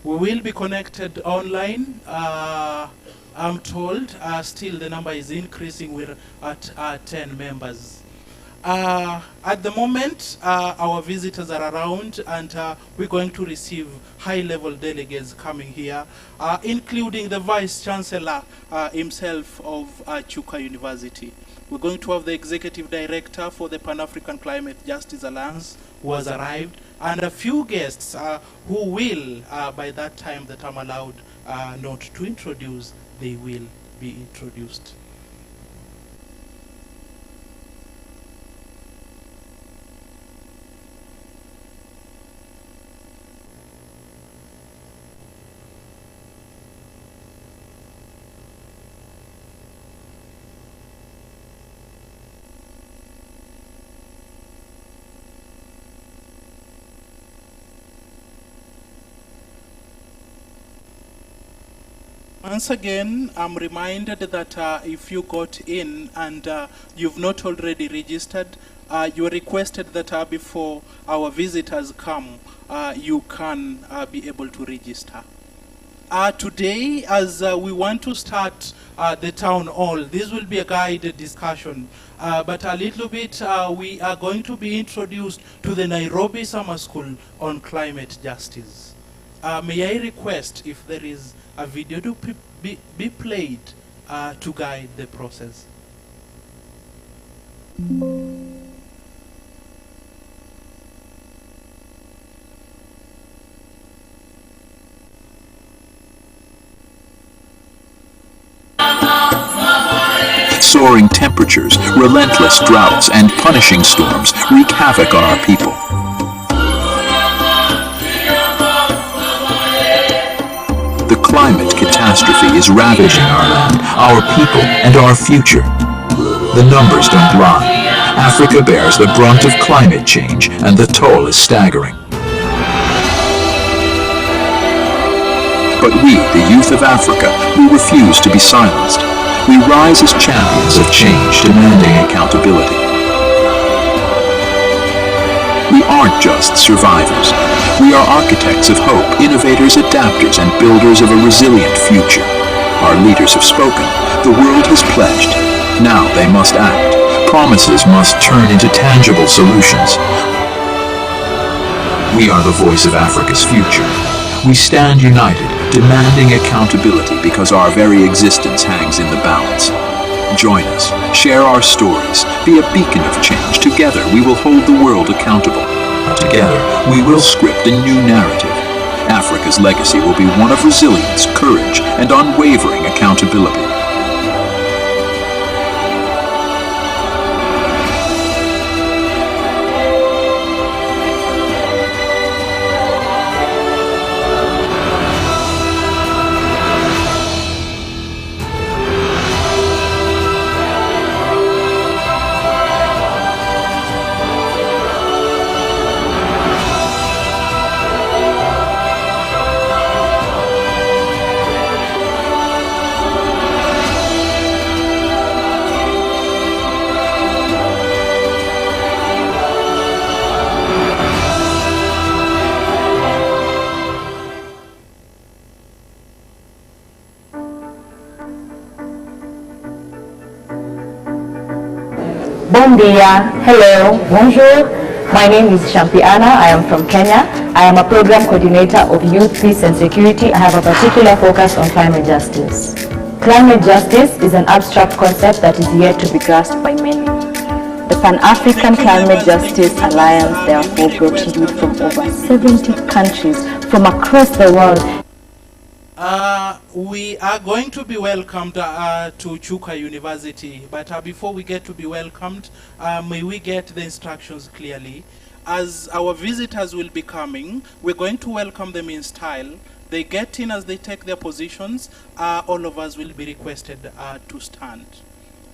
We will be connected online. I'm told still the number is increasing. We're at 10 members. At the moment, our visitors are around, and we're going to receive high-level delegates coming here, including the Vice Chancellor himself of Chuka University. We're going to have the Executive Director for the Pan-African Climate Justice Alliance, who has arrived, and a few guests who will, by that time that I'm allowed not to introduce, they will be introduced. Once again, I'm reminded that if you got in and you've not already registered, you're requested that before our visitors come, you can be able to register. Today, as we want to start the town hall, this will be a guided discussion, but a little bit we are going to be introduced to the Nairobi Summer School on Climate Justice. May I request if there is a video to be played to guide the process. Soaring temperatures, relentless droughts, and punishing storms wreak havoc on our people. The climate catastrophe is ravaging our land, our people, and our future. The numbers don't lie. Africa bears the brunt of climate change, and the toll is staggering. But we, the youth of Africa, we refuse to be silenced. We rise as champions of change, demanding accountability. We aren't just survivors. We are architects of hope, innovators, adapters, and builders of a resilient future. Our leaders have spoken. The world has pledged. Now they must act. Promises must turn into tangible solutions. We are the voice of Africa's future. We stand united, demanding accountability because our very existence hangs in the balance. Join us, share our stories, be a beacon of change. Together we will hold the world accountable. Together we will script a new narrative. Africa's legacy will be one of resilience, courage, and unwavering accountability. Bon dia, hello, bonjour. My name is Shampiana. I am from Kenya. I am a program coordinator of Youth, Peace and Security. I have a particular focus on climate justice. Climate justice is an abstract concept that is yet to be grasped by many. The Pan-African Climate Justice Alliance therefore brought youth from over 70 countries from across the world. We are going to be welcomed to Chuka University, but before we get to be welcomed, may we get the instructions clearly. As our visitors will be coming, we're going to welcome them in style. They get in as they take their positions. All of us will be requested to stand.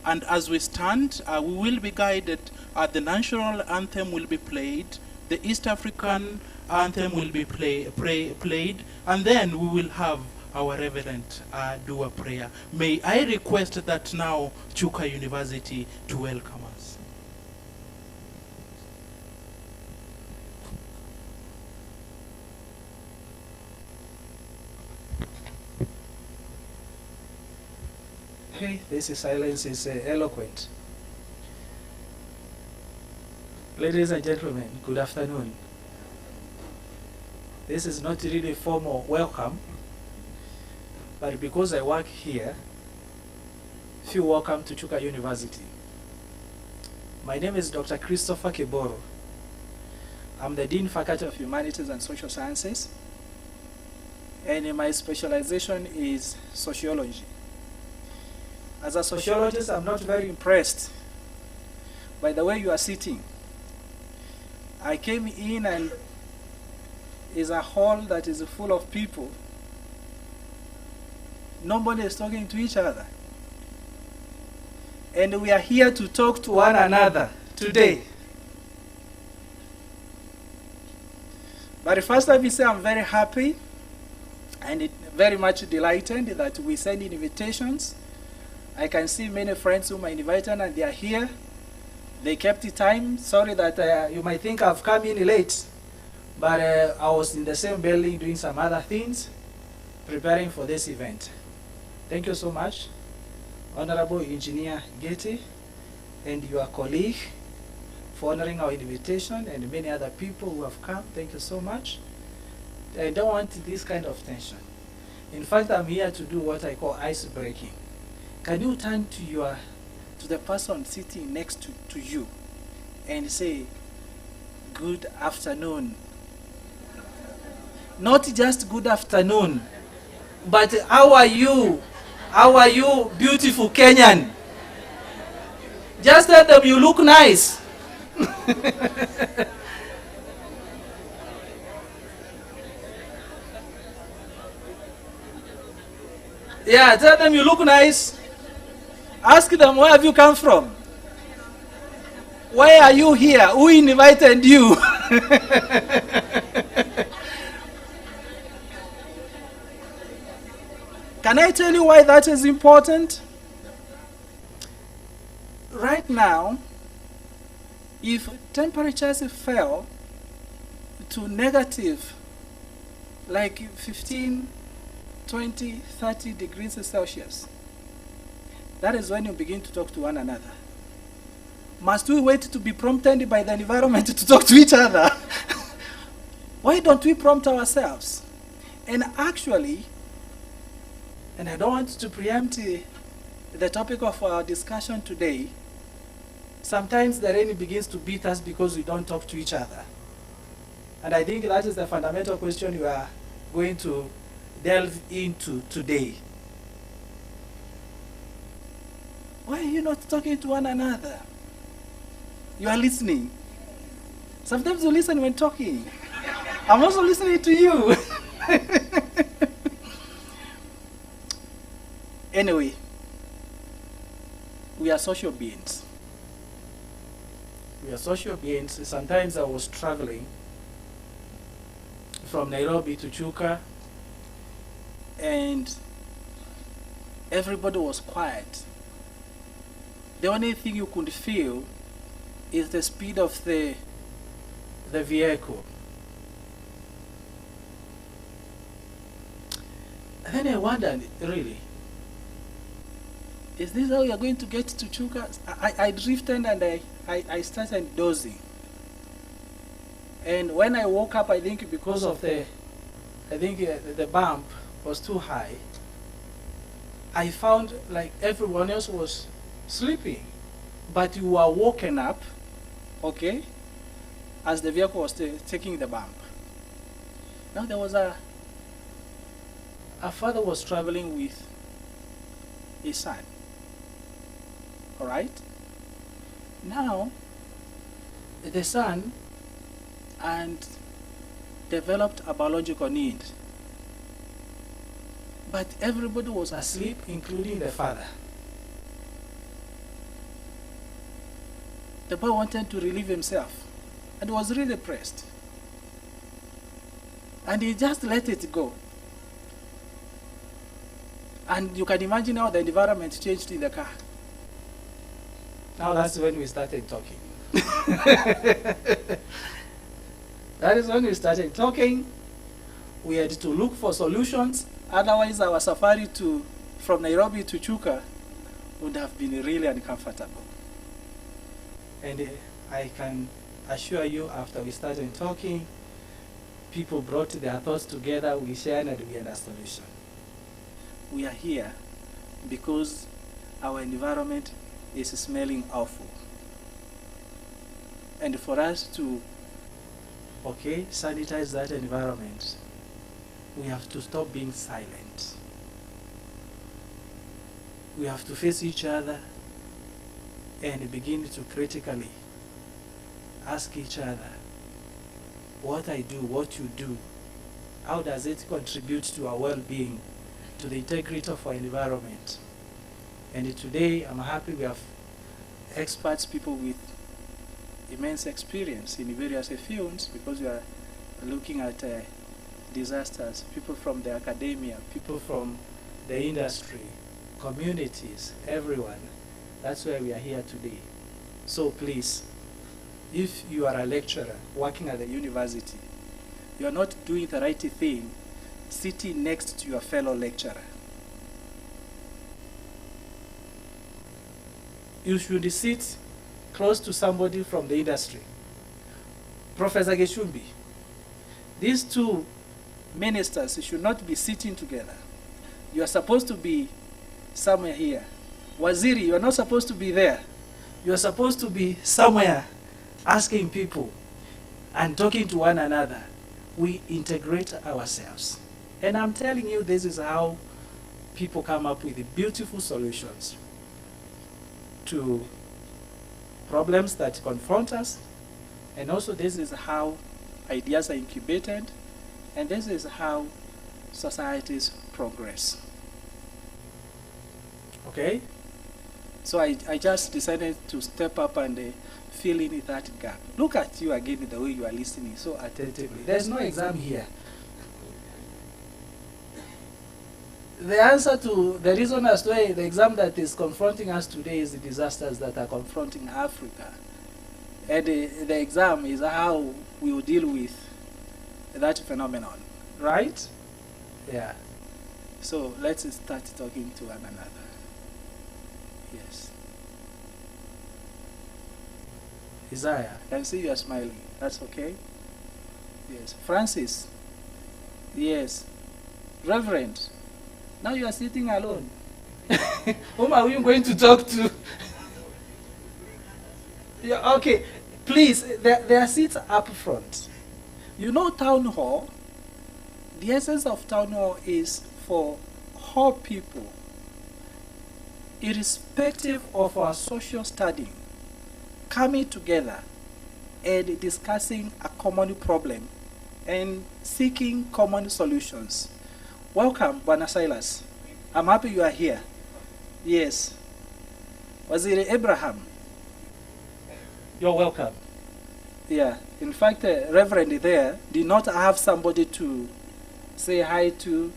And as we stand, we will be guided. The national anthem will be played. The East African anthem will be played. And then we will have our Reverend do a prayer. May I request that now Chuka University to welcome us. Okay, this silence is eloquent. Ladies and gentlemen, good afternoon. This is not really a formal welcome, but because I work here, feel welcome to Chuka University. My name is Dr. Christopher Keboro. I'm the Dean Faculty of Humanities and Social Sciences, and my specialization is sociology. As a sociologist, I'm not very impressed by the way you are sitting. I came in and is a hall that is full of people. Nobody is talking to each other. And we are here to talk to one another today. But first let me say I'm very happy and very much delighted that we send invitations. I can see many friends whom I invited and they are here. They kept the time. Sorry that you might think I've come in late, but I was in the same building doing some other things, preparing for this event. Thank you so much, Honorable Engineer Getty and your colleague for honoring our invitation, and many other people who have come. Thank you so much. I don't want this kind of tension. In fact, I'm here to do what I call ice breaking. Can you turn to the person sitting next to you and say, good afternoon? Not just good afternoon, but how are you? How are you, beautiful Kenyan? Just tell them you look nice. Yeah, tell them you look nice. Ask them, where have you come from? Why are you here? Who invited you? Can I tell you why that is important? Right now, if temperatures fell to negative, like 15, 20, 30 degrees Celsius, that is when you begin to talk to one another. Must we wait to be prompted by the environment to talk to each other? Why don't we prompt ourselves? And actually, and I don't want to preempt the topic of our discussion today, sometimes the rain begins to beat us because we don't talk to each other. And I think that is the fundamental question we are going to delve into today. Why are you not talking to one another? You are listening. Sometimes you listen when talking. I'm also listening to you. Anyway, we are social beings. We are social beings. Sometimes I was traveling from Nairobi to Chuka, and everybody was quiet. The only thing you could feel is the speed of the vehicle. And then I wondered, really, is this how you're going to get to Chuka? I drifted and I started dozing. And when I woke up, I think because of the bump was too high, I found like everyone else was sleeping, but you were woken up, okay, as the vehicle was taking the bump. Now there was a father was traveling with his son, all right? Now, the son and developed a biological need, but everybody was asleep, including the father. The boy wanted to relieve himself and was really depressed. And he just let it go. And you can imagine how the environment changed in the car. Now that's when we started talking. That is when we started talking. We had to look for solutions. Otherwise, our safari from Nairobi to Chuka would have been really uncomfortable. And I can assure you, after we started talking, people brought their thoughts together, we shared, and we had a solution. We are here because our environment is smelling awful. And for us to, sanitize that environment, we have to stop being silent. We have to face each other and begin to critically ask each other, what I do, what you do, how does it contribute to our well-being, to the integrity of our environment? And today, I'm happy we have experts, people with immense experience in various fields, because we are looking at disasters, people from the academia, people from the industry, communities, everyone. That's why we are here today. So please, if you are a lecturer working at the university, you are not doing the right thing sitting next to your fellow lecturer. You should sit close to somebody from the industry. Professor Geshumbi, these two ministers should not be sitting together. You are supposed to be somewhere here. Waziri, you are not supposed to be there. You are supposed to be somewhere asking people and talking to one another. We integrate ourselves. And I'm telling you, this is how people come up with beautiful solutions to problems that confront us. And also, this is how ideas are incubated, and this is how societies progress. Okay? So I just decided to step up and fill in that gap. Look at you again, the way you are listening so attentively. There's no exam here. The answer to the reason as to why the exam that is confronting us today is the disasters that are confronting Africa. And the exam is how we will deal with that phenomenon, right? Yeah. So let's start talking to one another. Yes. Isaiah, I can see you are smiling. That's okay? Yes. Francis. Yes. Reverend. Now you are sitting alone. Whom are we going to talk to? Yeah, okay. Please, there are seats up front. You know town hall? The essence of town hall is for all people, irrespective of our social standing, coming together and discussing a common problem and seeking common solutions. Welcome, Bwana Silas. I'm happy you are here. Yes. Waziri Abraham. You're welcome. Yeah. In fact, Reverend there did not have somebody to say hi to.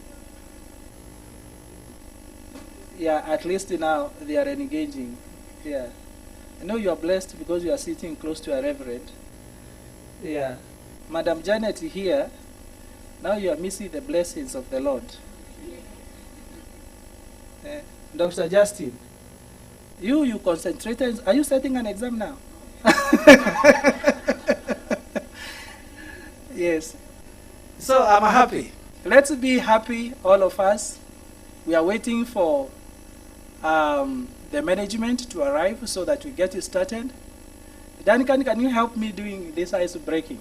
Yeah, at least now they are engaging. Yeah. I know you are blessed because you are sitting close to a reverend. Yeah. Madam Janet here, now you are missing the blessings of the Lord. Dr. Justin, you concentrated. Are you setting an exam now? Yes. So I'm happy. Let's be happy, all of us. We are waiting for the management to arrive so that we get it started. Duncan, can you help me doing this ice breaking?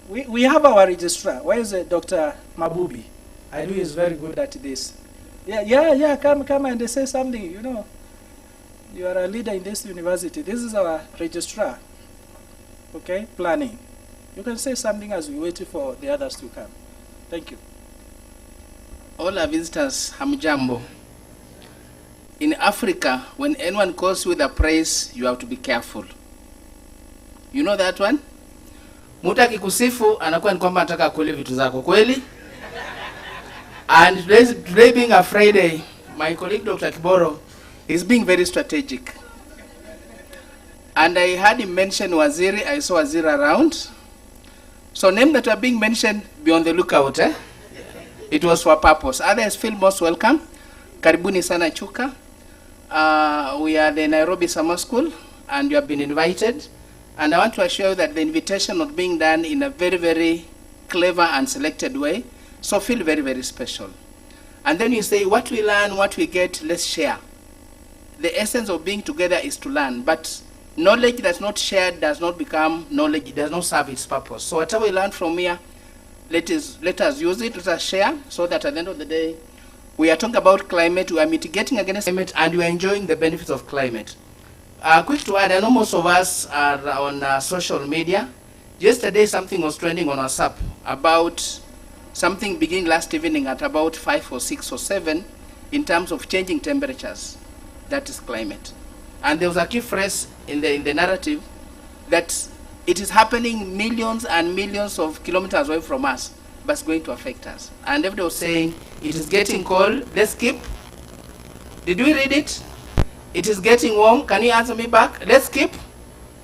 We have our registrar. Where is Dr. Mabubi? I know he's very good at this. Yeah, come and say something, you know. You are a leader in this university. This is our registrar. Okay, planning. You can say something as we wait for the others to come. Thank you. All our visitors, hamjambo. In Africa, when anyone calls you with a praise, you have to be careful. You know that one? Mtu akikusifu anakuwa ni kwamba anataka kule vitu zako kweli. And today being a Friday, my colleague Dr. Kiboro is being very strategic. And I heard him mention Waziri. I saw Waziri around. So names that are being mentioned, be on the lookout. It was for a purpose. Others feel most welcome. Karibuni sana Chuka. We are the Nairobi Summer School, and you have been invited. And I want to assure you that the invitation is being done in a very, very clever and selected way. So feel very, very special. And then you say, what we learn, what we get, let's share. The essence of being together is to learn. But knowledge that's not shared does not become knowledge. It does not serve its purpose. So whatever we learn from here, let us use it, let us share, so that at the end of the day, we are talking about climate, we are mitigating against climate, and we are enjoying the benefits of climate. Quick to add, I know most of us are on social media. Yesterday, something was trending on WhatsApp about something beginning last evening at about 5 or 6 or 7 in terms of changing temperatures. That is climate. And there was a key phrase in the narrative that it is happening millions and millions of kilometers away from us, but it's going to affect us. And everybody was saying, it is getting cold, let's keep. Did we read it? It is getting warm, can you answer me back? Let's keep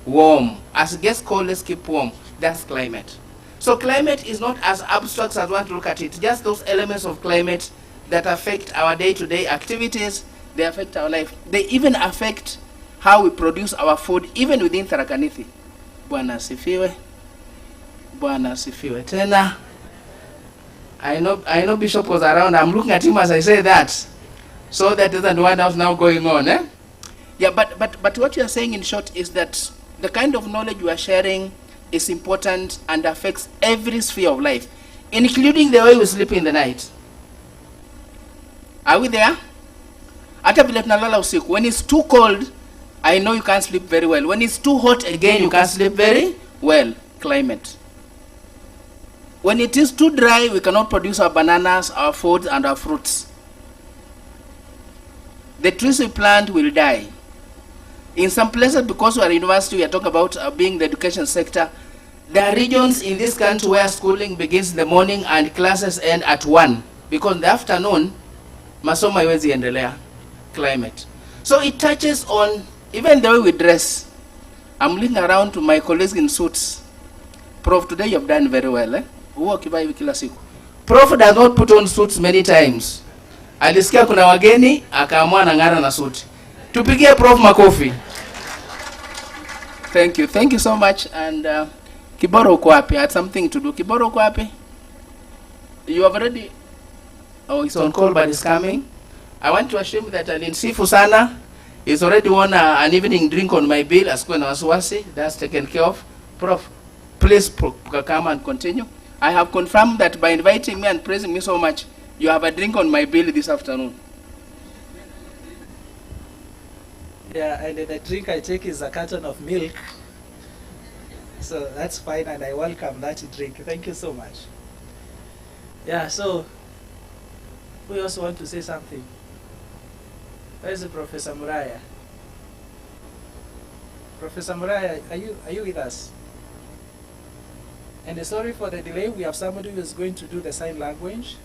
warm. As it gets cold, let's keep warm. That's climate. So climate is not as abstract as we want to look at it. Just those elements of climate that affect our day-to-day activities, they affect our life. They even affect how we produce our food, even within Tharaka Nithi. Bwana asifiwe. Bwana asifiwe. Tena. I know Bishop was around. I'm looking at him as I say that. So that isn't what else now going on, eh? Yeah, but what you are saying in short is that the kind of knowledge you are sharing is important and affects every sphere of life, including the way we sleep in the night. Are we there? Hata vile tunalala usiku. When it's too cold, I know you can't sleep very well. When it's too hot again, you can't sleep very well. Climate. When it is too dry, we cannot produce our bananas, our foods, and our fruits. The trees we plant will die. In some places, because we are university, we are talking about being the education sector. There are regions in this country where schooling begins in the morning and classes end at 1. Because in the afternoon, masomo haiwezi endelea. Climate. So it touches on even the way we dress. I'm looking around to my colleagues in suits. Prof, today you have done very well, eh? Prof does not put on suits many times. Alisikia kuna wageni, akaamua anang'ara na suit. Tupigie Prof makofi. Thank you so much. And Kiboro uko wapi? I had something to do. Kiboro uko wapi? You have already... Oh, it's on call, but it's coming. I want to assume that Alinsifu Sana is already won an evening drink on my bill. Asikuwe na wasiwasi. That's taken care of. Prof, please come and continue. I have confirmed that by inviting me and praising me so much, you have a drink on my bill this afternoon. Yeah, and the drink I take is a carton of milk. So that's fine, and I welcome that drink. Thank you so much. Yeah, so we also want to say something. Where's Professor Muraya? Professor Muraya, are you with us? And sorry for the delay. We have somebody who is going to do the sign language,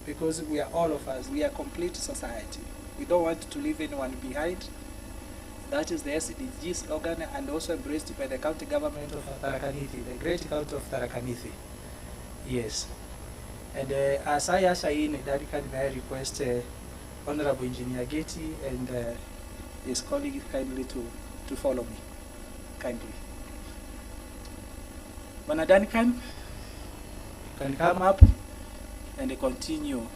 because we are all of us. We are complete society. We don't want to leave anyone behind. That is the SDG slogan, and also embraced by the county government of Tharaka Nithi, the great county of Tharaka Nithi. Yes. And as I usher in, Daddy, can I request Honorable Engineer Getty and his colleague kindly to follow me. Kindly. Bwana Duncan, can come up and continue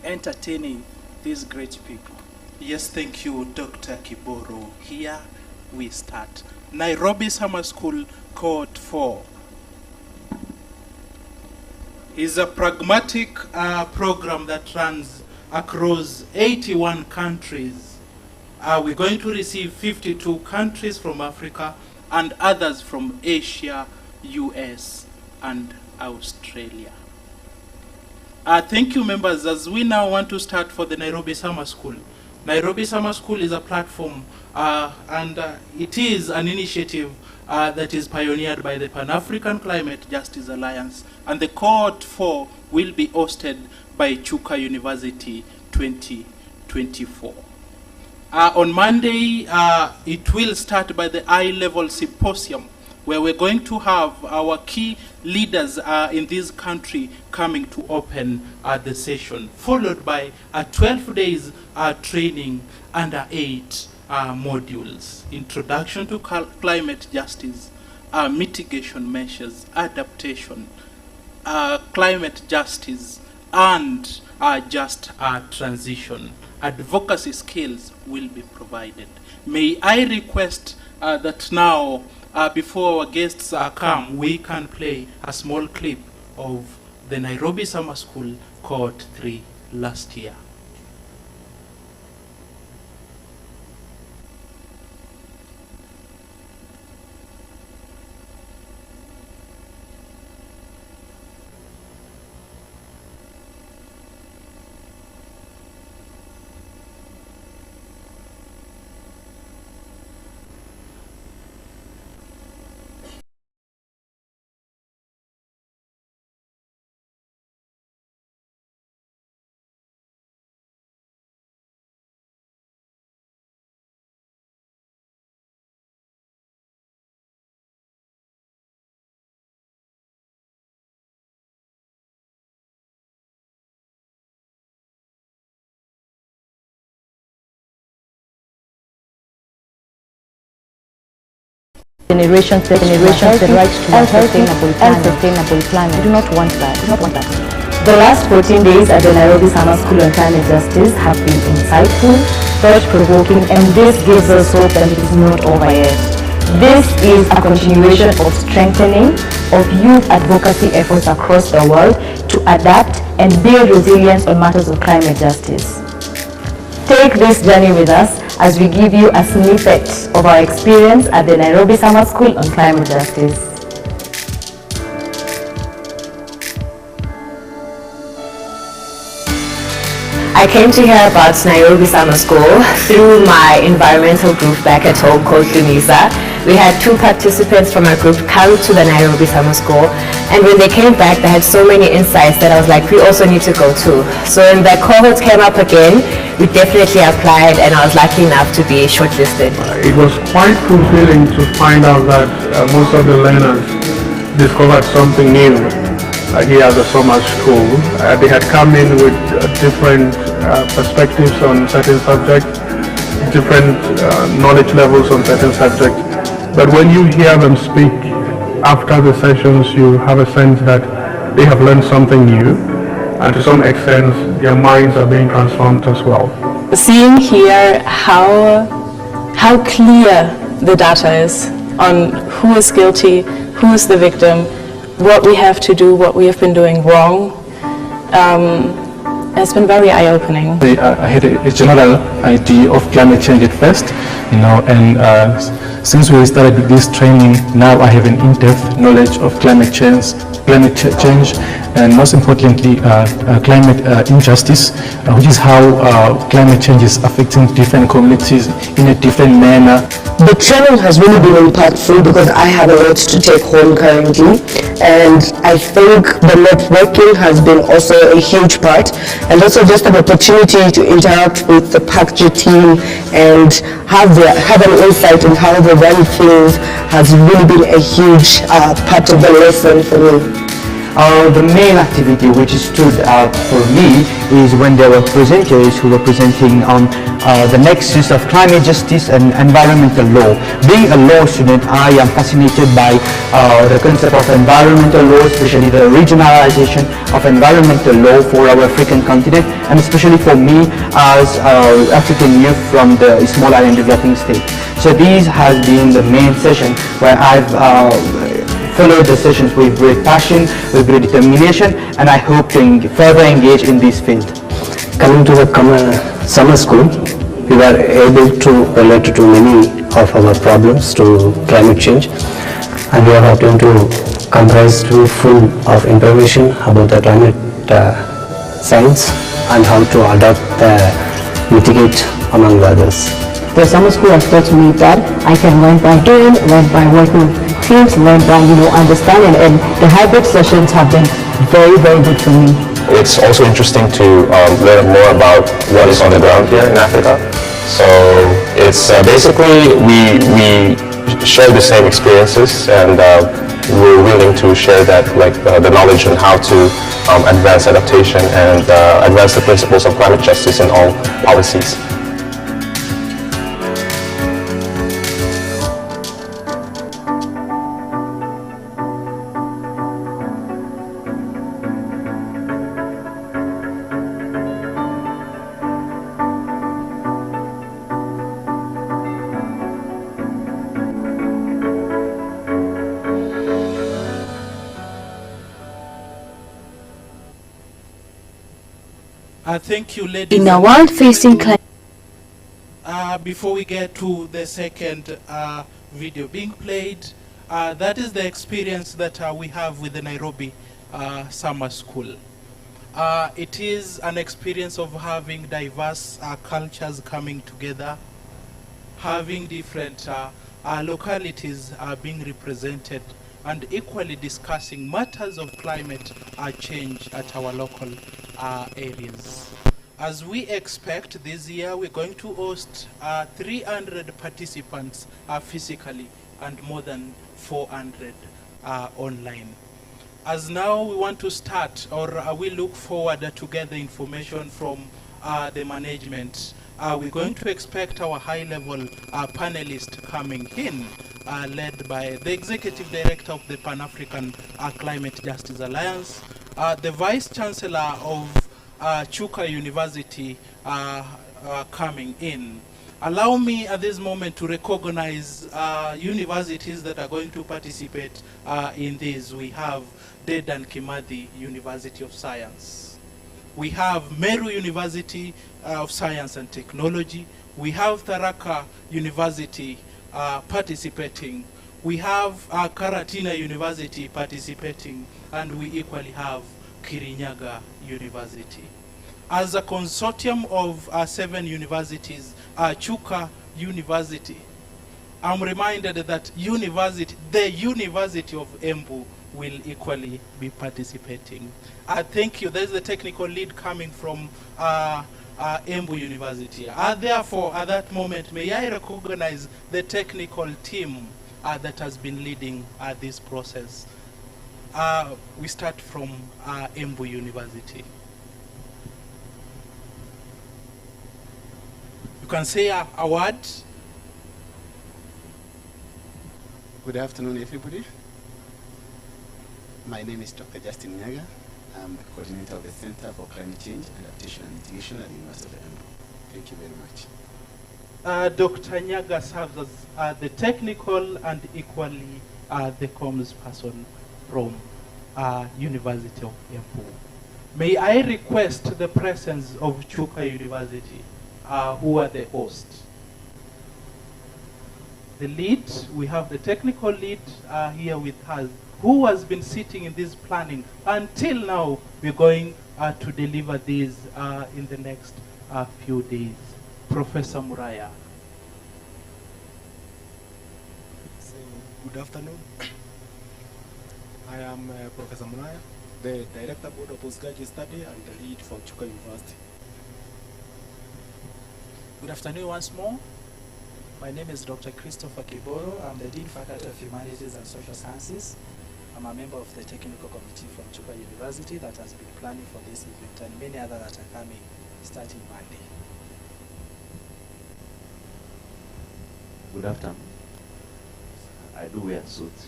entertaining these great people. Yes, thank you, Dr. Kiboro. Here we start. Nairobi Summer School Cohort 4 is a pragmatic program that runs across 81 countries. We're going to receive 52 countries from Africa and others from Asia, US, and Australia. Thank you, members. As we now want to start for the Nairobi Summer School. Nairobi Summer School is a platform and it is an initiative that is pioneered by the Pan-African Climate Justice Alliance, and the Cohort 4 will be hosted by Chuka University 2024. On Monday, it will start by the I-level symposium, where we're going to have our key leaders in this country coming to open the session, followed by 12 days training under 8 modules: introduction to climate justice, mitigation measures, adaptation, climate justice, and just transition. Advocacy skills will be provided. May I request that now, before our guests come, we can play a small clip of the Nairobi Summer School Cohort 3 last year. Generations, the right to a sustainable planet. We do not want that. The last 14 days at the Nairobi Summer School on Climate Justice have been insightful, thought-provoking, and this gives us hope that it is not over yet. This is a continuation of strengthening of youth advocacy efforts across the world to adapt and build resilience on matters of climate justice. Take this journey with us as we give you a snippet of our experience at the Nairobi Summer School on Climate Justice. I came to hear about Nairobi Summer School through my environmental group back at home called Tunisa. We had 2 participants from our group come to the Nairobi Summer School, and when they came back they had so many insights that I was like, we also need to go too. So when the cohort came up again, we definitely applied, and I was lucky enough to be shortlisted. It was quite fulfilling to find out that most of the learners discovered something new here at the summer school. They had come in with different perspectives on certain subjects, different knowledge levels on certain subjects. But when you hear them speak after the sessions, you have a sense that they have learned something new, and to some extent their minds are being transformed as well. Seeing here how clear the data is on who is guilty, who is the victim, what we have to do, what we have been doing wrong, it's been very eye-opening. I had a general idea of climate change at first, and since we started this training, now I have an in-depth knowledge of climate change, and most importantly, climate injustice, which is how climate change is affecting different communities in a different manner. The training has really been impactful because I have a lot to take home currently, and I think the networking has been also a huge part, and also just an opportunity to interact with the PACG team and have an insight in how they run things has really been a huge part of the lesson for me. The main activity which stood out for me is when there were presenters who were presenting on the nexus of climate justice and environmental law. Being a law student, I am fascinated by the concept of environmental law, especially the regionalization of environmental law for our African continent, and especially for me as African youth from the small island developing state. So these has been the main session where I've followed the sessions with great passion, with great determination, and I hope to further engage in this field. Coming to the summer school, we were able to relate to many of our problems to climate change, and we are hoping to comprise full of information about the climate science and how to adapt, mitigate, among others. The summer school has taught me that I can learn by doing, learn by working with teams, learn by understanding, and the hybrid sessions have been very, very good for me. It's also interesting to learn more about what is on the ground here in Africa. So it's basically we share the same experiences, and we're willing to share that, like the knowledge on how to advance adaptation and advance the principles of climate justice in all policies. Thank you, ladies. In a world facing climate, before we get to the second video being played, that is the experience that we have with the Nairobi Summer School. It is an experience of having diverse cultures coming together, having different localities being represented, and equally discussing matters of climate change at our local areas. As we expect this year, we're going to host 300 participants physically and more than 400 online. As now we want to start, or we look forward to get the information from the management, we're going to expect our high-level panelists coming in, led by the Executive Director of the Pan-African Climate Justice Alliance, the Vice Chancellor of Chuka University coming in. Allow me at this moment to recognize universities that are going to participate in this. We have Dedan Kimathi University of Science. We have Meru University of Science and Technology. We have Tharaka University participating. We have Karatina University participating, and we equally have Kirinyaga University. As a consortium of 7 universities, Chuka University, I'm reminded that the University of Embu will equally be participating. Thank you. There's the technical lead coming from Embu University. Therefore, at that moment, may I recognize the technical team that has been leading this process. We start from Embu University. You can say a word. Good afternoon, everybody. My name is Dr. Justin Nyaga. I'm the coordinator of the Center for Climate Change, Adaptation and Mitigation at the University of Embu. Thank you very much. Dr. Nyaga serves as the technical and equally the comms person from University of Embu. May I request the presence of Chuka University, who are the hosts. The lead, we have the technical lead here with us, who has been sitting in this planning. Until now, we're going to deliver these in the next few days. Professor Muraya. So, good afternoon. I am Professor Muraya, the Director Board of Postgraduate Study and the lead from Chuka University. Good afternoon once more. My name is Dr. Christopher Kiboro. I'm the Dean Faculty of Humanities and Social Sciences. I'm a member of the technical committee from Chuka University that has been planning for this event, and many others that are coming starting Monday. Good afternoon. I do wear suits,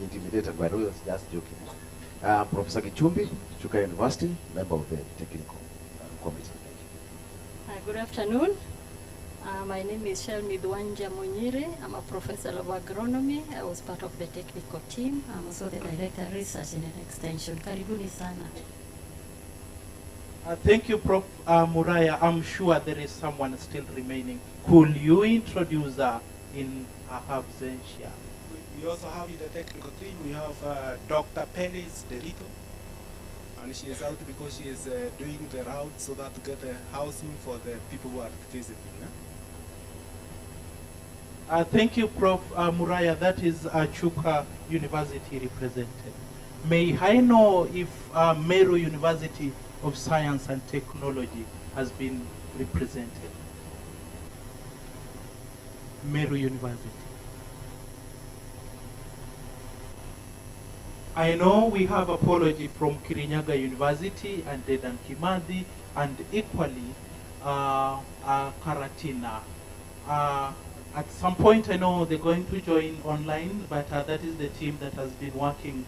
intimidated by those, just joking. I'm Professor Kichumbi, Chuka University, member of the technical committee. Hi, good afternoon. My name is Shelmi Dwanja Munyiri. I'm a professor of agronomy. I was part of the technical team. I'm also the director of research and extension. Karibuni sana. Thank you, Prof. Muraya. I'm sure there is someone still remaining. Could you introduce her in absentia? We also have in the technical team, we have Dr. Penis Delito. And she is out because she is doing the route so that to get the housing for the people who are visiting. Thank you, Prof. Muraya. That is Chuka University represented. May I know if Meru University of Science and Technology has been represented? Meru University. I know we have apology from Kirinyaga University and Dedan Kimathi and equally Karatina. At some point I know they're going to join online, but that is the team that has been working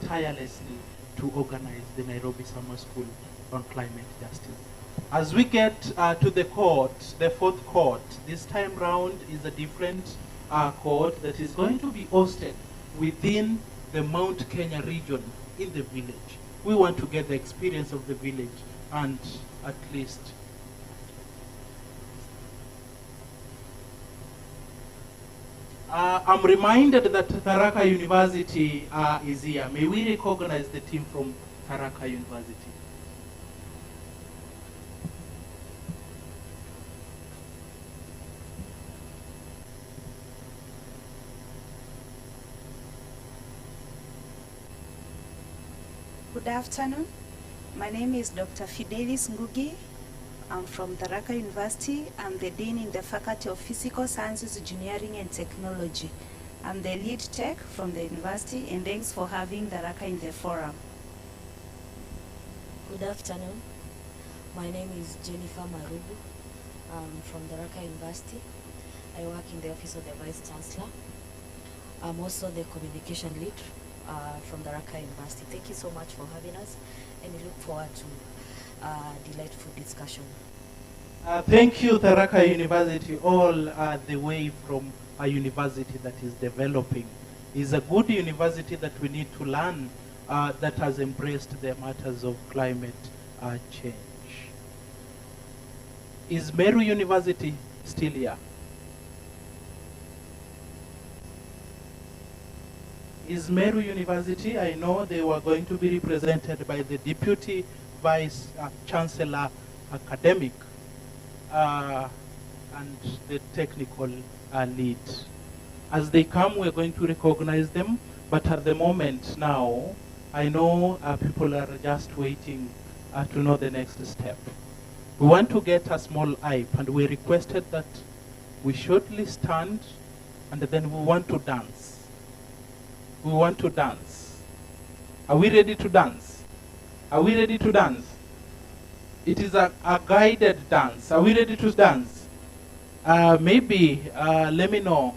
tirelessly to organize the Nairobi Summer School on Climate Justice. As we get to the court, the fourth court, this time round is a different court that is going to be hosted within the Mount Kenya region in the village. We want to get the experience of the village and at least I'm reminded that Tharaka University is here. May we recognize the team from Tharaka University? Good afternoon. My name is Dr. Fidelis Ngugi. I'm from Tharaka University. I'm the Dean in the Faculty of Physical Sciences, Engineering and Technology. I'm the lead tech from the university, and thanks for having Tharaka in the forum. Good afternoon. My name is Jennifer Marubu. I'm from Tharaka University. I work in the Office of the Vice Chancellor. I'm also the communication lead from Tharaka University. Thank you so much for having us, and we look forward to delightful discussion. Thank you, Tharaka University, all the way from a university that is developing. It's a good university that we need to learn that has embraced the matters of climate change. Is Meru University still here? Is Meru University, I know they were going to be represented by the Deputy Vice Chancellor Academic and the technical lead. As they come, we're going to recognize them, but at the moment now, I know people are just waiting to know the next step. We want to get a small hype, and we requested that we shortly stand, and then we want to dance. We want to dance. Are we ready to dance? Are we ready to dance? It is a guided dance. Are we ready to dance? Maybe, let me know.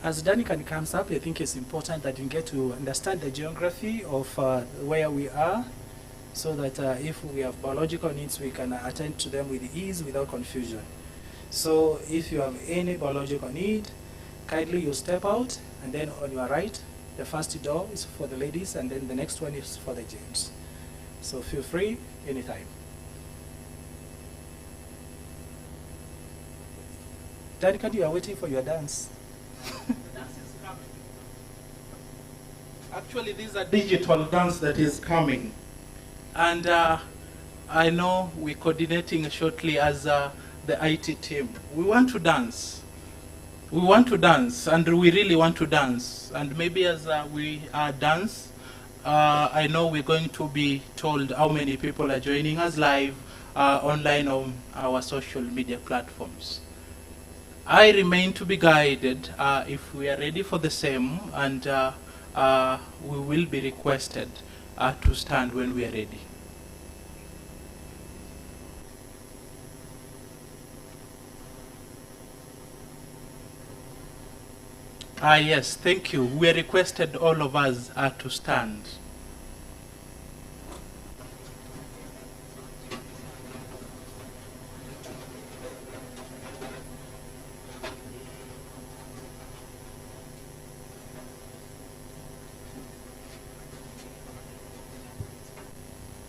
As Danikan comes up, I think it's important that you get to understand the geography of where we are, so that if we have biological needs, we can attend to them with ease without confusion. So if you have any biological need, kindly you step out, and then on your right, the first door is for the ladies, and then the next one is for the gents. So feel free anytime. Danica, you are waiting for your dance. The dance is coming. Actually, this is a digital dance that is coming. And I know we're coordinating shortly as the IT team. We want to dance. We want to dance, and we really want to dance. And maybe as we dance, I know we're going to be told how many people are joining us live online on our social media platforms. I remain to be guided if we are ready for the same, and we will be requested to stand when we are ready. Yes, thank you. We are requested, all of us, to stand.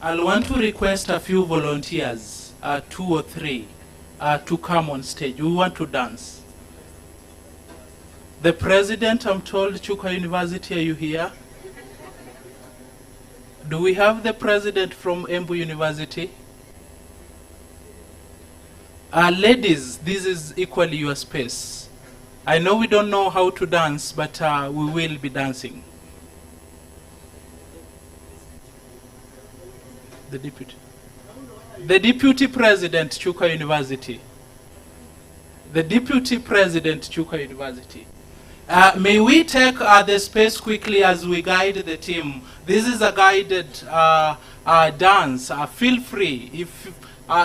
I'll want to request a few volunteers, 2 or 3, to come on stage. We want to dance. The president, I'm told, Chuka University, are you here? Do we have the president from Embu University? Ladies, this is equally your space. I know we don't know how to dance, but we will be dancing. The deputy. The Deputy President, Chuka University. The Deputy President, Chuka University. May we take the space quickly as we guide the team. This is a guided dance. Feel free. If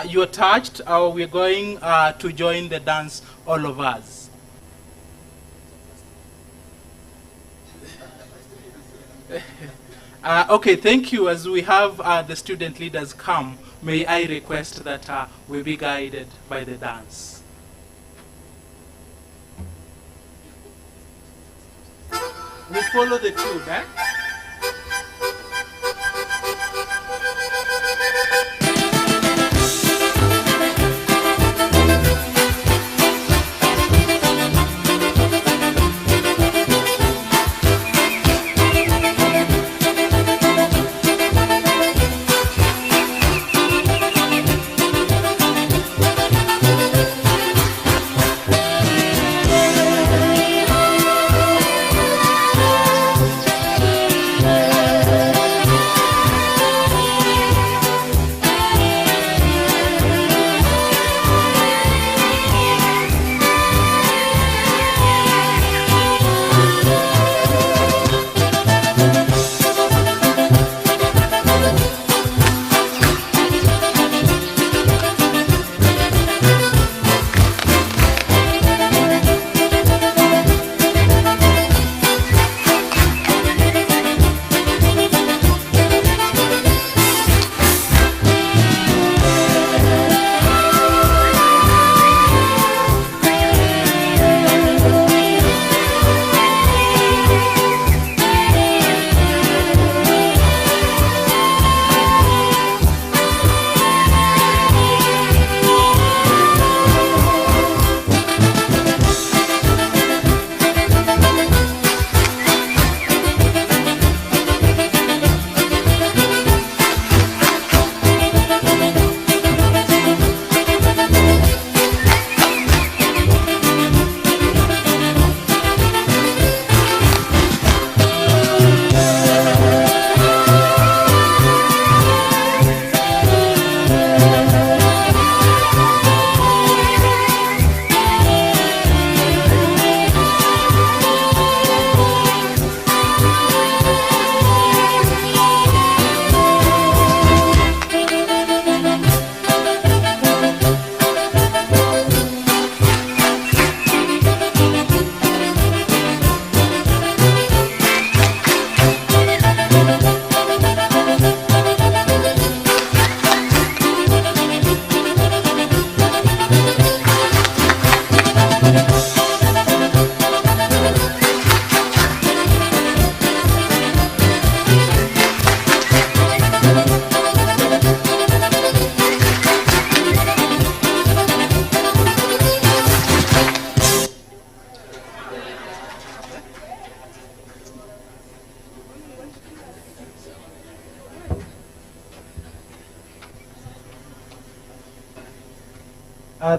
you're touched, we're going to join the dance, all of us. Okay, thank you. As we have the student leaders come, may I request that we be guided by the dance. We follow the tune, eh?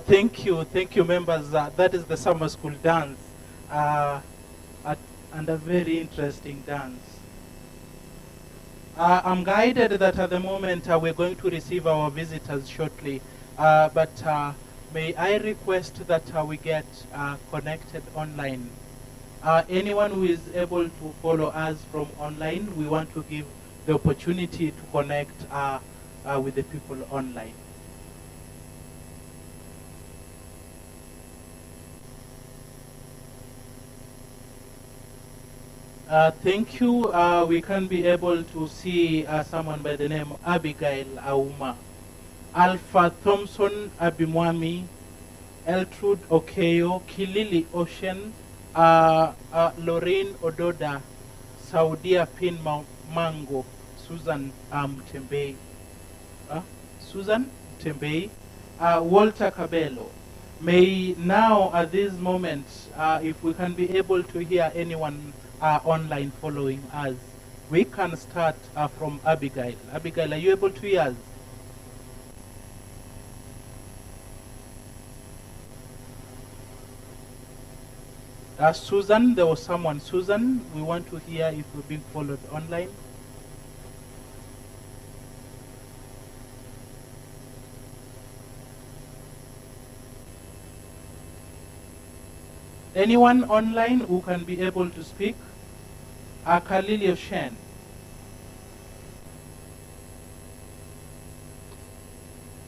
Thank you, members. That is the summer school dance, and a very interesting dance. I'm guided that at the moment we're going to receive our visitors shortly, but may I request that we get connected online. Anyone who is able to follow us from online, we want to give the opportunity to connect with the people online. Thank you. We can be able to see someone by the name Abigail Auma, Alpha Thompson Abimwami, Eltrude Okeyo, Kilili Ocean, Lorraine Ododa, Saudia Pin Mango, Susan Tembei, Susan Tembei, Walter Cabello. May now at this moment, if we can be able to hear anyone online following us, we can start from Abigail. Abigail, are you able to hear us? Susan, there was someone. Susan, we want to hear if we're being followed online. Anyone online who can be able to speak? Akalili Shen.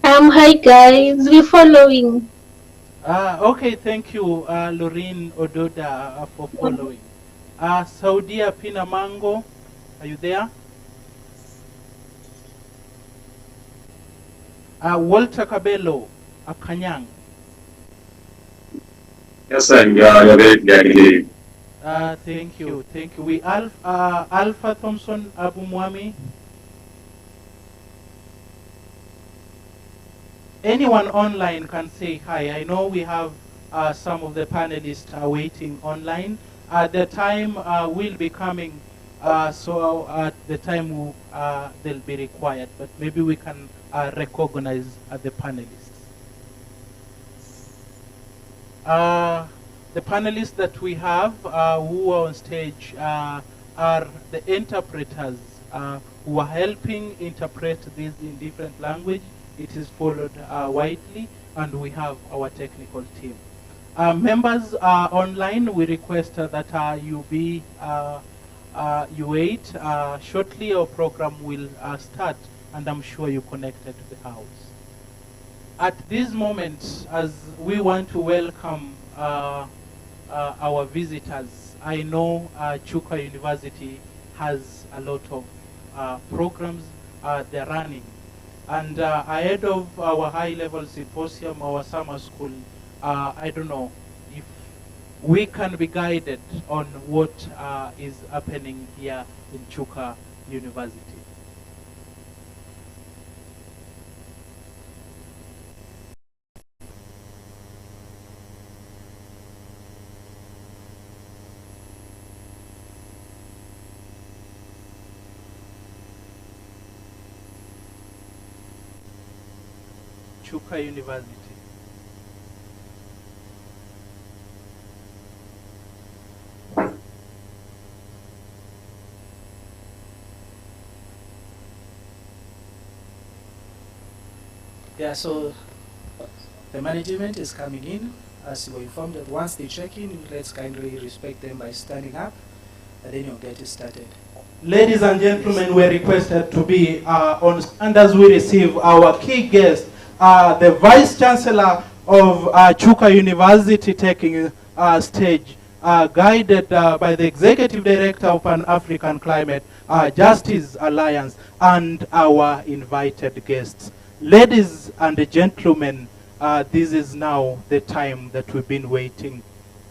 Hi guys, we're following. Okay, thank you, Lorraine Ododa, for following. Saudia Pinamango, are you there? Walter Cabello, Kanyang. Yes, sir. You're very clear. Thank you, thank you. We Alpha Thompson Abu Mwami. Anyone online can say hi. I know we have some of the panelists are waiting online. At the time will be coming, so at the time they'll be required, but maybe we can recognize the panelists. The panelists that we have who are on stage are the interpreters who are helping interpret this in different language. It is followed widely, and we have our technical team. Members online, we request that you wait. Shortly our program will start, and I'm sure you connected to the house. At this moment, as we want to welcome our visitors, I know Chuka University has a lot of programs they're running. And ahead of our high-level symposium, our summer school, I don't know if we can be guided on what is happening here in Chuka University. Chuka University. Yeah, so the management is coming in. As you were informed that once they check in, let's kindly respect them by standing up, and then you'll get it started. Ladies and gentlemen, we're requested to be on stand as we receive our key guest, the Vice Chancellor of Chuka University, taking stage, guided by the Executive Director of Pan-African Climate Justice Alliance, and our invited guests. Ladies and gentlemen, this is now the time that we've been waiting.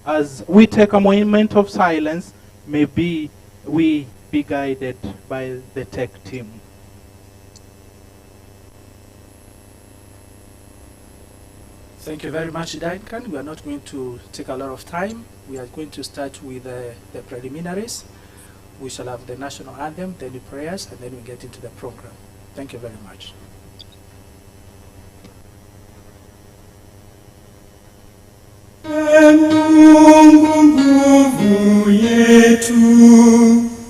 As we take a moment of silence, maybe we be guided by the tech team. Thank you very much, Duncan. We are not going to take a lot of time. We are going to start with the preliminaries. We shall have the national anthem, then the prayers, and then we get into the program. Thank you very much. Nguvu yetu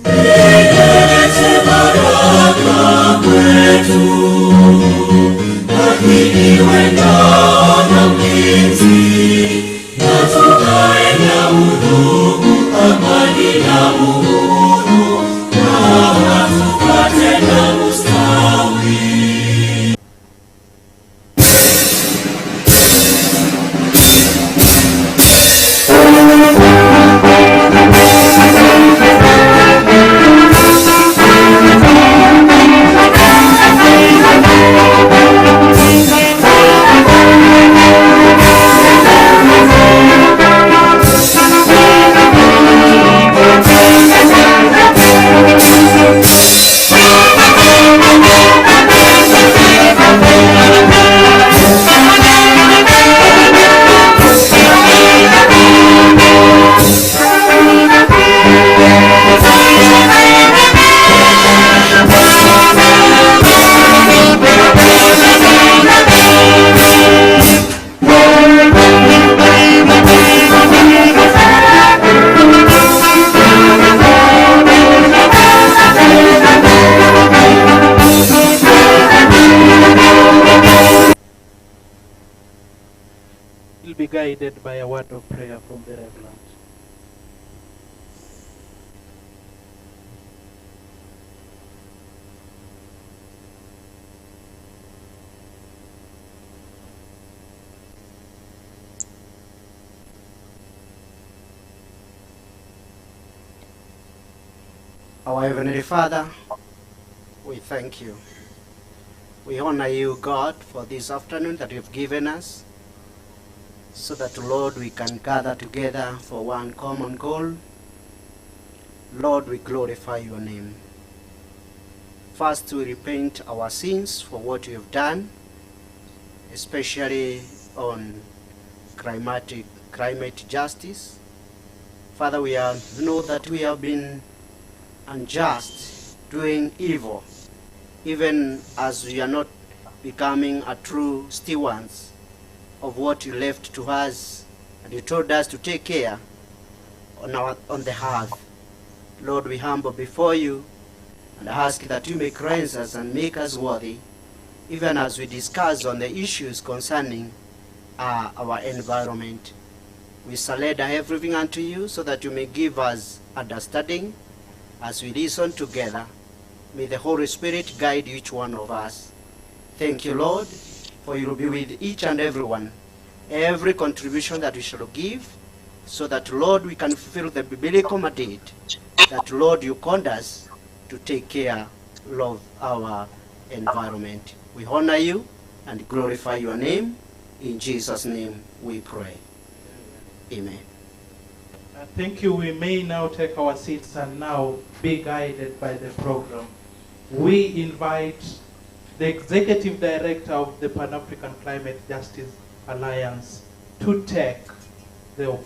ilete baraka kwetu, lakini wendao na mlinzi, na tukae na udugu, amani na uhuru, na tupate na ustawi. Will be guided by a word of prayer from the Reverend. Our Heavenly Father, we thank you. We honor you, God, for this afternoon that you've given us, so that, Lord, we can gather together for one common goal. Lord, we glorify your name. First, we repent our sins for what we have done, especially on climate justice. Father, we know that we have been unjust, doing evil, even as we are not becoming a true stewards of what you left to us, and you told us to take care on the earth. Lord, we humble before you and ask that you may cleanse us and make us worthy, even as we discuss on the issues concerning our environment. We surrender everything unto you so that you may give us understanding as we listen together. May the Holy Spirit guide each one of us. Thank you, Lord, for you will be with each and everyone. Every contribution that we shall give, so that, Lord, we can fulfill the biblical mandate that, Lord, you called us to take care of our environment. We honor you and glorify your name. In Jesus' name we pray. Amen. Thank you. We may now take our seats and now be guided by the program. We invite the Executive Director of the Pan-African Climate Justice Alliance to take the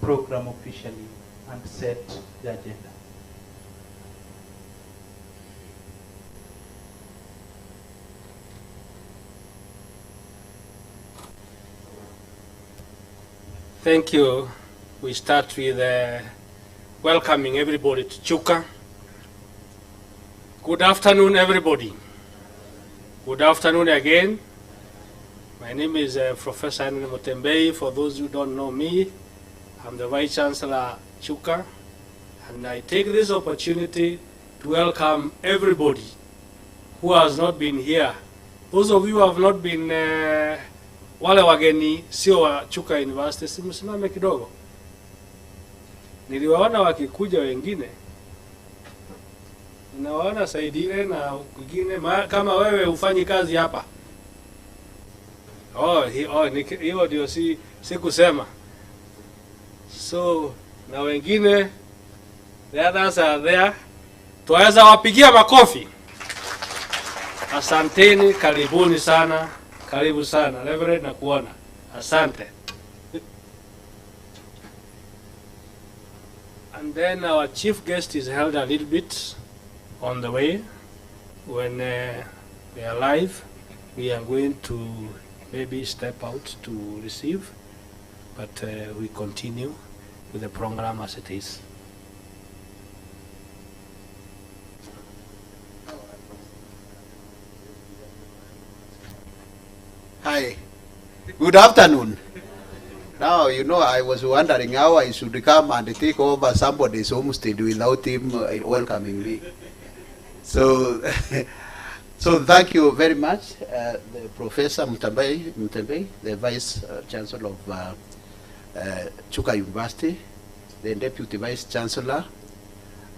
program officially and set the agenda. Thank you. We start with welcoming everybody to Chuka. Good afternoon, everybody. Good afternoon again. My name is Professor Henry Mutembei. For those who don't know me, I'm the Vice Chancellor Chuka, and I take this opportunity to welcome everybody who has not been here. Those of you who have not been wale wageni sio wa Chuka University, simsimame kidogo. Niliwaona wakikuja wengine, ninawaona Saidire na wengine kama wewe ufanyi kazi hapa. Hiyo ndio si kusema. So na wengine, the others are there. Tuweza wapigia makofi. Asanteni, karibuni sana. Karibu sana, Reverend, na kuona. Asante. And then our chief guest is held a little bit on the way. When they arrive, we are going to maybe step out to receive, but we continue with the program as it is. Hi, good afternoon. Now, you know, I was wondering how I should come and take over somebody's homestead without him welcoming me. So, so thank you very much, the Professor Mutembei, the Vice Chancellor of Chuka University, the Deputy Vice Chancellor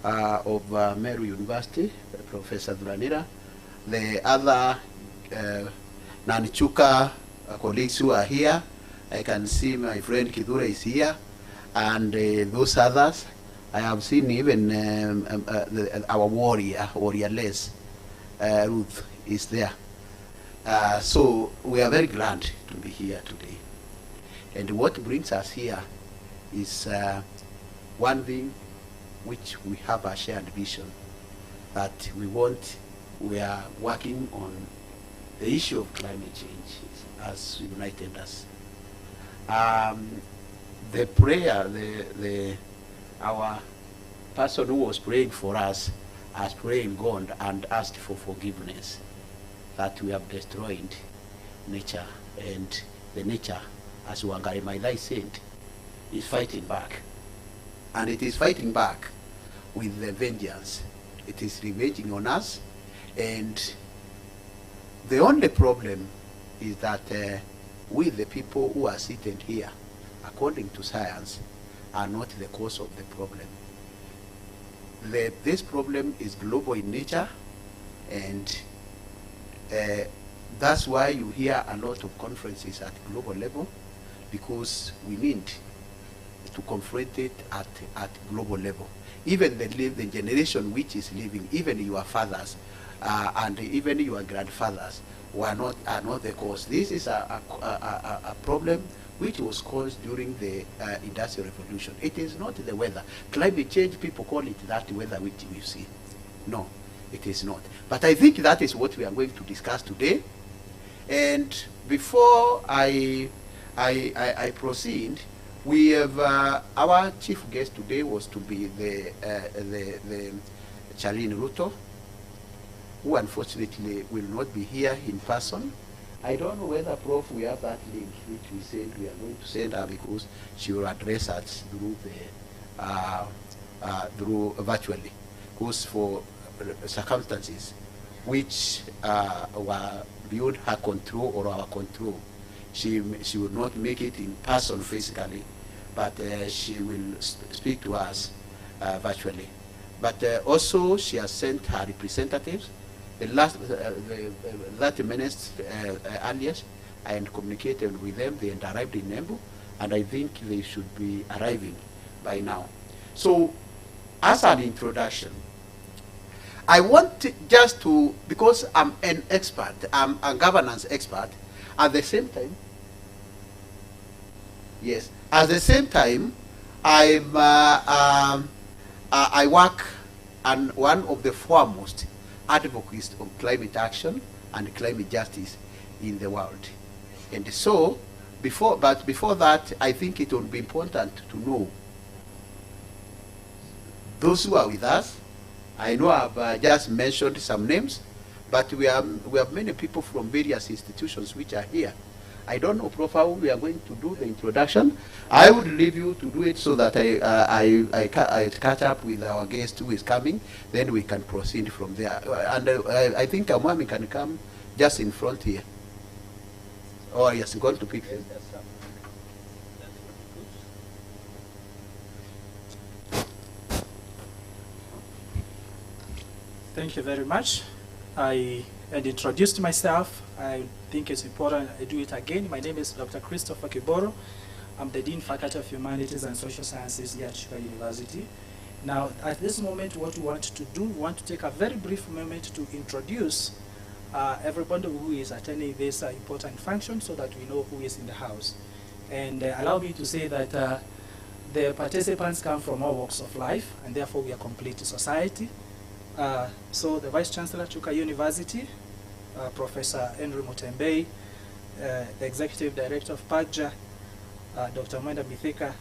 of Meru University, Professor Duranira, the other non-Chuka colleagues who are here. I can see my friend Kidura is here, and those others. I have seen even our warrior-less, Ruth is there. So we are very glad to be here today. And what brings us here is one thing which we have a shared vision that we are working on the issue of climate change as united us. The prayer, our person who was praying for us has prayed God and asked for forgiveness that we have destroyed nature, and the nature, as Wangari Maathai said, is fighting back. And it is fighting back with the vengeance. It is revenging on us, and the only problem is that we, the people who are sitting here, according to science, are not the cause of the problem. this problem is global in nature, and that's why you hear a lot of conferences at global level, because we need to confront it at global level. Even the generation which is living, even your fathers and even your grandfathers are not the cause. This is a problem which was caused during the Industrial Revolution. It is not the weather. Climate change, people call it that weather which we see. No, it is not. But I think that is what we are going to discuss today. And before I proceed, we have our chief guest today was to be the Charlene Ruto, who unfortunately will not be here in person. I don't know whether, Prof, we have that link which we said we are going to send her, because she will address us through through virtually, because for circumstances which were beyond her control or our control, she will not make it in person physically, but she will speak to us virtually. But also she has sent her representatives. The last 30 minutes earliest, I had communicated with them. They had arrived in Embu, and I think they should be arriving by now. So, as an introduction, I want just to, because I'm an expert, I'm a governance expert, at the same time, yes, at the same time, I work on one of the foremost advocates of climate action and climate justice in the world. And so, before that, I think it would be important to know those who are with us. I know I've just mentioned some names, but we have many people from various institutions which are here. I don't know, Prof, how we are going to do the introduction. I would leave you to do it so that I catch up with our guest who is coming, then we can proceed from there. And I think Amwami can come just in front here. Oh, yes, going to pick him. Thank you very much. I had introduced myself. I think it's important I do it again. My name is Dr. Christopher Kiboro. I'm the Dean Faculty of Humanities and Social Sciences here at Chuka University. Now, at this moment, what we want to do, we want to take a very brief moment to introduce everybody who is attending this important function so that we know who is in the house. And allow me to say that the participants come from all walks of life, and therefore we are complete society. So the Vice Chancellor, Chuka University, Professor Henry Mutembei, the Executive Director of PAGJA, Dr. Mwenda Mithika,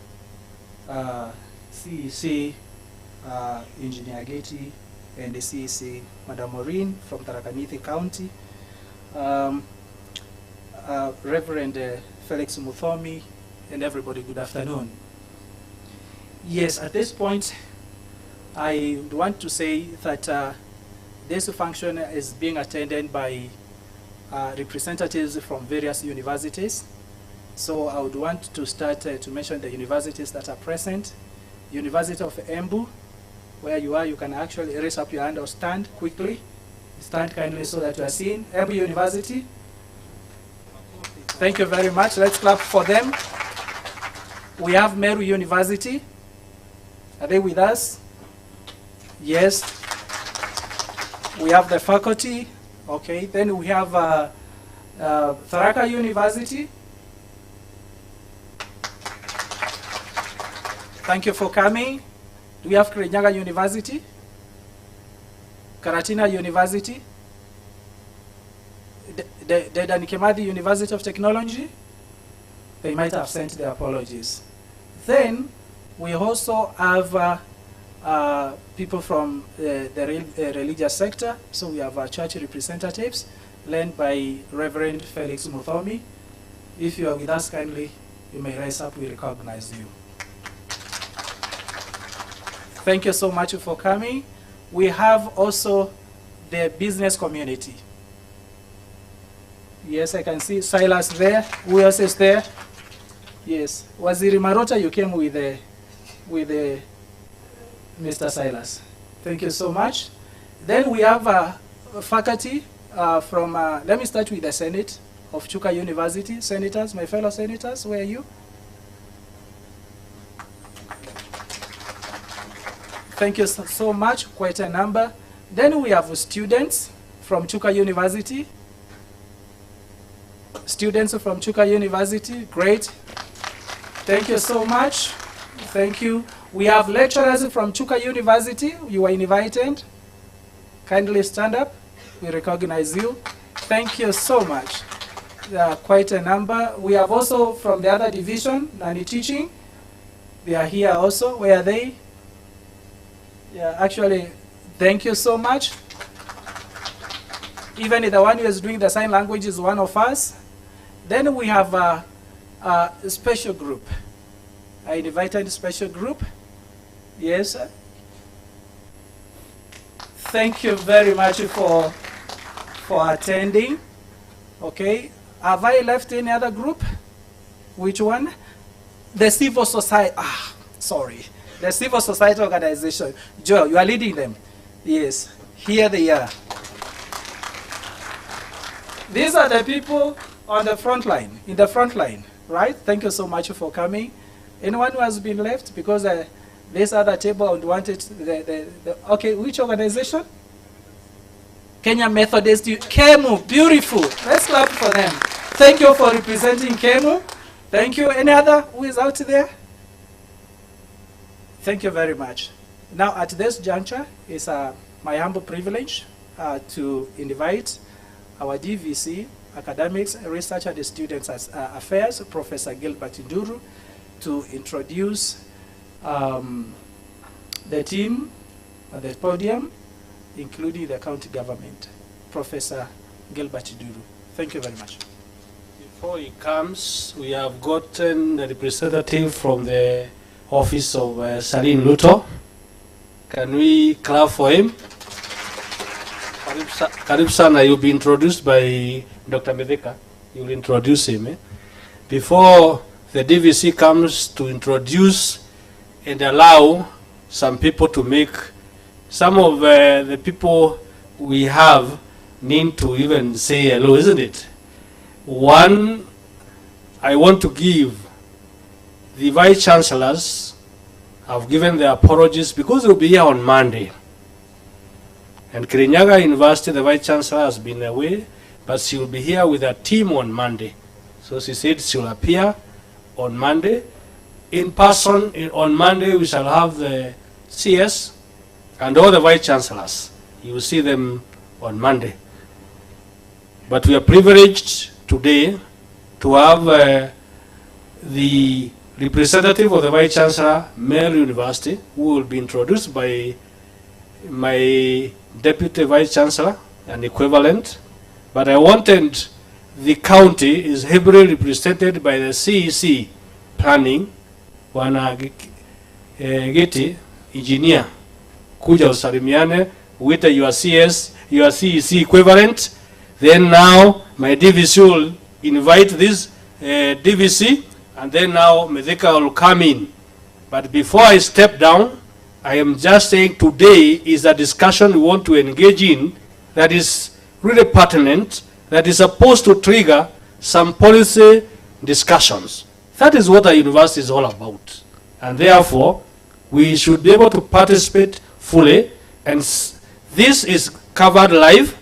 CEC, Engineer Getty, and the CEC, Madam Maureen from Tharaka Nithi County, Reverend Felix Muthomi, and everybody, good afternoon. Yes, at this point, I want to say that this function is being attended by representatives from various universities. So I would want to start to mention the universities that are present. University of Embu, where you are, you can actually raise up your hand or stand quickly. Stand kindly so that you are seen. Embu University. Thank you very much. Let's clap for them. We have Meru University. Are they with us? Yes. We have the faculty. Okay. Then we have Tharaka University. Thank you for coming. Do we have Kirinyaga University? Karatina University? Dedan Kimathi University of Technology? They might have sent their apologies. Then we also have people from the religious sector. So we have church representatives led by Reverend Felix Muthomi. If you are with us kindly, you may rise up, we recognize you. Thank you so much for coming. We have also the business community. Yes, I can see Silas there. Who else is there? Yes, Waziri Marota, you came with Mr. Silas. Thank you so much. Then we have faculty from, let me start with the Senate of Chuka University. Senators, my fellow senators, where are you? Thank you so much, quite a number. Then we have students from Chuka University. Students from Chuka University, great. Thank you so much. Thank you. We have lecturers from Chuka University. You are invited. Kindly stand up. We recognize you. Thank you so much. Quite a number. We have also from the other division, Nani Teaching. They are here also. Where are they? Yeah, actually, thank you so much. Even the one who is doing the sign language is one of us. Then we have a special group. I invited a special group. Yes. Thank you very much for attending. Okay. Have I left any other group? Which one? The civil society. Sorry. The civil society organization. Joe, you are leading them. Yes. Here they are. These are the people on the front line, in the front line, right? Thank you so much for coming. Anyone who has been left? Because this other table wanted okay, which organization? Kenya Methodist, KEMU, beautiful. Let's clap for them. Thank you for representing KEMU. Thank you. Any other who is out there? Thank you very much. Now at this juncture, it's my humble privilege to invite our DVC, Academics, Research and Students Affairs, Professor Gilbert Nduru, to introduce the team at the podium, including the county government. Professor Gilbert Nduru. Thank you very much. Before he comes, we have gotten a representative from the office of Sarin Luto. Can we clap for him? Karib Sana, you'll be introduced by Dr. Medeka. You'll introduce him. Before the DVC comes to introduce and allow some people to make, some of the people we have need to even say hello, isn't it? One, I want to give the Vice Chancellors have given their apologies because they'll be here on Monday. And Kirinyaga University, the Vice Chancellor has been away, but she will be here with her team on Monday. So she said she will appear on Monday. In person, on Monday, we shall have the CS and all the Vice Chancellors. You will see them on Monday. But we are privileged today to have the representative of the Vice Chancellor, Mary University, who will be introduced by my Deputy Vice Chancellor, an equivalent. But I wanted the county is heavily represented by the CEC planning, Wana Geti, engineer, kuja usalimiane with your CS, your CEC equivalent. Then now my DVC will invite this DVC, and then now Medeka will come in. But before I step down, I am just saying today is a discussion we want to engage in that is really pertinent, that is supposed to trigger some policy discussions. That is what a university is all about. And therefore, we should be able to participate fully. And this is covered live,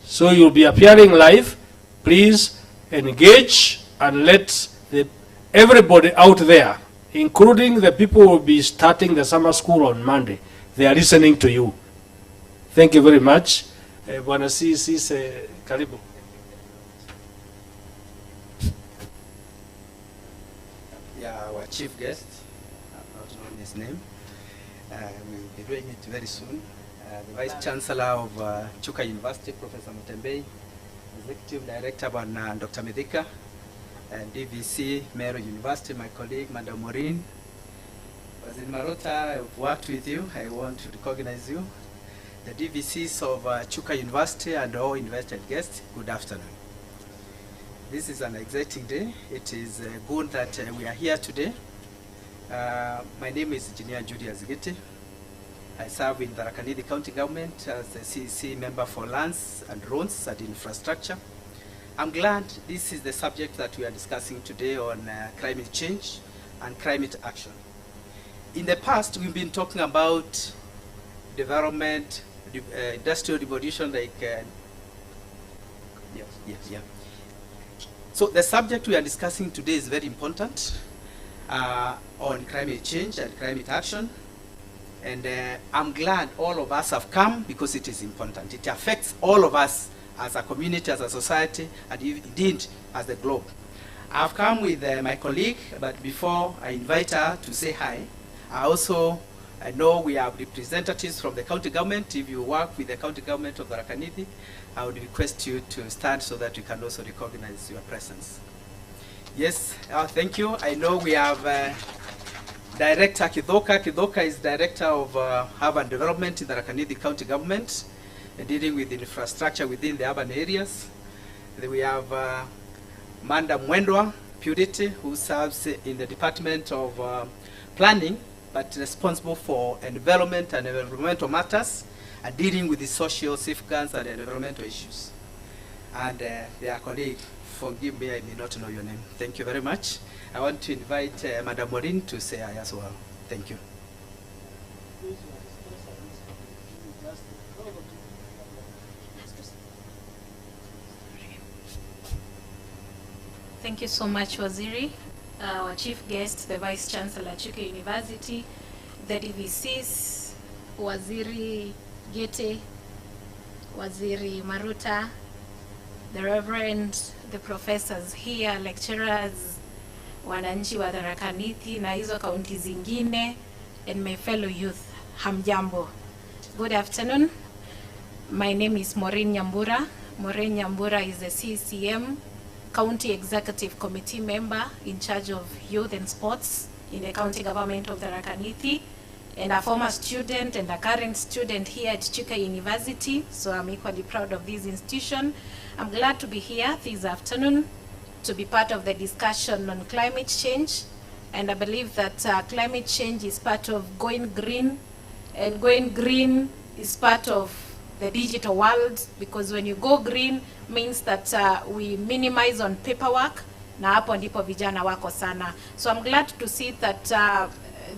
so you'll be appearing live. Please engage and let everybody out there, including the people who will be starting the summer school on Monday, they are listening to you. Thank you very much. Bwana CC, karibu. Yeah, our chief guest, I'm not knowing his name, we'll be doing it very soon. The Vice Chancellor of Chuka University, Professor Mutembei, Executive Director Dr. Medeka, and DVC, Mero University, my colleague, Madam Maureen. President Marota, I've worked with you. I want to recognize you. The DVCs of Chuka University and all invited guests, good afternoon. This is an exciting day. It is good that we are here today. My name is Engineer Judy Azigiti. I serve in the Tharaka-Nithi County Government as the CEC member for lands and roads and infrastructure. I'm glad this is the subject that we are discussing today on climate change and climate action. In the past, we've been talking about development, industrial revolution, like So the subject we are discussing today is very important on climate change and climate action. And I'm glad all of us have come because it is important. It affects all of us as a community, as a society, and indeed as the globe. I've come with my colleague, but before I invite her to say hi, I know we have representatives from the county government. If you work with the county government of Tharaka-Nithi, I would request you to stand so that we can also recognize your presence. Yes, thank you. I know we have Director Kidoka. Kidoka is Director of Urban Development in the Tharaka-Nithi County Government, dealing with infrastructure within the urban areas. Then we have Manda Mwendwa Purity, who serves in the Department of Planning, but responsible for environment and environmental matters and dealing with the social safeguards and environmental issues. And their colleague, forgive me, I may not know your name. Thank you very much. I want to invite Madam Maureen to say hi as well. Thank you. Thank you so much, Waziri. Our chief guest, the Vice Chancellor at Chuka University, the DVCs, Waziri Gete, Waziri Maruta, the Reverend, the professors here, lecturers, wananchi wa Tharaka-Nithi na hizo kaunti zingine, and my fellow youth, hamjambo. Good afternoon. My name is Maureen Nyambura. Maureen Nyambura is the CCM County Executive Committee member in charge of youth and sports in the county government of Tharaka-Nithi, and a former student and a current student here at Chuka University, so I'm equally proud of this institution. I'm glad to be here this afternoon to be part of the discussion on climate change, and I believe that climate change is part of going green, and going green is part of the digital world, because when you go green means that we minimize on paperwork, na hapo ndipo vijana wako sana. So I'm glad to see that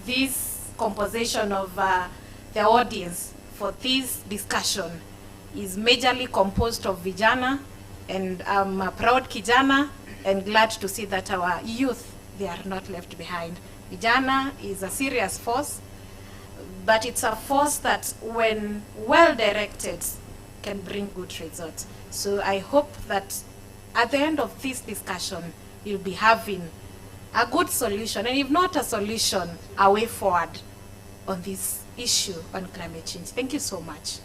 this composition of the audience for this discussion is majorly composed of vijana, and I'm a proud kijana and glad to see that our youth, they are not left behind. Vijana is a serious force, but it's a force that when well directed can bring good results. So I hope that at the end of this discussion, you'll be having a good solution, and if not a solution, a way forward on this issue on climate change. Thank you so much.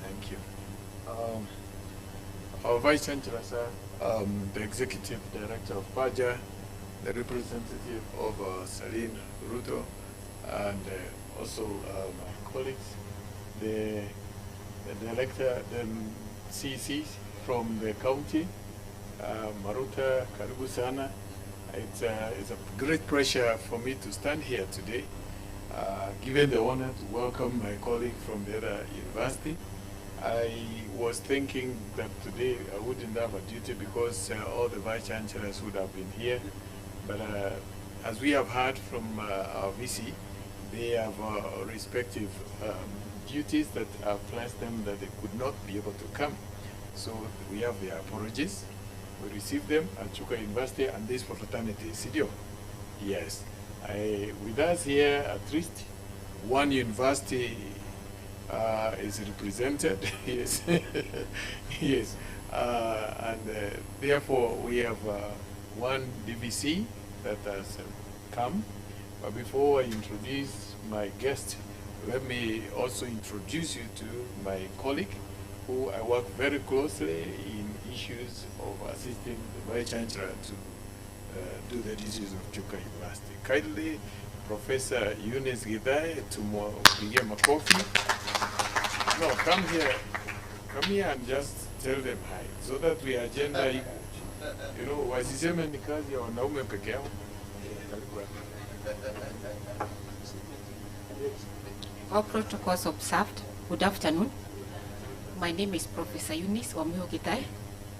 Thank you. Our Vice Chancellor, sir, the Executive Director of PAJA, the representative of Saline Ruto, and also my colleagues, the director, the CCs from the county, Maruta, Karibu Sana. It's a great pleasure for me to stand here today, given the honor to welcome my colleague from the other university. I was thinking that today I wouldn't have a duty because all the vice chancellors would have been here, but as we have heard from our VC, they have respective duties that have placed them that they could not be able to come. So we have their apologies. We received them at Chuka University and this for fraternity, Sidio. Yes. With us here, at least one university is represented. Yes. Yes. And therefore we have one DVC that has come. But before I introduce my guest, let me also introduce you to my colleague, who I work very closely in issues of assisting the Vice Chancellor to do the issues of Chuka University. Kindly, Professor Eunice Gidai, to begin my coffee. No, come here and just tell them hi, so that we are gender equal. You know, wasiseme ni kazi ya wanaume peke yao. All protocols observed. Good afternoon. My name is Professor Eunice Wamihogitai,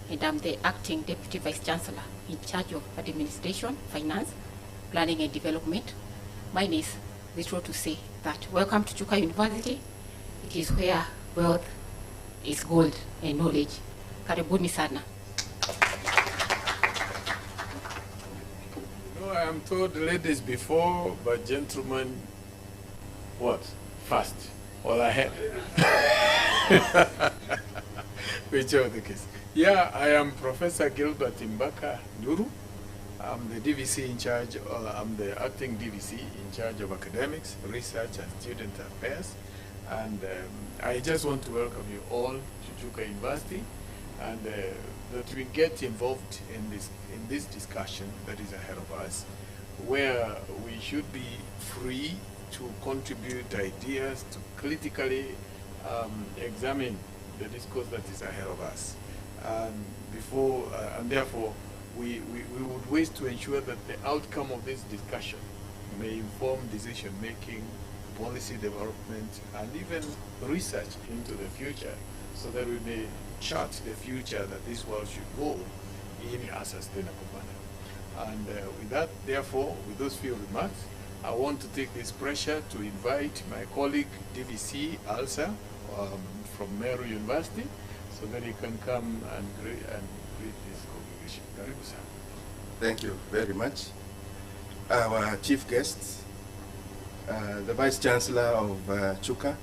and I'm the Acting Deputy Vice Chancellor in charge of Administration, Finance, Planning and Development. Mine is literal to say that welcome to Chuka University. It is where wealth is gold and knowledge. Karibuni sana. No, I am told ladies before, but gentlemen, what? First, or ahead. Whichever the case. Yeah, I am Professor Gilbert Mbaka Nuru. I'm the DVC in charge, I'm the acting DVC in charge of academics, research and student affairs. And I just want to welcome you all to Chuka University, and that we get involved in this discussion that is ahead of us, where we should be free to contribute ideas, to critically examine the discourse that is ahead of us. And therefore, we would wish to ensure that the outcome of this discussion may inform decision making, policy development, and even research into the future, so that we may chart the future that this world should go in a sustainable manner. And with that, therefore, with those few remarks, I want to take this pressure to invite my colleague DVC Alsa from Meru University, so that he can come and greet this congregation. Karibu sana. Thank you very much. Our chief guests, the Vice Chancellor of Chuka,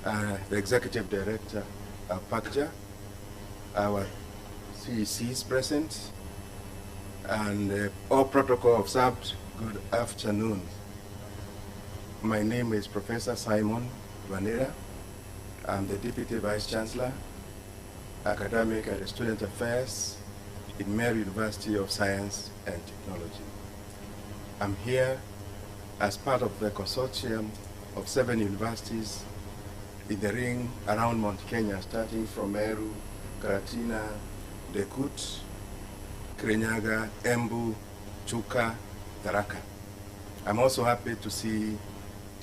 the Executive Director of PACJA, our CECs present, and all protocol observed. Good afternoon. My name is Professor Simon Vanera. I'm the Deputy Vice Chancellor, Academic and Student Affairs in Meru University of Science and Technology. I'm here as part of the consortium of 7 universities in the ring around Mount Kenya, starting from Meru, Karatina, Dekut, Kirinyaga, Embu, Chuka, Tharaka. I'm also happy to see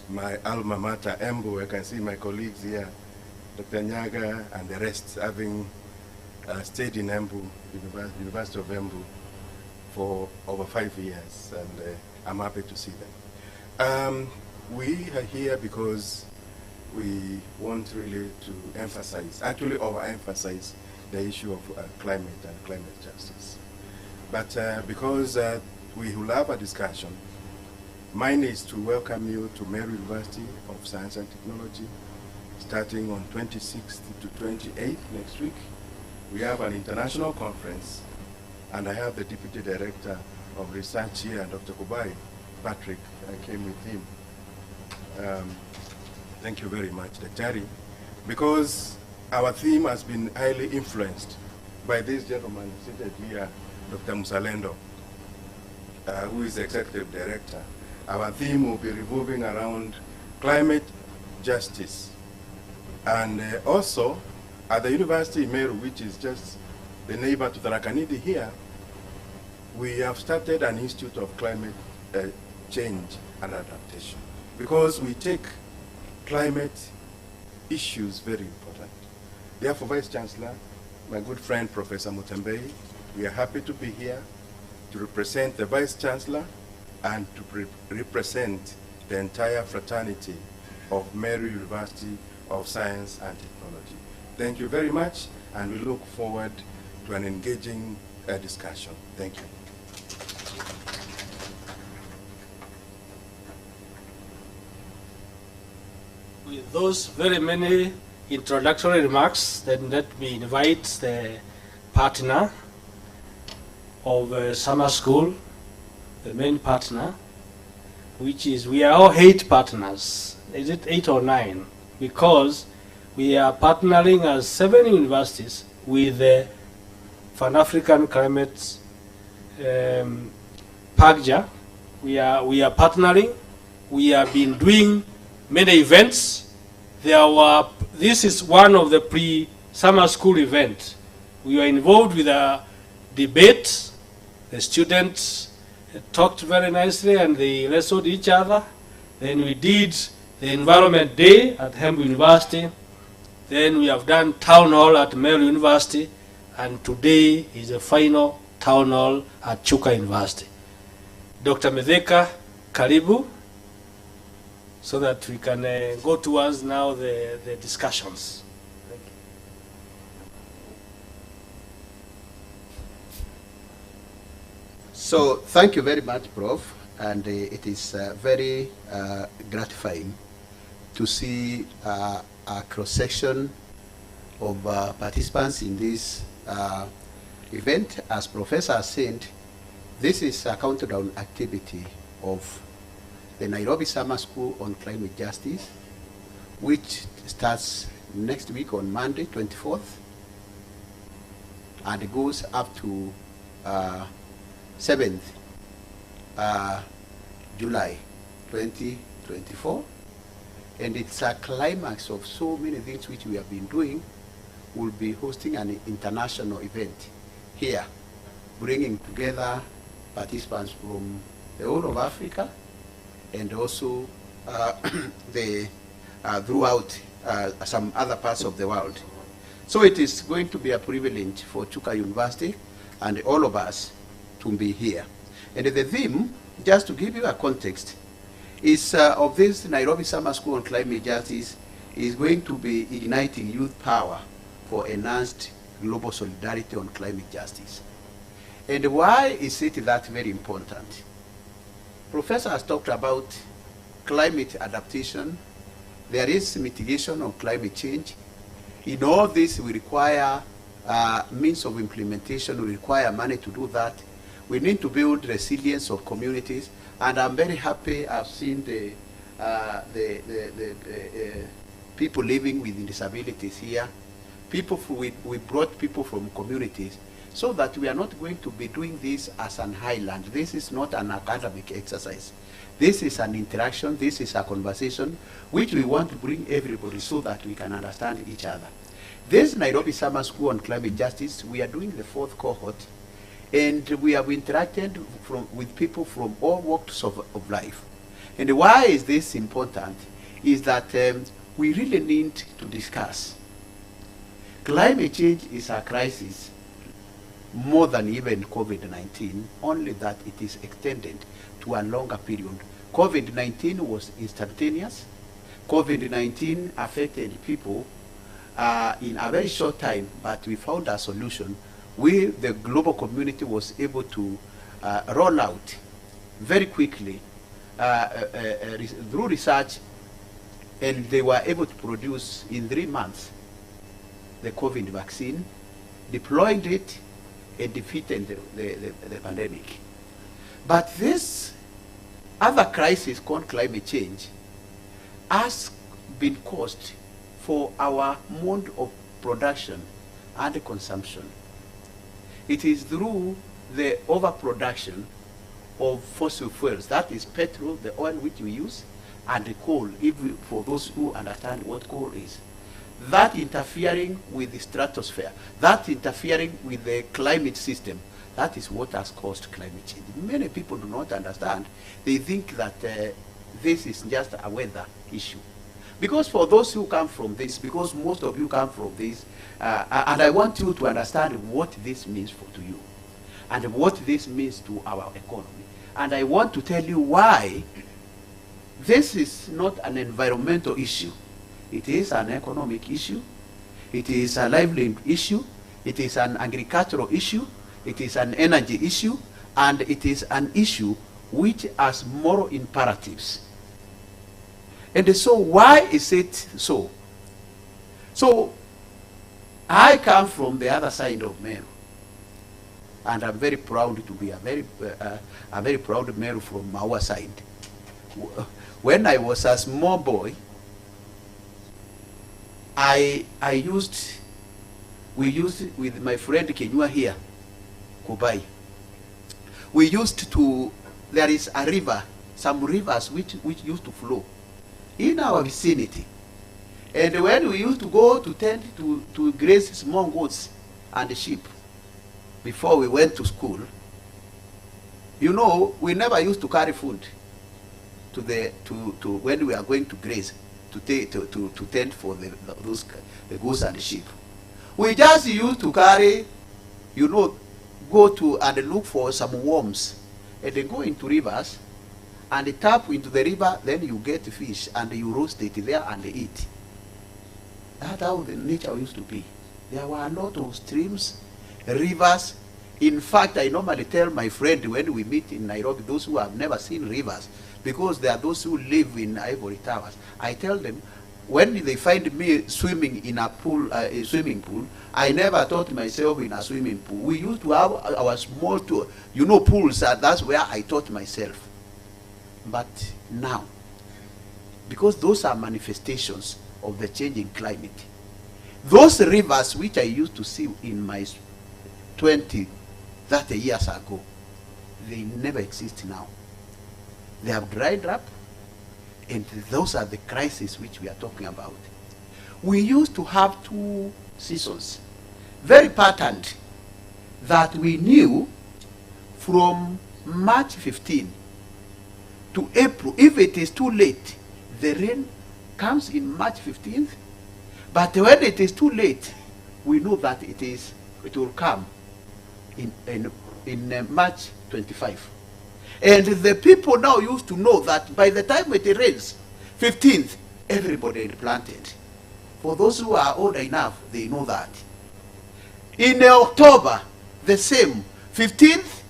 my alma mater, Embu. I can see my colleagues here, Dr. Nyaga and the rest, having stayed in Embu, University of Embu, for over 5 years, and I'm happy to see them. We are here because we want really to emphasize, actually overemphasize, the issue of climate and climate justice. But because we will have a discussion, mine is to welcome you to Meru University of Science and Technology, starting on 26th to 28th next week. We have an international conference, and I have the Deputy Director of Research here, Dr. Kubai, Patrick. I came with him. Thank you very much, Daktari, because our theme has been highly influenced by this gentleman seated here, Dr. Musalendo, who is the Executive Director. Our theme will be revolving around climate justice. And also, at the University of Meru, which is just the neighbor to Tarakanidi here, we have started an Institute of Climate Change and Adaptation, because we take climate issues very important. Therefore, Vice Chancellor, my good friend, Professor Mutembei, we are happy to be here to represent the Vice Chancellor and to represent the entire fraternity of Meru University of Science and Technology. Thank you very much, and we look forward to an engaging discussion. Thank you. With those very many introductory remarks, then let me invite the partner of summer school, the main partner, which is, we are all 8 partners. Is it 8 or 9? Because we are partnering as 7 universities with the Pan-African Climate PACJA. We are partnering. We have been doing many events. This is one of the summer school event. We were involved with a debate. The students talked very nicely and they wrestled each other. Then we did the Environment Day at Hembu University. Then we have done Town Hall at Meru University. And today is the final Town Hall at Chuka University. Dr. Medeka, karibu, so that we can go towards now the discussions. So thank you very much, Prof. And it is very gratifying to see a cross-section of participants in this event. As Professor said, this is a countdown activity of the Nairobi Summer School on Climate Justice, which starts next week on Monday, 24th, and it goes up to 7th July 2024. And it's a climax of so many things which we have been doing. We'll be hosting an international event here, bringing together participants from the whole of Africa and also throughout some other parts of the world. So it is going to be a privilege for Chuka University and all of us to be here. And the theme, just to give you a context, is of this Nairobi Summer School on Climate Justice is going to be igniting youth power for enhanced global solidarity on climate justice. And why is it that very important? Professor has talked about climate adaptation. There is mitigation of climate change. In all this, we require means of implementation. We require money to do that. We need to build resilience of communities. And I'm very happy I've seen the people living with disabilities here. We brought people from communities so that we are not going to be doing this as an highland. This is not an academic exercise. This is an interaction, this is a conversation which we want to bring everybody so that we can understand each other. This Nairobi Summer School on Climate Justice, we are doing the 4th cohort, and we have interacted with people from all walks of life. And why is this important is that we really need to discuss. Climate change is a crisis more than even COVID-19, only that it is extended to a longer period. COVID-19 was instantaneous. COVID-19 affected people in a very short time, but we found a solution. The global community was able to roll out very quickly through research, and they were able to produce in 3 months the COVID vaccine, deployed it, and defeated the pandemic. But this other crisis called climate change has been caused for our mode of production and consumption. It is through the overproduction of fossil fuels, that is petrol, the oil which we use, and the coal, for those who understand what coal is. That interfering with the stratosphere, that interfering with the climate system, that is what has caused climate change. Many people do not understand. They think that this is just a weather issue. Because for those who come from this, because most of you come from this, and I want you to understand what this means to you, and what this means to our economy. And I want to tell you why this is not an environmental issue. It is an economic issue. It is a livelihood issue. It is an agricultural issue. It is an energy issue. And it is an issue which has moral imperatives. And so why is it so? So I come from the other side of Meru. And I'm very proud to be a very proud Meru from our side. When I was a small boy, we used with my friend Kenyua here, Kubai. We used to, there is a river, some rivers which used to flow in our vicinity. And when we used to go to tend to graze small goats and sheep before we went to school, you know, we never used to carry food to when we are going to graze to tend for the goats and the sheep. We just used to carry, you know, go to and look for some worms, and then go into rivers and tap into the river. Then you get fish and you roast it there and eat. That's how the nature used to be. There were a lot of streams, rivers. In fact, I normally tell my friend when we meet in Nairobi, those who have never seen rivers, because there are those who live in ivory towers, I tell them, when they find me swimming in a pool, a swimming pool, I never taught myself in a swimming pool. We used to have our small, you know, pools, and that's where I taught myself. But now, because those are manifestations of the changing climate, those rivers which I used to see in my 20, 30 years ago, they never exist now. They have dried up, and those are the crises which we are talking about. We used to have 2 seasons, very patterned, that we knew from March 15 to April. If it is too late, the rain comes in March 15th, but when it is too late, we know that it will come in March 25. And the people now used to know that by the time it rains, 15th, everybody had planted. For those who are old enough, they know that. In October, the same, 15th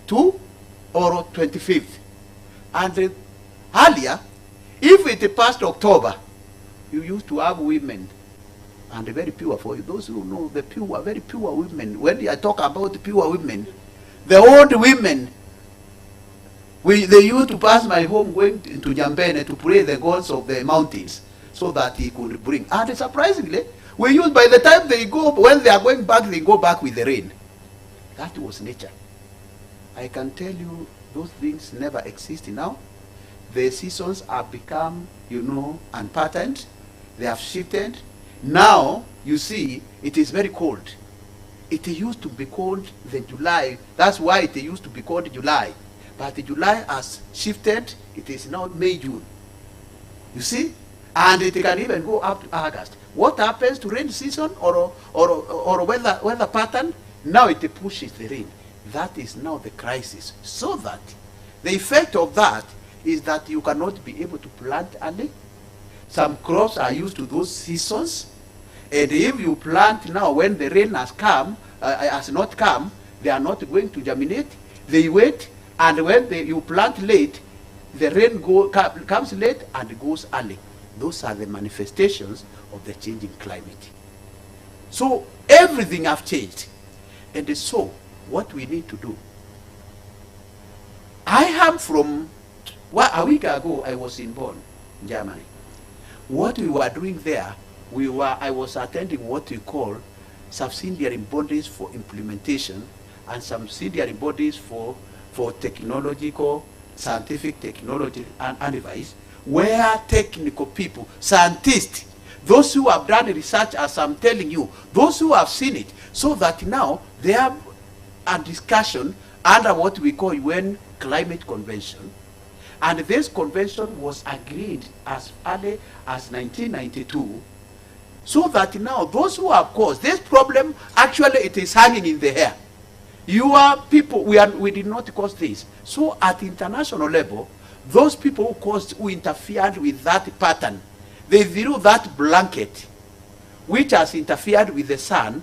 to or 25th. And earlier, if it passed October, you used to have women, and very pure. For those who know the pure, very pure women, when I talk about pure women, the old women, they used to pass my home going into Jambene to pray the gods of the mountains so that he could bring. And surprisingly, we use, by the time they go, when they are going back, they go back with the rain. That was nature. I can tell you those things never exist now. The seasons have become, you know, unpatterned. They have shifted. Now, you see, it is very cold. It used to be called the July. That's why it used to be called July. But July has shifted. It is now May, June. You see? And it can even go up to August. What happens to rain season or weather pattern? Now it pushes the rain. That is now the crisis. So that the effect of that is that you cannot be able to plant early. Some crops are used to those seasons. And if you plant now when the rain has not come, they are not going to germinate. They wait. And when you plant late, the rain comes late and goes early. Those are the manifestations of the changing climate. So everything has changed. And so what we need to do. I am from, a week ago I was in Bonn, Germany. What we were doing there, I was attending what we call subsidiary bodies for implementation and subsidiary bodies for technological, scientific technology and advice, where technical people, scientists, those who have done research, as I'm telling you, those who have seen it, so that now they have a discussion under what we call UN Climate Convention. And this convention was agreed as early as 1992, so that now those who have caused this problem, actually it is hanging in the air. You are people, we did not cause this. So at international level, those people who interfered with that pattern, they threw that blanket, which has interfered with the sun,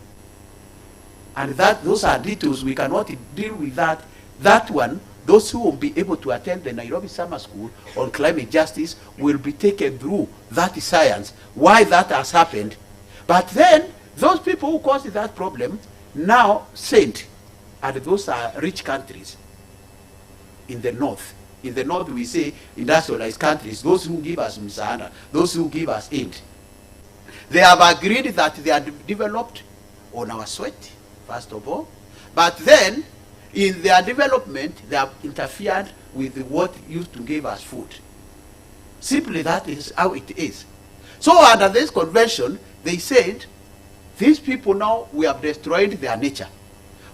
and those are details, we cannot deal with that. That one, those who will be able to attend the Nairobi Summer School on climate justice will be taken through that science, why that has happened. But then, those people who caused that problem now sent, and those are rich countries in the north. In the north, we say industrialized countries, those who give us msaada, those who give us aid. They have agreed that they are developed on our sweat, first of all. But then, in their development, they have interfered with what used to give us food. Simply, that is how it is. So under this convention, they said, these people now, we have destroyed their nature.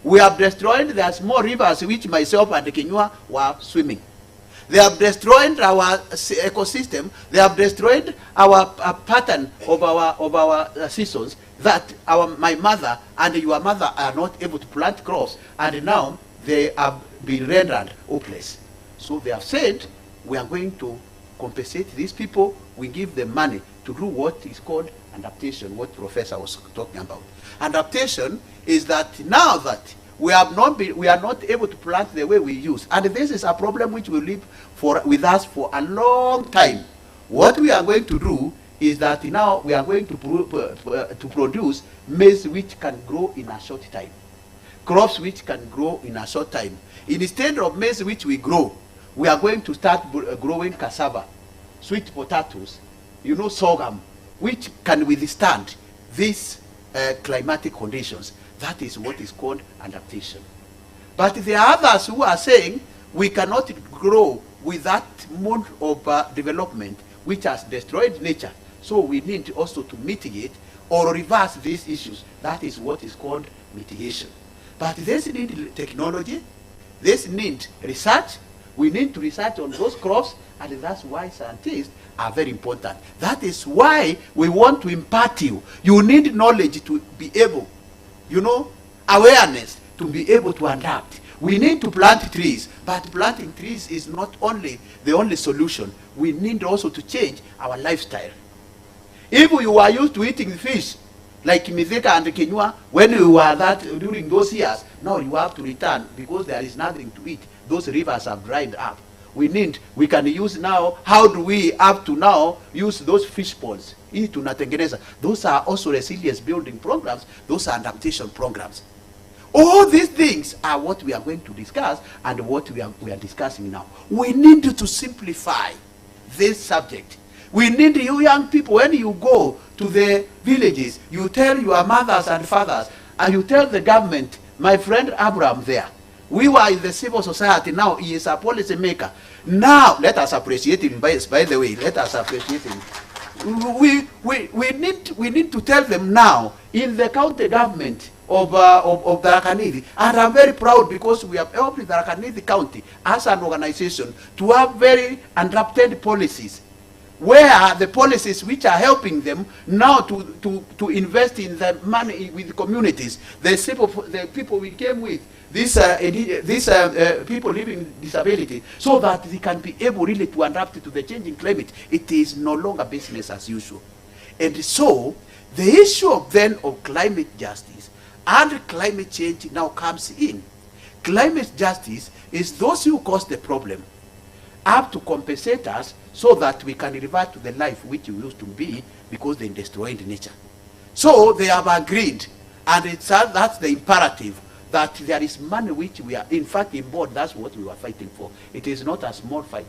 We have destroyed their small rivers, which myself and Kenyua were swimming. They have destroyed our ecosystem. They have destroyed our pattern of our seasons, that my mother and your mother are not able to plant crops, and now they have been rendered hopeless. So they have said, we are going to compensate these people. We give them money to do what is called adaptation, what Professor was talking about. Adaptation is that now that we are not able to plant the way we used, and this is a problem which will live with us for a long time. What we are going to do is that now we are going to produce maize which can grow in a short time, crops which can grow in a short time. Instead of maize which we grow, we are going to start growing cassava, sweet potatoes, sorghum, which can withstand these climatic conditions. That is what is called adaptation. But there are others who are saying we cannot grow with that mode of development which has destroyed nature. So we need also to mitigate or reverse these issues. That is what is called mitigation. But this needs technology, this needs research. We need to research on those crops, and that's why scientists are very important. That is why we want to impart you. You need knowledge to be able, awareness to be able to adapt. We need to plant trees, but planting trees is not only the only solution. We need also to change our lifestyle. If you are used to eating fish, like Mizeka and Kenyua, when you were that during those years, now you have to return because there is nothing to eat. Those rivers have dried up. We can use now, how do we have to now use those fish ponds? Those are also resilience building programs. Those are adaptation programs. All these things are what we are going to discuss and what we are discussing now. We need to simplify this subject. We need you young people, when you go to the villages, you tell your mothers and fathers, and you tell the government, my friend Abraham there, we were in the civil society, now he is a policy maker. Now, let us appreciate him, by the way, let us appreciate him. We need to tell them now, in the county government of Tharaka-Nithi, and I'm very proud because we have helped the Tharaka-Nithi County as an organization to have very adapted policies, where the policies which are helping them now to invest in the money with communities, the people we came with, these people living with disability, so that they can be able really to adapt to the changing climate. It is no longer business as usual. And so the issue of climate justice and climate change now comes in. Climate justice is those who cause the problem have to compensate us so that we can revert to the life which we used to be because they destroyed nature. So they have agreed, and that's the imperative, that there is money which we are, in fact, in board, that's what we were fighting for. It is not a small fight.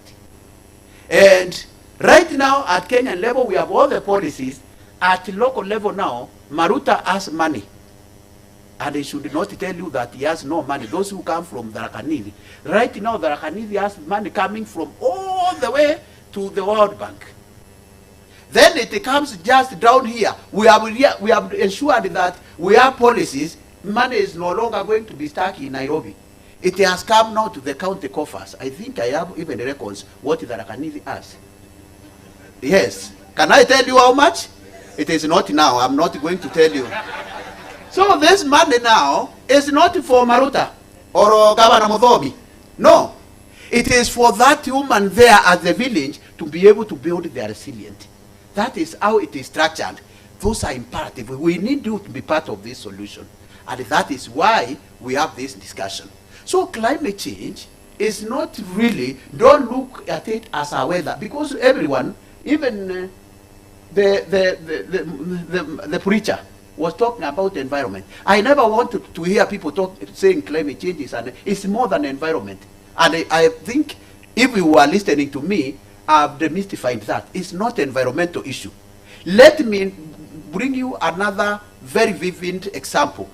And right now at Kenyan level, we have all the policies. At local level now, Maruta has money. And they should not tell you that he has no money. Those who come from Tharaka-Nithi. Right now, Tharaka-Nithi has money coming from all the way to the World Bank. Then it comes just down here. We have ensured that we have policies. Money is no longer going to be stuck in Nairobi. It has come now to the county coffers. I think I have even records what Tharaka-Nithi has. Yes. Can I tell you how much? It is not now. I'm not going to tell you. So this money now is not for Maruta or Governor Muthomi. No. It is for that woman there at the village to be able to build their resilience. That is how it is structured. Those are imperative. We need you to be part of this solution. And that is why we have this discussion. So climate change is not really, don't look at it as a weather, because everyone, even the preacher was talking about the environment. I never wanted to hear people saying climate change is more than environment. And I think if you were listening to me, I've demystified that. It's not an environmental issue. Let me bring you another very vivid example.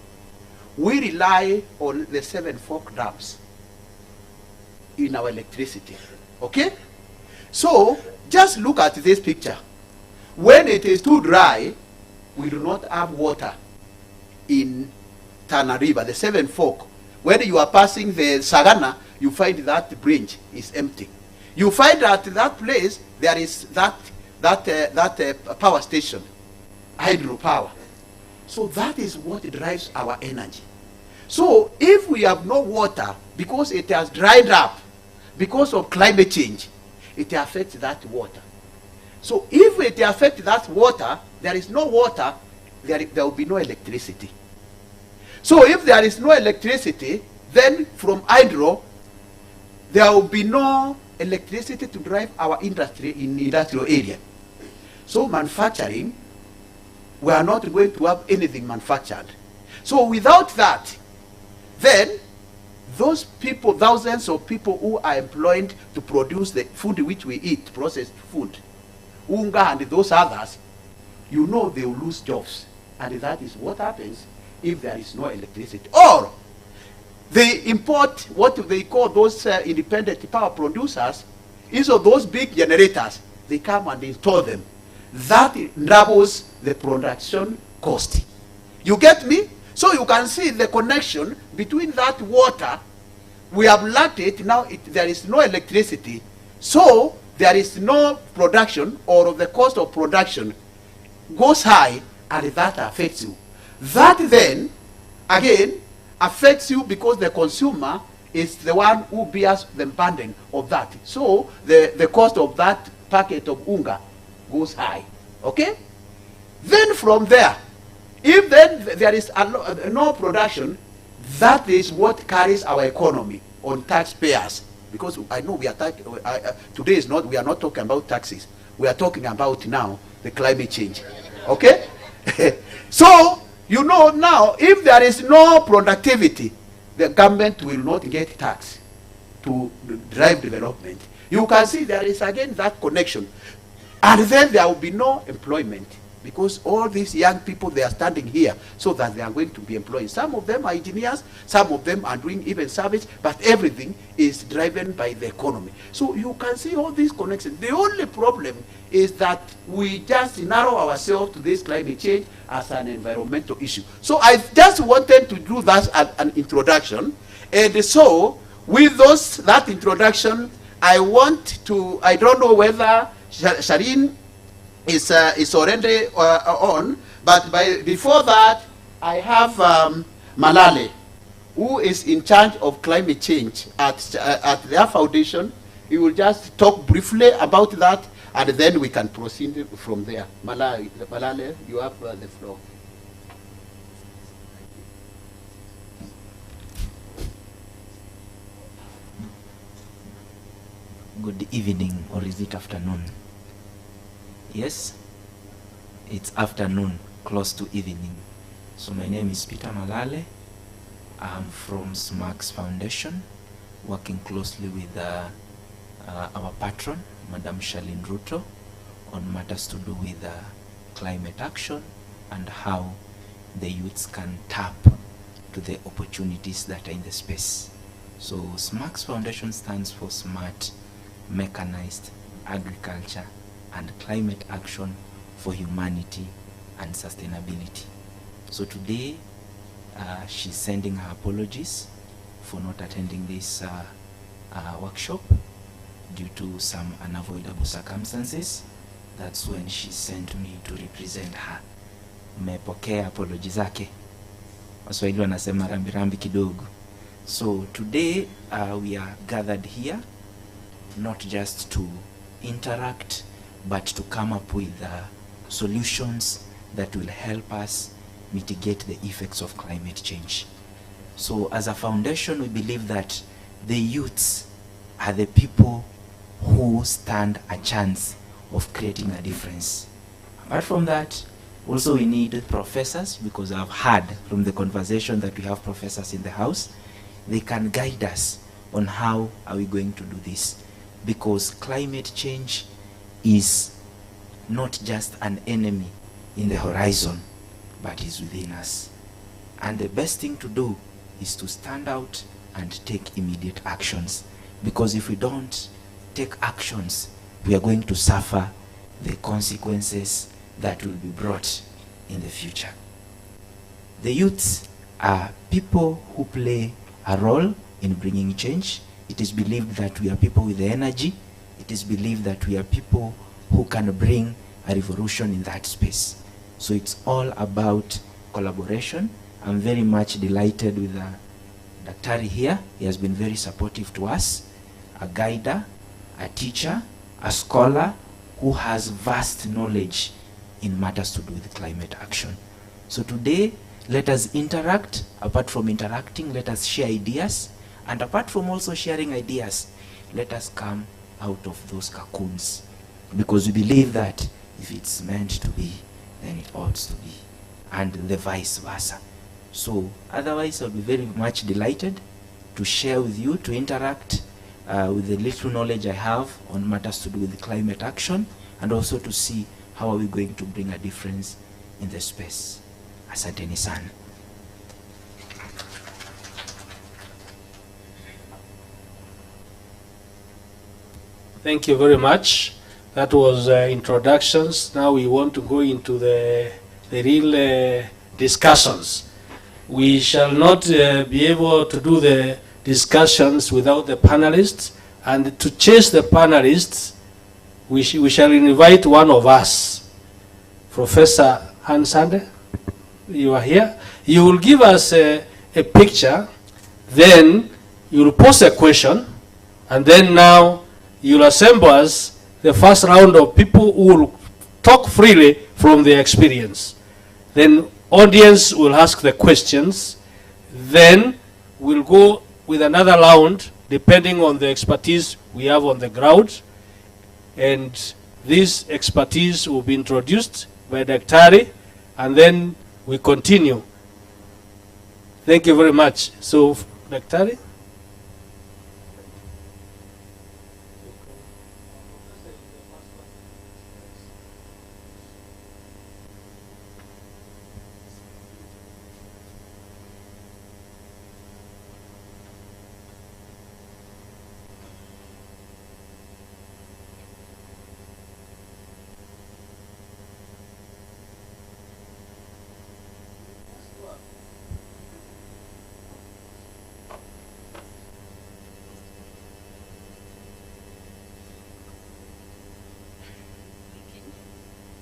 We rely on the 7 fork dams in our electricity. Okay? So, just look at this picture. When it is too dry, we do not have water in Tana River, the Seven Fork. When you are passing the Sagana, you find that bridge is empty. You find that that place there is that power station, hydropower. So that is what drives our energy. So if we have no water because it has dried up because of climate change, it affects that water. So if it affects that water, there is no water, there will be no electricity. So if there is no electricity, then from hydro, there will be no electricity to drive our industry in the industrial area. So manufacturing, we are not going to have anything manufactured. So without that, then those people, thousands of people who are employed to produce the food which we eat, processed food, Unga and those others, you know they will lose jobs. And that is what happens if there is no electricity. Or they import what they call those independent power producers. Instead of those big generators, they come and install them. That doubles the production cost. You get me? So you can see the connection between that water. We have lacked it, now there is no electricity. So there is no production, or the cost of production goes high, and that affects you. That then, again, affects you because the consumer is the one who bears the burden of that. So the cost of that packet of unga goes high. Okay? Then from there, if then there is no production, that is what carries our economy on taxpayers. Because I know we are today is not, we are not talking about taxes. We are talking about now the climate change. Okay? So, you know now, if there is no productivity, the government will not get tax to drive development. You can see there is again that connection. And then there will be no employment, because all these young people, they are standing here so that they are going to be employed. Some of them are engineers, some of them are doing even service, but everything is driven by the economy. So you can see all these connections. The only problem is that we just narrow ourselves to this climate change as an environmental issue. So I just wanted to do that as an introduction. And so with that introduction, I want to, I don't know whether Shireen is already on, but before that, I have Malale, who is in charge of climate change at their foundation. He will just talk briefly about that, and then we can proceed from there. Malale, you have the floor. Good evening, or is it afternoon? Yes, it's afternoon, close to evening. So my name is Peter Malale. I'm from SMARCS Foundation, working closely with our patron, Madam Charlene Ruto, on matters to do with climate action and how the youths can tap to the opportunities that are in the space. So SMARCS Foundation stands for Smart Mechanized Agriculture and Climate Action for Humanity and Sustainability. So today, she's sending her apologies for not attending this workshop due to some unavoidable circumstances. That's when she sent me to represent her. Mmepokea apology zake. Waswahili wanasema rambirambi kidogo. So today we are gathered here not just to interact, but to come up with solutions that will help us mitigate the effects of climate change. So as a foundation, we believe that the youths are the people who stand a chance of creating a difference. Apart from that, also we need professors, because I've heard from the conversation that we have professors in the house. They can guide us on how are we going to do this, because climate change is not just an enemy in the horizon, but is within us. And the best thing to do is to stand out and take immediate actions, because if we don't take actions, we are going to suffer the consequences that will be brought in the future. The youths are people who play a role in bringing change. It is believed that we are people with the energy. It is believed that we are people who can bring a revolution in that space. So it's all about collaboration. I'm very much delighted with Daktari here. He has been very supportive to us, a guider, a teacher, a scholar who has vast knowledge in matters to do with climate action. So today, let us interact. Apart from interacting, let us share ideas. And apart from also sharing ideas, let us come out of those cocoons. Because we believe that if it's meant to be, then it ought to be. And the vice versa. So otherwise, I'll be very much delighted to share with you, to interact with the little knowledge I have on matters to do with climate action, and also to see how are we going to bring a difference in the space. Asanteni sana. Thank you very much. That was introductions. Now we want to go into the real discussions. We shall not be able to do the discussions without the panelists, and to chase the panelists, we shall invite one of us, Professor Hansande. You are here. You will give us a picture, then you will pose a question, and then now you will assemble us the first round of people who will talk freely from their experience. Then audience will ask the questions. Then we'll go with another round depending on the expertise we have on the ground. And this expertise will be introduced by Daktari, and then we continue. Thank you very much. So, Daktari.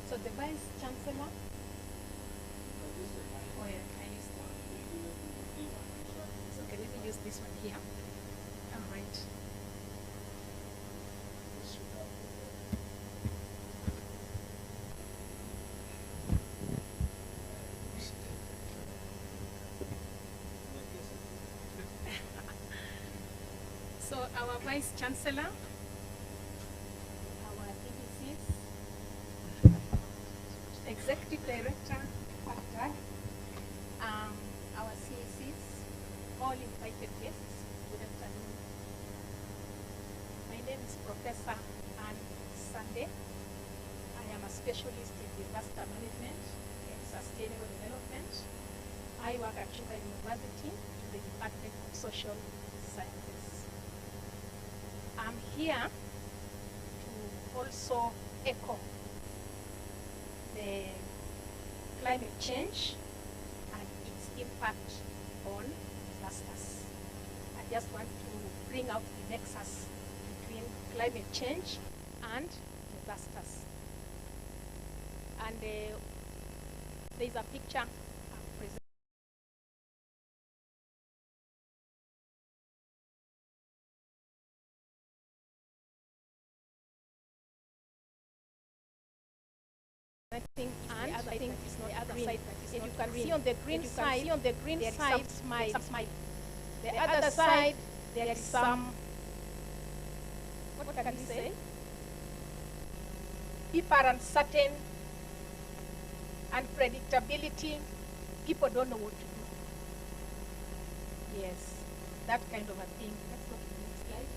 So the Vice Chancellor. Oh yeah, I used that. So can we use this one here? All right. So our Vice Chancellor, our DBCs, Executive Director, Factag, our CACs, all invited guests, good afternoon. My name is Professor Anne Sande. I am a specialist in disaster management and sustainable development. I work at Chuka University in the Department of Social Sciences. I'm here to also echo the climate change and its impact on disasters. I just want to bring out the nexus between climate change and disasters. And there's a picture I'm presenting. And the other thing is not the other side that is not you can green. See on the green side, on the green side, smile. The other side, there is some, what can you say? If are uncertain, unpredictability, people don't know what to do. Yes, that kind of a thing. Let's go to the next slide.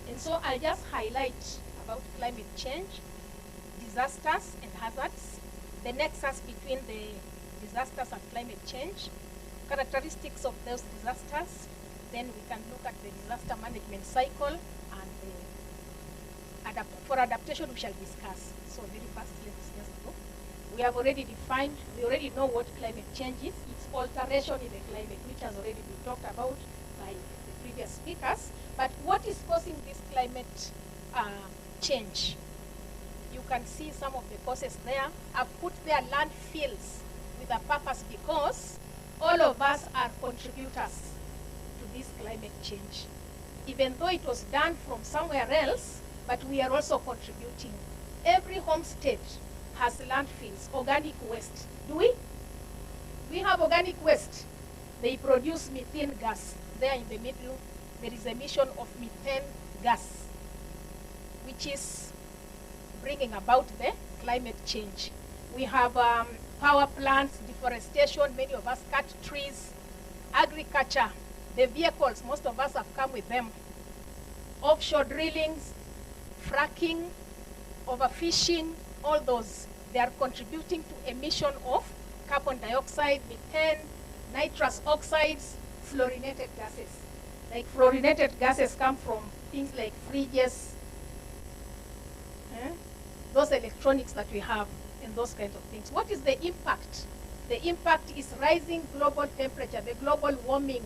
And so I'll just highlight about climate change, disasters and hazards, the nexus between the disasters and climate change, characteristics of those disasters, then we can look at the disaster management cycle and for adaptation we shall discuss. So very fast, let's just go. We have already defined, we already know what climate change is. It's alteration in the climate, which has already been talked about by the previous speakers. But what is causing this climate change? You can see some of the causes there. I've put there landfills with a purpose because all of us are contributors to this climate change. Even though it was done from somewhere else, but we are also contributing. Every homestead has landfills, organic waste. Do we? We have organic waste. They produce methane gas. There in the middle, there is emission of methane gas, which is bringing about the climate change. We have power plants, deforestation, many of us cut trees, agriculture, the vehicles, most of us have come with them, offshore drillings, fracking, overfishing, all those, they are contributing to emission of carbon dioxide, methane, nitrous oxides, fluorinated gases. Like fluorinated gases come from things like fridges, those electronics that we have, and those kinds of things. What is the impact? The impact is rising global temperature, the global warming,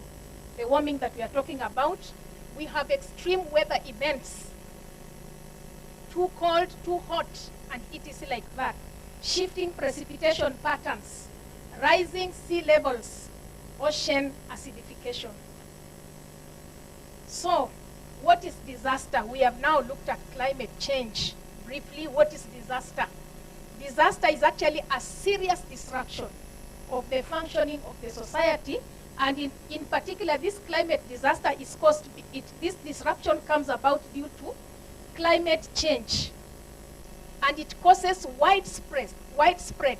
the warming that we are talking about. We have extreme weather events, too cold, too hot, and it is like that. Shifting precipitation patterns, rising sea levels, ocean acidification. So, what is disaster? We have now looked at climate change. Briefly, what is disaster? Disaster is actually a serious disruption of the functioning of the society, and in particular, this climate disaster is caused, this disruption comes about due to climate change, and it causes widespread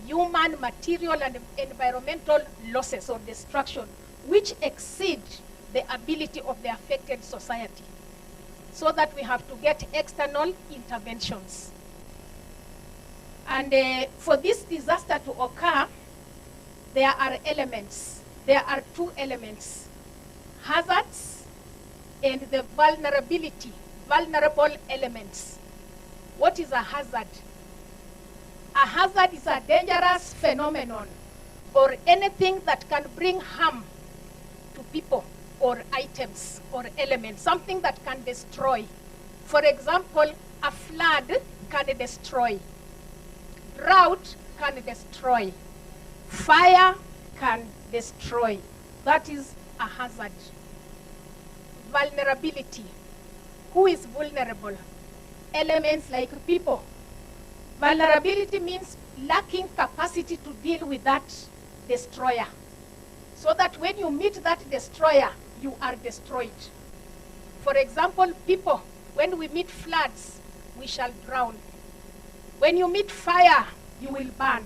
human, material, and environmental losses or destruction, which exceed the ability of the affected society, so that we have to get external interventions. And for this disaster to occur, there are elements. There are two elements: hazards and the vulnerable elements. What is a hazard? A hazard is a dangerous phenomenon or anything that can bring harm to people or items or elements, something that can destroy. For example, a flood can destroy. Drought can destroy. Fire can destroy. That is a hazard. Vulnerability. Who is vulnerable? Elements like people. Vulnerability means lacking capacity to deal with that destroyer, so that when you meet that destroyer, you are destroyed. For example, people, when we meet floods, we shall drown. When you meet fire, you will burn,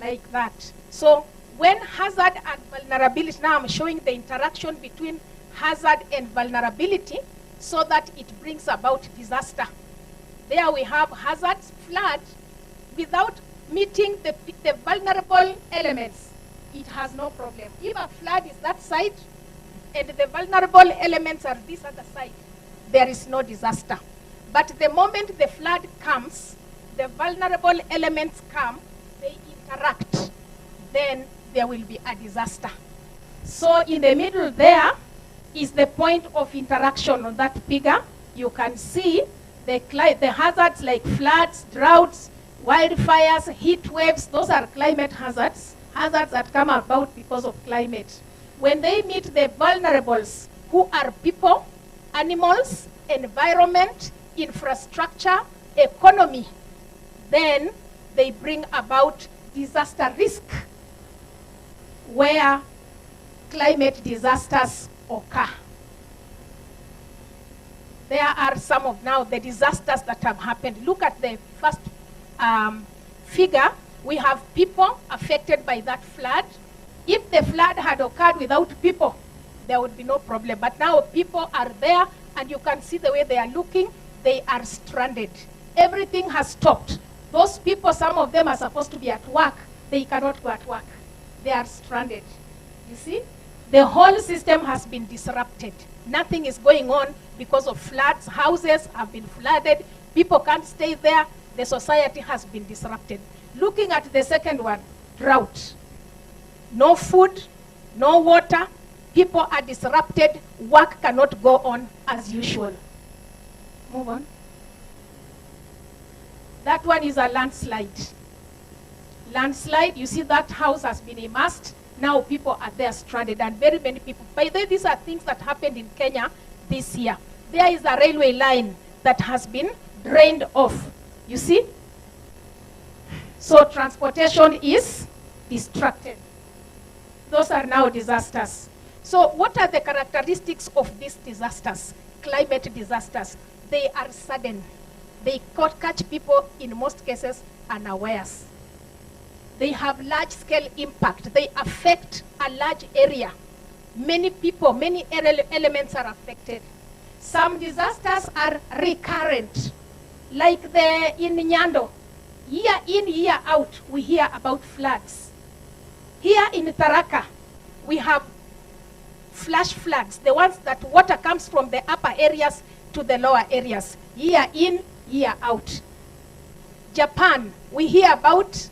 like that. So when hazard and vulnerability, now I'm showing the interaction between hazard and vulnerability so that it brings about disaster. There we have hazards, flood, without meeting the vulnerable elements, it has no problem. If a flood is that side and the vulnerable elements are this other side, there is no disaster. But the moment the flood comes, the vulnerable elements come, they interact, then there will be a disaster. So in the middle there is the point of interaction on that figure. You can see the hazards like floods, droughts, wildfires, heat waves. Those are climate hazards, hazards that come about because of climate. When they meet the vulnerables, who are people, animals, environment, infrastructure, economy, then they bring about disaster risk, where climate disasters occur. There are some of now the disasters that have happened. Look at the first figure. We have people affected by that flood. If the flood had occurred without people, there would be no problem. But now people are there, and you can see the way they are looking. They are stranded. Everything has stopped. Those people, some of them are supposed to be at work. They cannot go at work. They are stranded. You see? The whole system has been disrupted. Nothing is going on because of floods. Houses have been flooded. People can't stay there. The society has been disrupted. Looking at the second one, drought. No food, no water. People are disrupted. Work cannot go on as usual. Move on. That one is a landslide. Landslide, you see that house has been immersed. Now people are there stranded, and very many people. By the way, these are things that happened in Kenya this year. There is a railway line that has been drained off. You see? So transportation is distracted. Those are now disasters. So what are the characteristics of these disasters? Climate disasters. They are sudden. They catch people, in most cases, unawares. They have large-scale impact. They affect a large area. Many people, many elements are affected. Some disasters are recurrent, like in Nyando. Year in, year out, we hear about floods. Here in Tharaka, we have flash floods, the ones that water comes from the upper areas to the lower areas. Year in, year out. Japan, we hear about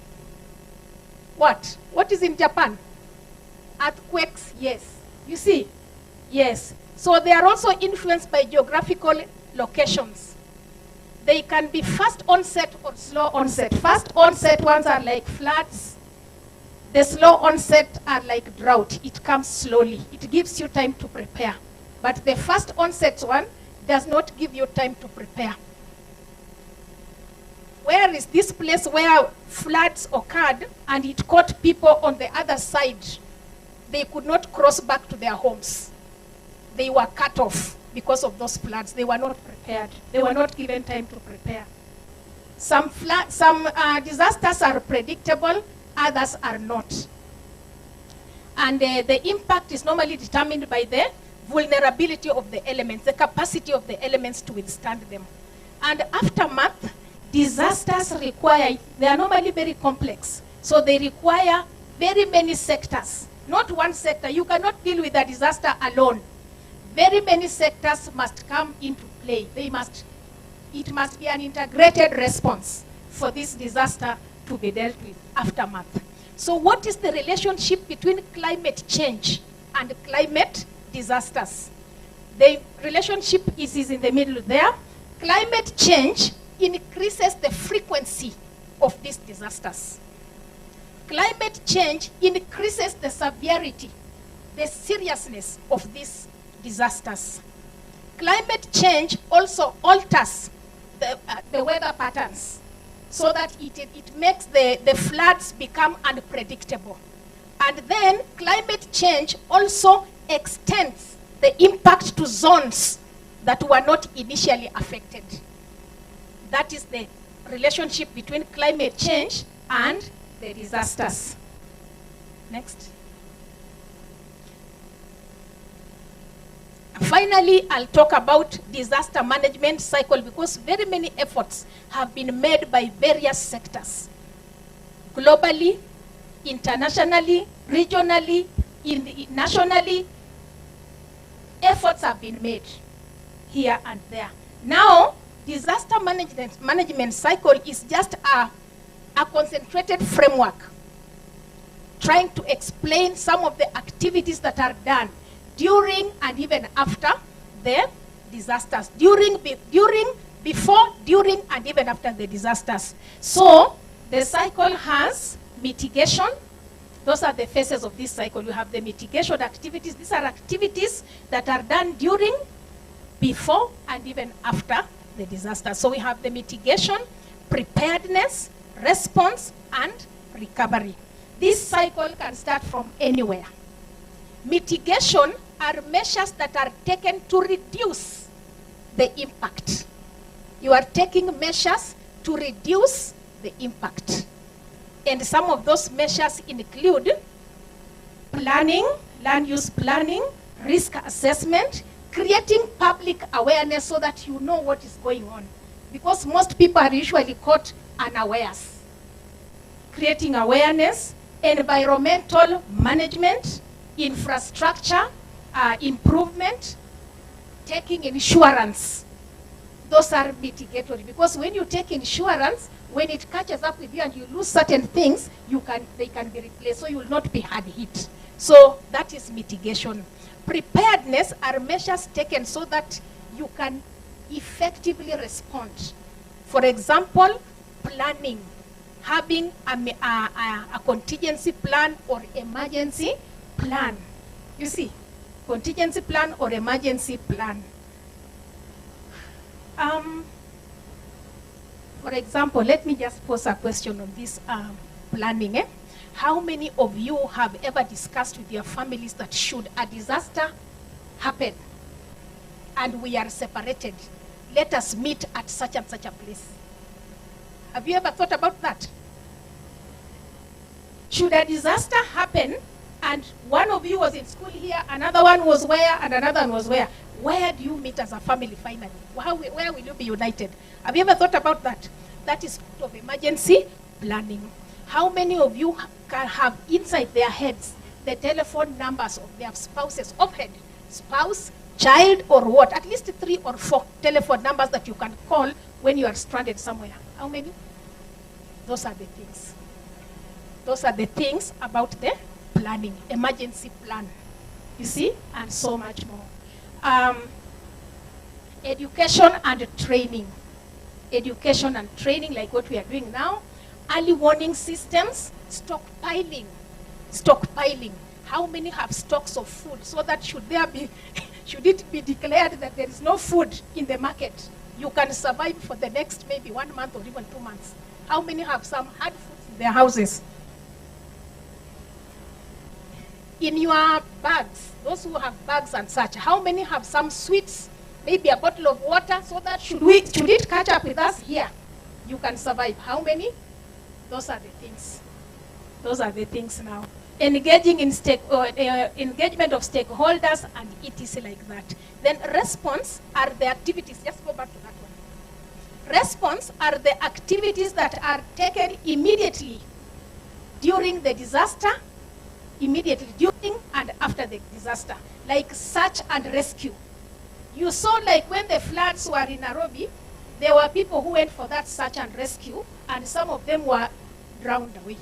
what? What is in Japan? Earthquakes, yes. You see? Yes. So they are also influenced by geographical locations. They can be fast onset or slow onset. Fast onset ones are like floods. The slow onset are like drought. It comes slowly. It gives you time to prepare. But the fast onset one does not give you time to prepare. Where is this place where floods occurred and it caught people on the other side? They could not cross back to their homes. They were cut off because of those floods. They were not prepared. They were not given time to prepare. Some disasters are predictable, others are not. And the impact is normally determined by the vulnerability of the elements, the capacity of the elements to withstand them. And aftermath, disasters require, they are normally very complex. So they require very many sectors, not one sector. You cannot deal with a disaster alone. Very many sectors must come into play. It must be an integrated response for this disaster to be dealt with, aftermath. So what is the relationship between climate change and climate disasters? The relationship is in the middle there. Climate change increases the frequency of these disasters. Climate change increases the severity, the seriousness of these disasters. Climate change also alters the weather patterns so that it makes the floods become unpredictable. And then climate change also extends the impact to zones that were not initially affected. That is the relationship between climate change and the disasters. Next. Finally, I'll talk about disaster management cycle because very many efforts have been made by various sectors. Globally, internationally, regionally, nationally, efforts have been made here and there. Now, disaster management cycle is just a concentrated framework trying to explain some of the activities that are done during and even after the disasters. Before, during, and even after the disasters. So, the cycle has mitigation. Those are the phases of this cycle. You have the mitigation activities. These are activities that are done during, before, and even after the disaster. So we have the mitigation, preparedness, response, and recovery. This cycle can start from anywhere. Mitigation are measures that are taken to reduce the impact. You are taking measures to reduce the impact. And some of those measures include planning, land use planning, risk assessment, creating public awareness so that you know what is going on. Because most people are usually caught unawares. Creating awareness, environmental management, infrastructure improvement, taking insurance. Those are mitigatory, because when you take insurance, when it catches up with you and you lose certain things, they can be replaced, so you will not be hard hit. So that is mitigation. Preparedness are measures taken so that you can effectively respond. For example, planning, having a contingency plan or emergency plan. You see, contingency plan or emergency plan. For example, let me just pose a question on this planning. How many of you have ever discussed with your families that should a disaster happen and we are separated, let us meet at such and such a place? Have you ever thought about that? Should a disaster happen and one of you was in school here, another one was where, and another one was where do you meet as a family finally? Where will you be united? Have you ever thought about that? That is part of emergency planning. How many of you can have inside their heads the telephone numbers of their spouses, offhand? Spouse, child, or what? At least 3 or 4 telephone numbers that you can call when you are stranded somewhere. How many? Those are the things. Those are the things about the planning, emergency plan. You see? And so much more. Education and training. Education and training, like what we are doing now. Early warning systems, stockpiling. Stockpiling. How many have stocks of food so that should it be declared that there is no food in the market, you can survive for the next maybe 1 month or even 2 months? How many have some hard food in their houses? In your bags, those who have bags and such, how many have some sweets, maybe a bottle of water, so that should it catch up with us here, you can survive? How many? Those are the things. Those are the things now. Engaging in engagement of stakeholders and etc. like that. Then response are the activities. Just go back to that one. Response are the activities that are taken immediately during the disaster, immediately during and after the disaster, like search and rescue. You saw like when the floods were in Nairobi, there were people who went for that search and rescue, and some of them were drowned away.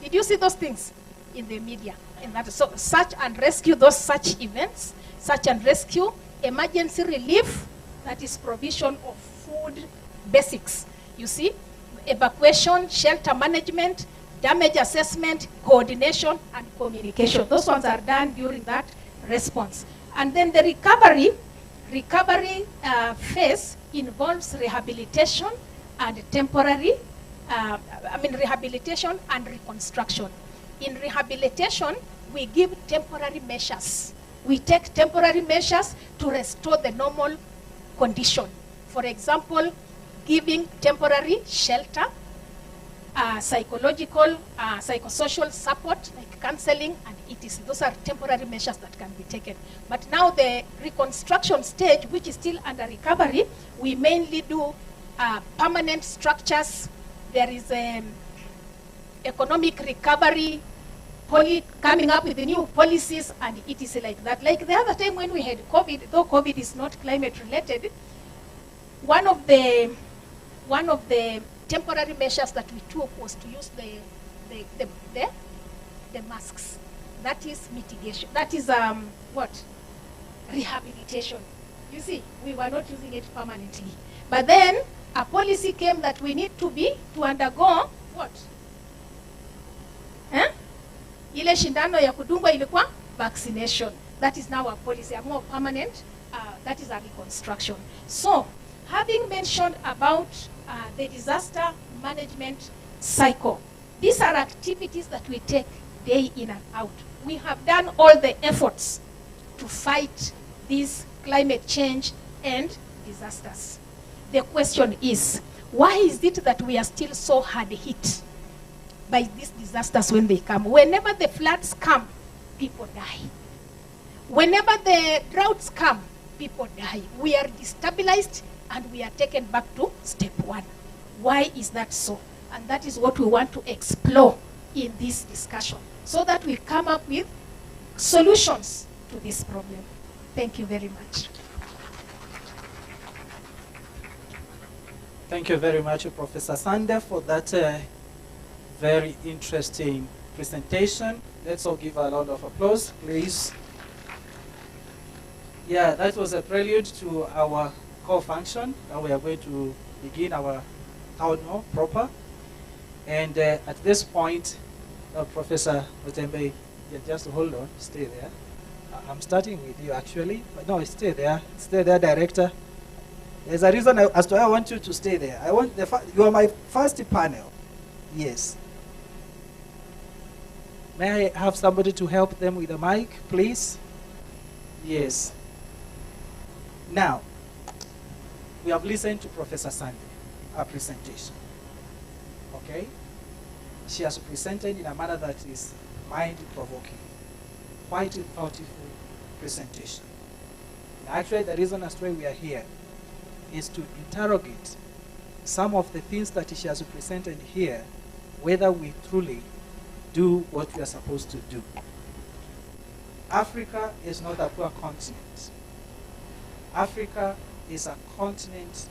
Did you see those things in the media? And that, so search and rescue, those such events, search and rescue, emergency relief, that is provision of food basics. You see, evacuation, shelter management, damage assessment, coordination, and communication. Those ones are done during that response. And then the recovery phase involves rehabilitation and temporary, rehabilitation and reconstruction. In rehabilitation, we give temporary measures. We take temporary measures to restore the normal condition. For example, giving temporary shelter, psychological, psychosocial support, like counseling and etc. Those are temporary measures that can be taken. But now the reconstruction stage, which is still under recovery, we mainly do permanent structures. There is economic recovery, coming up with the new policies and etc. like that. Like the other time when we had COVID, though COVID is not climate related, one of the temporary measures that we took was to use the masks. That is mitigation. That is rehabilitation. You see, we were not using it permanently. But then a policy came that we need to undergo what? Ile shindano ya kudungwa ilikuwa vaccination. That is now a policy, a more permanent, that is a reconstruction. So, having mentioned about the disaster management cycle, these are activities that we take day in and out. We have done all the efforts to fight this climate change and disasters. The question is, why is it that we are still so hard hit by these disasters when they come? Whenever the floods come, people die. Whenever the droughts come, people die. We are destabilized and we are taken back to step one. Why is that so? And that is what we want to explore in this discussion, so that we come up with solutions to this problem. Thank you very much. Thank you very much, Professor Sande, for that very interesting presentation. Let's all give a round of applause, please. Yeah, that was a prelude to our core function. Now we are going to begin our town hall proper. And at this point, Professor Mutembe, yeah, just hold on, stay there. I'm starting with you actually, but no, stay there, Director. There's a reason as to why I want you to stay there. I want you are my first panel. Yes. May I have somebody to help them with the mic, please? Yes. Now, we have listened to Professor Sande, her presentation. Okay? She has presented in a manner that is mind-provoking. Quite a thoughtful presentation. And actually, the reason as to why we are here is to interrogate some of the things that she has presented here, whether we truly do what we are supposed to do. Africa is not a poor continent. Africa is a continent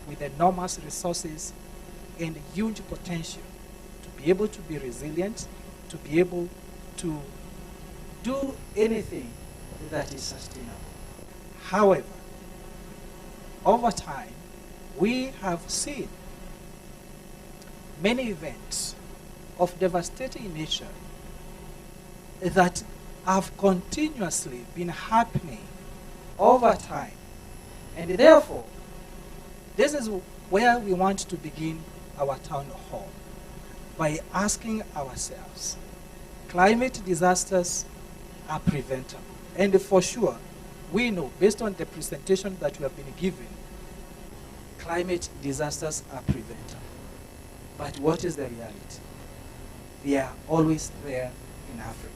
with enormous resources and huge potential to be able to be resilient, to be able to do anything that is sustainable. However, over time, we have seen many events of devastating nature that have continuously been happening over time. And therefore, this is where we want to begin our town hall, by asking ourselves, climate disasters are preventable. And for sure, we know, based on the presentation that we have been given, climate disasters are preventable. But what is the reality? They are always there in Africa.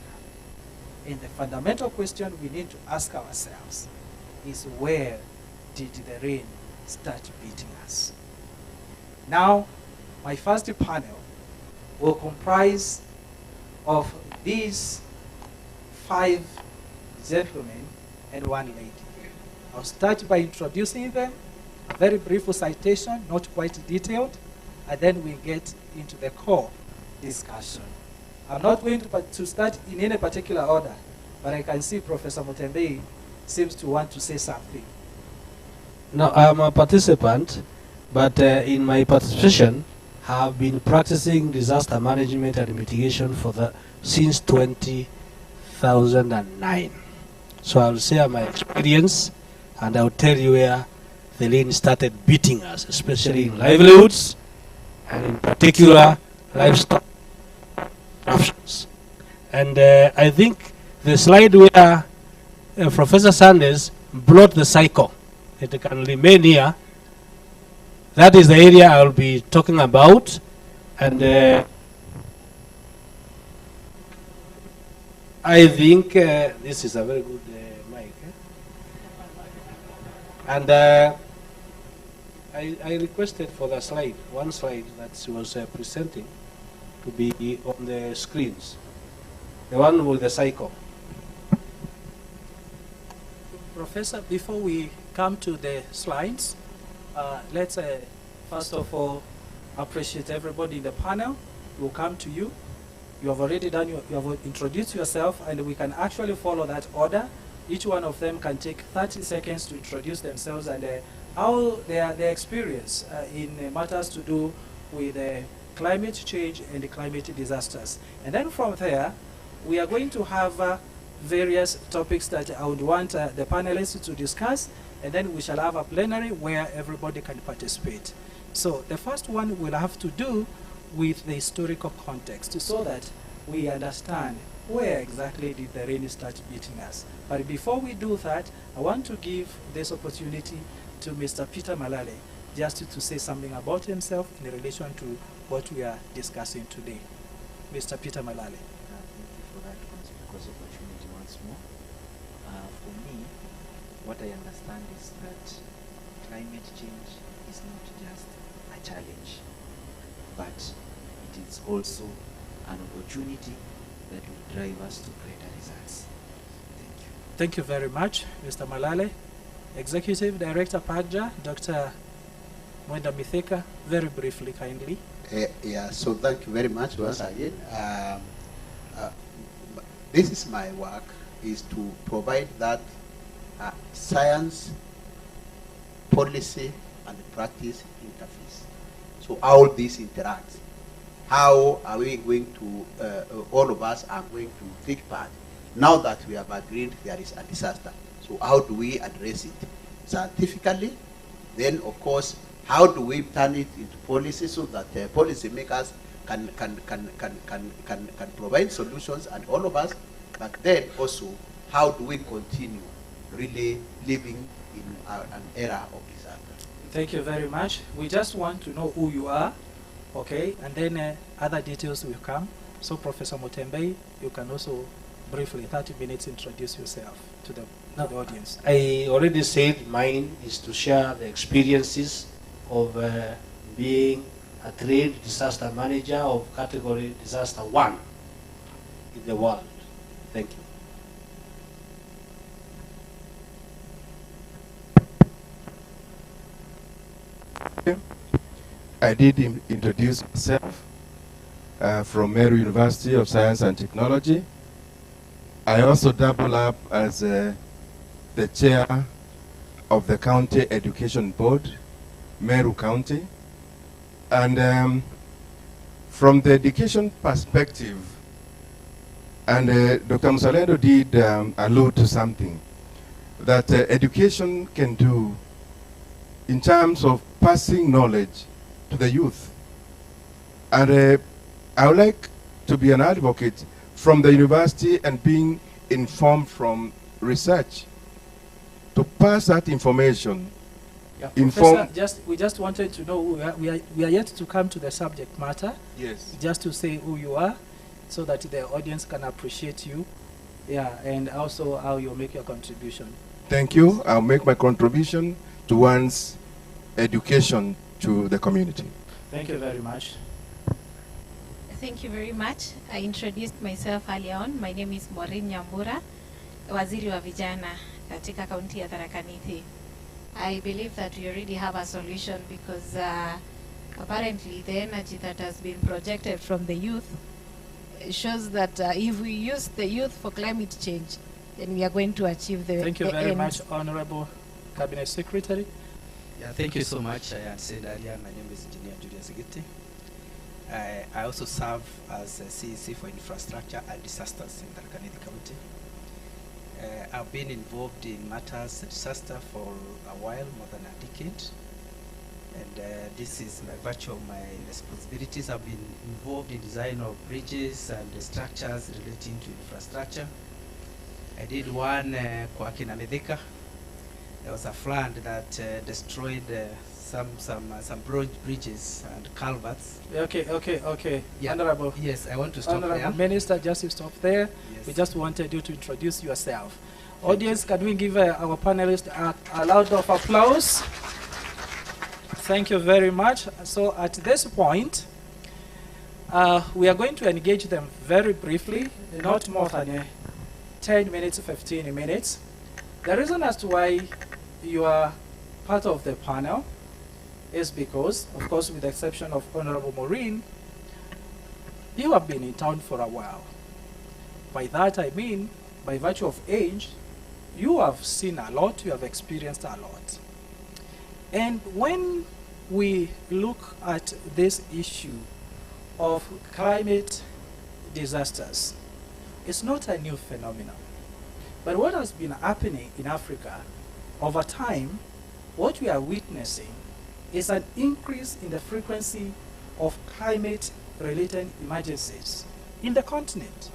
And the fundamental question we need to ask ourselves is, where did the rain start beating us? Now, my first panel will comprise of these 5 gentlemen and 1 lady. I'll start by introducing them, a very brief citation, not quite detailed, and then we get into the core discussion. I'm not going to start in any particular order, but I can see Professor Mutembe seems to want to say something. No, I'm a participant, but in my participation, I have been practicing disaster management and mitigation since 2009. So I'll share my experience, and I'll tell you where the rain started beating us, especially in livelihoods, and in particular, livestock options. And I think the slide where Professor Sanders brought the cycle, it can remain here. That is the area I'll be talking about. And I think this is a very good mic. And I requested for the slide, one slide that she was presenting, to be on the screens. The one with the cycle. Professor, before we come to the slides, let's first of all appreciate everybody in the panel. We'll come to you. You have already done you have introduced yourself, and we can actually follow that order. Each one of them can take 30 seconds to introduce themselves and how their experience in matters to do with climate change and climate disasters. And then from there, we are going to have various topics that I would want the panelists to discuss, and then we shall have a plenary where everybody can participate. So the first one will have to do with the historical context, so that we understand where exactly did the rain start beating us. But before we do that, I want to give this opportunity to Mr. Peter Malale, just to say something about himself in relation to what we are discussing today. Mr. Peter Malale. Thank you for that conspicuous opportunity once more. For me, what I understand is that climate change is not just a challenge, but it is also an opportunity that will drive us to greater results. Thank you very much, Mr. Malale. Executive Director PAGJA, Dr. Mwenda Mitheka, very briefly, kindly. Yeah, so thank you very much once again. This is my work, is to provide that science, policy, and practice interface. So how this interacts. How are we going to, all of us are going to take part, now that we have agreed there is a disaster. So how do we address it? Scientifically, then of course, how do we turn it into policy so that policymakers can provide solutions and all of us, but then also, how do we continue really living in an era of disaster? Thank you very much. We just want to know who you are, okay, and then other details will come. So Professor Mutembei, you can also briefly, 30 minutes, introduce yourself to the audience. I already said mine is to share the experiences of being a trained disaster manager of category disaster 1 in the world. Thank you. I did introduce myself from Meru University of Science and Technology. I also double up as the chair of the County Education Board, Meru County. And from the education perspective, and Dr. Musalendo did allude to something that education can do in terms of passing knowledge to the youth. And I would like to be an advocate from the university and being informed from research to pass that information. Yeah, Professor, we just wanted to know, we are yet to come to the subject matter. Yes. Just to say who you are, so that the audience can appreciate you, yeah, and also how you make your contribution. Thank you. I'll make my contribution towards education to the community. Thank you very much. Thank you very much. I introduced myself earlier on. My name is Maureen Nyambura, Waziri wa Vijana katika kaunti ya Tharaka Nithi. I believe that we already have a solution because apparently the energy that has been projected from the youth shows that if we use the youth for climate change, then we are going to achieve the Thank you the very end. much, Honorable Cabinet Secretary. Yeah, thank you so much. I had said earlier, my name is Engineer Julius Giti. I also serve as a CEC for Infrastructure and Disasters in Tharaka Nithi County. I've been involved in matters disaster for a while, more than a decade. And this is by virtue of my responsibilities. I've been involved in design of bridges and structures relating to infrastructure. I did one kwa kina Mithika. There was a flood that destroyed some bridges and culverts. Okay. Yeah. Honorable. Yes, I want to stop Honorable there. Minister, just to stop there. Yes. We just wanted you to introduce yourself. Audience, can we give our panelists a loud of applause? Thank you very much. So at this point, we are going to engage them very briefly, not more than 10 minutes, 15 minutes. The reason as to why you are part of the panel is because, of course, with the exception of Honorable Maureen, you have been in town for a while. By that I mean, by virtue of age, you have seen a lot, you have experienced a lot. And when we look at this issue of climate disasters, it's not a new phenomenon. But what has been happening in Africa over time, what we are witnessing is an increase in the frequency of climate-related emergencies in the continent.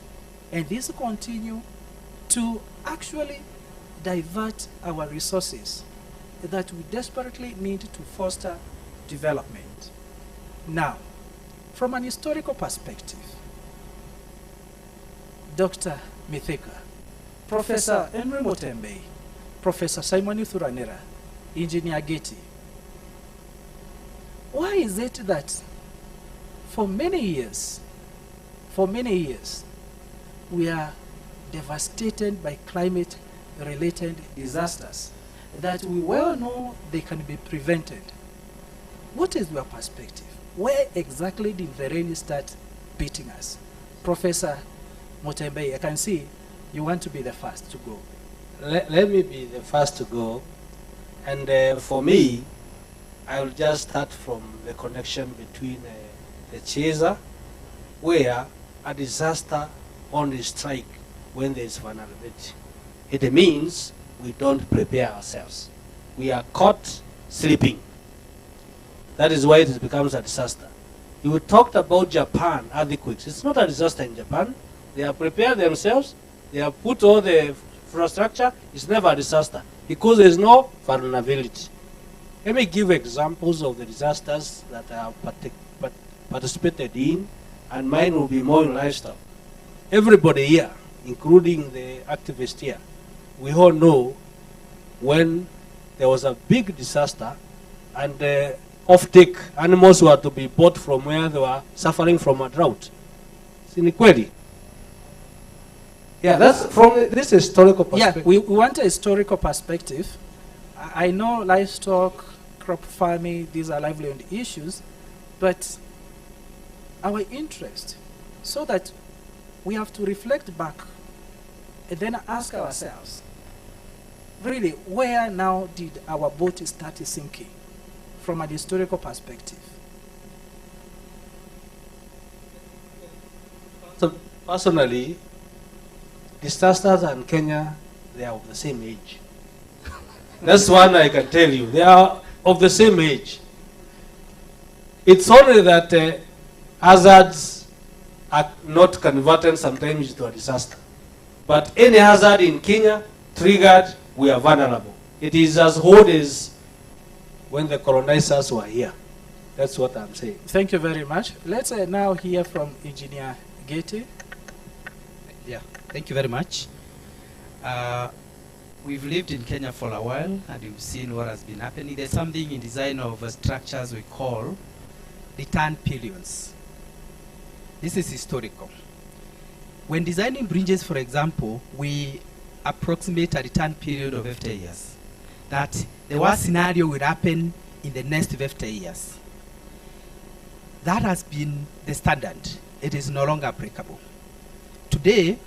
And these continue to actually divert our resources that we desperately need to foster development. Now, from an historical perspective, Dr. Mithika, Professor Henry Mutembei, Professor Simon Thuranira, Engineer Giti, why is it that for many years, we are devastated by climate drought-related disasters that we well know they can be prevented. What is your perspective? Where exactly did the rain start beating us? Professor Mutembei, I can see you want to be the first to go. Let me be the first to go. And for me, I will just start from the connection between the chaser, where a disaster only strikes when there is vulnerability. It means we don't prepare ourselves. We are caught sleeping. That is why it becomes a disaster. You talked about Japan earthquakes. It's not a disaster in Japan. They have prepared themselves. They have put all the infrastructure. It's never a disaster because there is no vulnerability. Let me give examples of the disasters that I have participated in, and mine will be more in lifestyle. Everybody here, including the activists here, we all know when there was a big disaster and off-take animals were to be bought from where they were suffering from a drought. It's inequality. Yeah, that's from this historical perspective. Yeah, we want a historical perspective. I know livestock, crop farming, these are livelihood issues, but our interest, so that we have to reflect back and then ask ourselves, really, where now did our boat start sinking from an historical perspective? So personally, disasters and Kenya, they are of the same age. That's one I can tell you. They are of the same age. It's only that hazards are not converted sometimes to a disaster. But any hazard in Kenya triggered, we are vulnerable. It is as old as when the colonizers were here. That's what I'm saying. Thank you very much. Let's now hear from Engineer Gete. Yeah, thank you very much. We've lived in Kenya for a while and we've seen what has been happening. There's something in design of structures we call return periods. This is historical. When designing bridges, for example, we approximate a return period of 50 years. That the worst scenario will happen in the next 50 years. That has been the standard. It is no longer applicable. Today,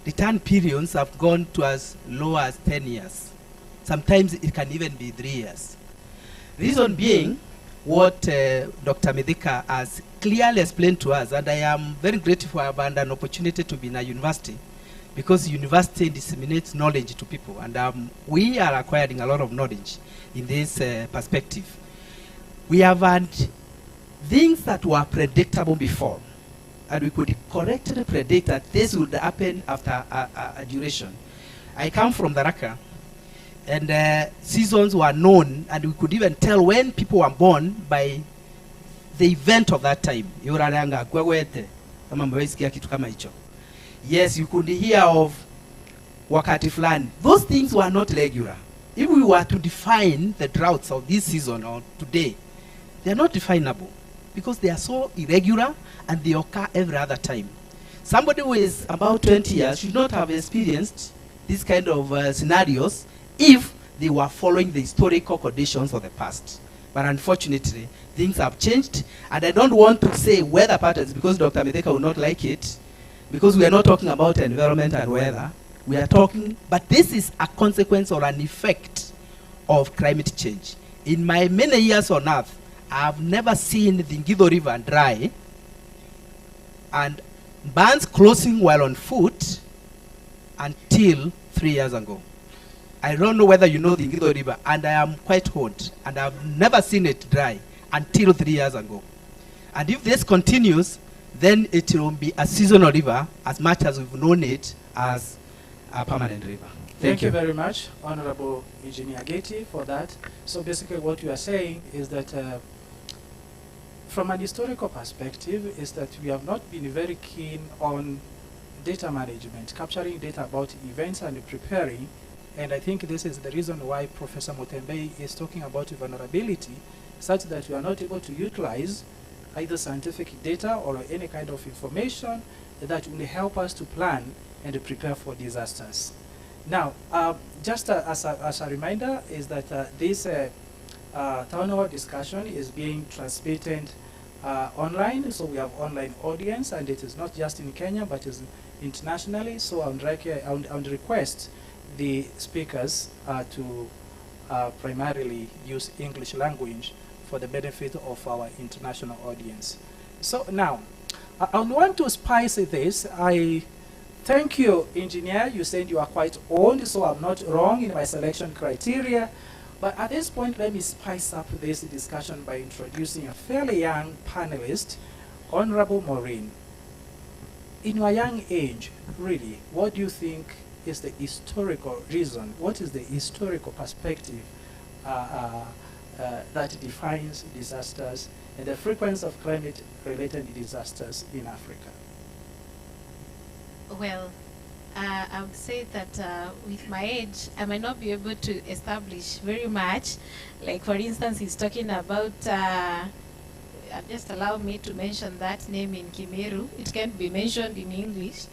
return periods have gone to as low as 10 years. Sometimes it can even be 3 years. Reason being, what Dr. Medika has clearly explained to us, and I am very grateful for having an opportunity to be in a university, because university disseminates knowledge to people, and we are acquiring a lot of knowledge in this perspective. We have had things that were predictable before, and we could correctly predict that this would happen after a duration. I come from Tharaka, and seasons were known, and we could even tell when people were born by the event of that time. Yes, you could hear of wakati fulani. Those things were not regular. If we were to define the droughts of this season or today, they are not definable because they are so irregular and they occur every other time. Somebody who is about 20 years should not have experienced these kind of scenarios if they were following the historical conditions of the past. But unfortunately, things have changed, and I don't want to say weather patterns because Dr. Medeka will not like it, because we are not talking about environment and weather. We are talking, but this is a consequence or an effect of climate change. In my many years on Earth, I have never seen the Ngido River dry and bands closing while on foot until 3 years ago. I don't know whether you know the Ngido River, and I am quite old, and I've never seen it dry until 3 years ago. And if this continues, then it will be a seasonal river as much as we've known it as a permanent river. Thank you very much, Honorable Engineer Geti, for that. So basically what you are saying is that from an historical perspective is that we have not been very keen on data management, capturing data about events and preparing. And I think this is the reason why Professor Mutembei is talking about vulnerability, such that we are not able to utilize either scientific data or any kind of information that will help us to plan and prepare for disasters. Now, just as a reminder, is that this town hall discussion is being transmitted online, so we have online audience, and it is not just in Kenya, but is internationally. So I would request the speakers to primarily use English language for the benefit of our international audience. So now, I want to spice this. I thank you, engineer. You said you are quite old, so I'm not wrong in my selection criteria. But at this point, let me spice up this discussion by introducing a fairly young panelist, Honorable Maureen. In your young age, really, what do you think is the historical reason? What is the historical perspective that defines disasters and the frequency of climate-related disasters in Africa? Well, I would say that with my age, I might not be able to establish very much. Like, for instance, he's talking about, just allow me to mention that name in Kimeru. It can't be mentioned in English.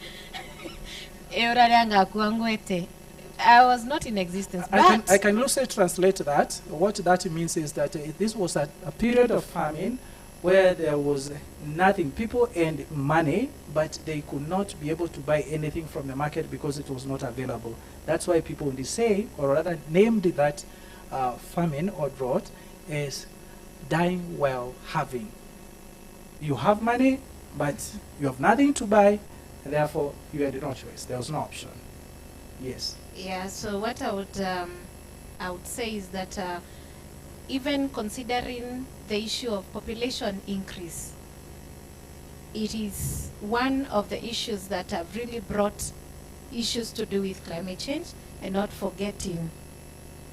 I was not in existence. I can also translate that. What that means is that this was a period of famine where there was nothing. People earned money, but they could not be able to buy anything from the market because it was not available. That's why people only say, or rather named that famine or drought as dying while having. You have money, but you have nothing to buy, and therefore you had no choice. There was no option. Yes. Yeah, so what I would say is that even considering the issue of population increase, it is one of the issues that have really brought issues to do with climate change, and not forgetting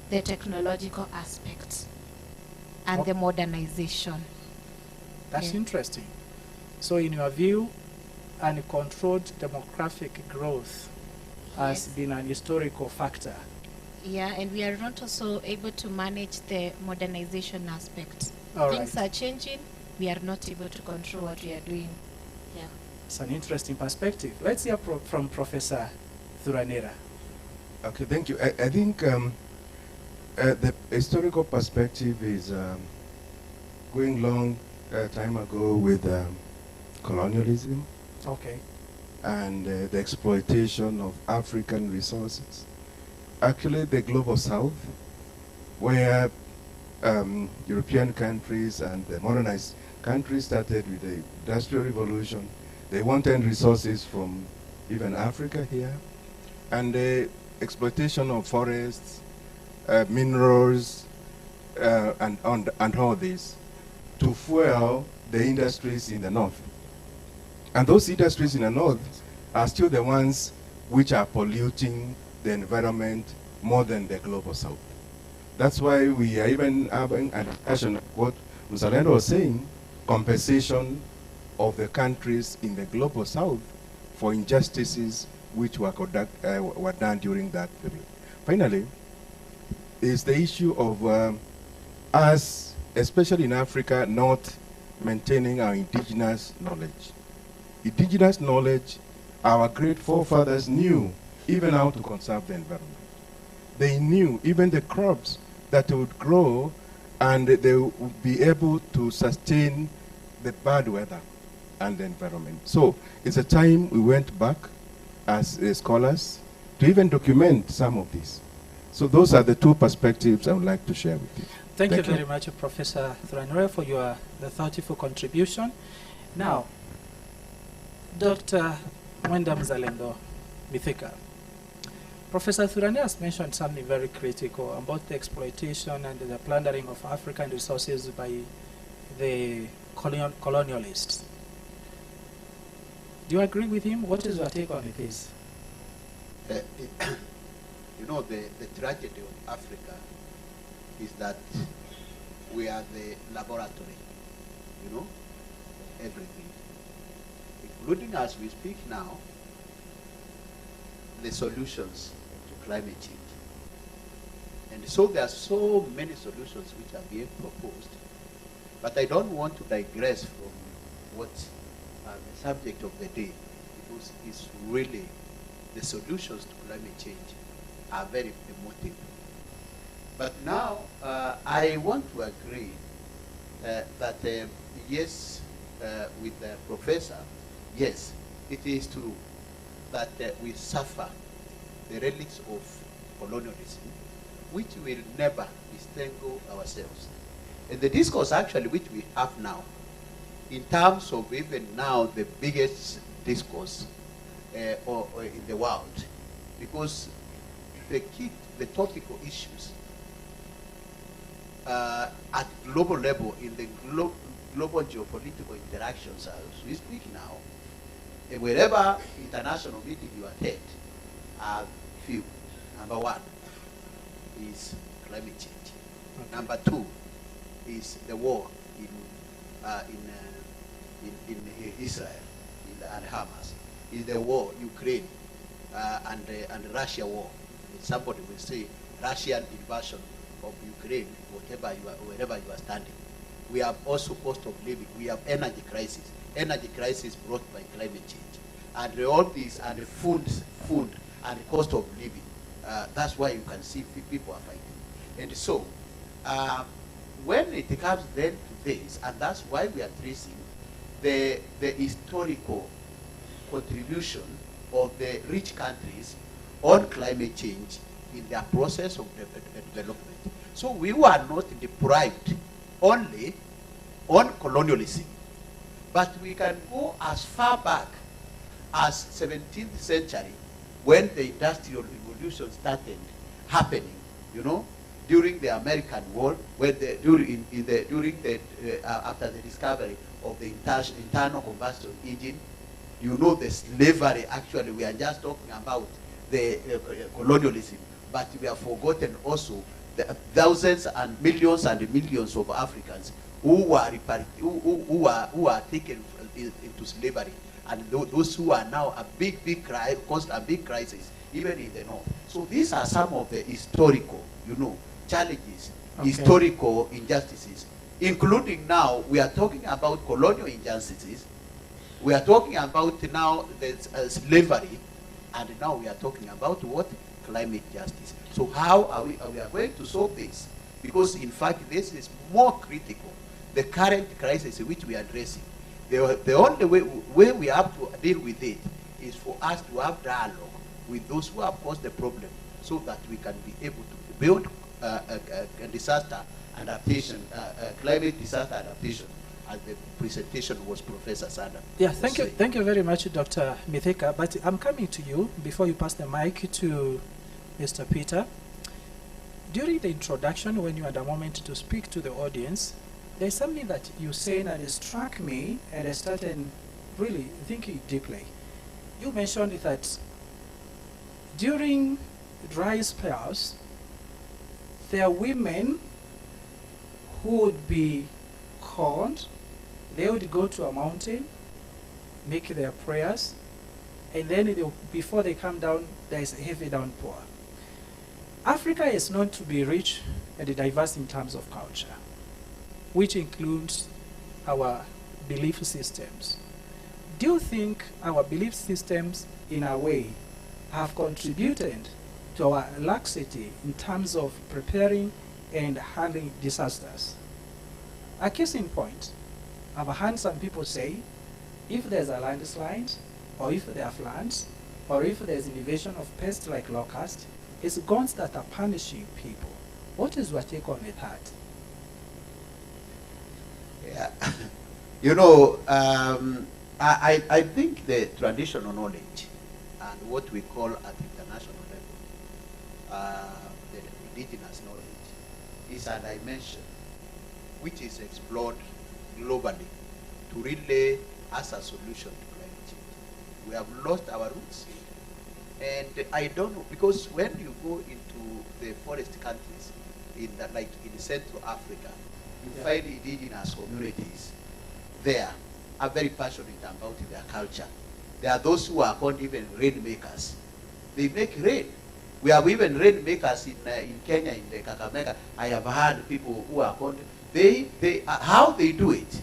the technological aspects and the modernization. That's interesting. So in your view, uncontrolled demographic growth has been an historical factor. Yeah, and we are not also able to manage the modernization aspect. All Things right. are changing, we are not able to control what we are doing. Yeah. It's an interesting perspective. Let's hear from Professor Thuranira. Okay, thank you. I think the historical perspective is going long time ago with colonialism. Okay. And the exploitation of African resources. Actually, the global south, where European countries and the modernized countries started with the Industrial Revolution, they wanted resources from even Africa here, and the exploitation of forests, minerals, and all this to fuel the industries in the north. And those industries in the north are still the ones which are polluting the environment more than the global south. That's why we are even having a discussion of what Mzalendo was saying, compensation of the countries in the global south for injustices which were done during that period. Finally, is the issue of us, especially in Africa, not maintaining our indigenous knowledge. Indigenous knowledge, our great forefathers knew even how to conserve the environment. They knew even the crops that would grow, and they would be able to sustain the bad weather and the environment. So it's a time we went back as scholars to even document some of this. So those are the two perspectives I would like to share with you. Thank you very much, Professor Thuranira, for the thoughtful contribution. Now, Dr. Mwenda Mzalendo Mithika, Professor Thuranira has mentioned something very critical about the exploitation and the plundering of African resources by the colonialists. Do you agree with him? What is your take on this? You know, the tragedy of Africa is that we are the laboratory, you know, everything, including as we speak now, the solutions to climate change. And so there are so many solutions which are being proposed, but I don't want to digress from what the subject of the day, because it's really the solutions to climate change are very emotive. But now, I want to agree that yes, with the professor, yes, it is true that we suffer the relics of colonialism, which will never disentangle ourselves. And the discourse actually which we have now, in terms of even now the biggest discourse or in the world, because the topical issues at global level in the global geopolitical interactions as we speak now, wherever international meeting you attend, are few. Number one is climate change. Okay. Number two is the war in Israel and Hamas. Is the war Ukraine and Russia war. Somebody will say Russian invasion of Ukraine, wherever you are standing. We have also cost of living. We have energy crisis brought by climate change, and all these and the food and cost of living. That's why you can see people are fighting. And so, when it comes then to this, and that's why we are tracing the historical contribution of the rich countries on climate change in their process of development. So we were not deprived only on colonialism, but we can go as far back as 17th century when the Industrial Revolution started happening, you know, during the American War, when after the discovery of the internal combustion engine, you know, the slavery. Actually, we are just talking about the colonialism, but we have forgotten also the thousands and millions of Africans who were taken into slavery, and those who are now a big crisis, even in the north. So these are some of the historical, you know, challenges, okay, historical injustices, including now we are talking about colonial injustices. We are talking about now the slavery, and now we are talking about what? Climate justice. So how are we are going to solve this? Because in fact this is more critical. The current crisis which we are addressing, the only way we have to deal with it is for us to have dialogue with those who have caused the problem, so that we can be able to build a disaster adaptation, climate disaster adaptation, as the presentation was Professor Sada. Yeah, thank you very much, Dr. Mitheka. But I'm coming to you before you pass the mic to Mr. Peter. During the introduction, when you had a moment to speak to the audience, there's something that you said that struck me, and I started really thinking deeply. You mentioned that during dry spells, there are women who would be called. They would go to a mountain, make their prayers, and then before they come down, there is a heavy downpour. Africa is known to be rich and diverse in terms of culture, which includes our belief systems. Do you think our belief systems, in a way, have contributed to our laxity in terms of preparing and handling disasters? A case in point, I've heard some people say, if there's a landslide, or if there are floods, or if there's an invasion of pests like locusts, it's gods that are punishing people. What is your take on that? Yeah, you know, I think the traditional knowledge and what we call at international level, the indigenous knowledge, is a dimension which is explored globally to really as a solution to climate change. We have lost our roots, and I don't know, because when you go into the forest countries, like in Central Africa, you find indigenous communities there are very passionate about their culture. There are those who are called even rainmakers. They make rain. We have even rainmakers in Kenya, in the Kakamega. I have heard people who are called, how they do it.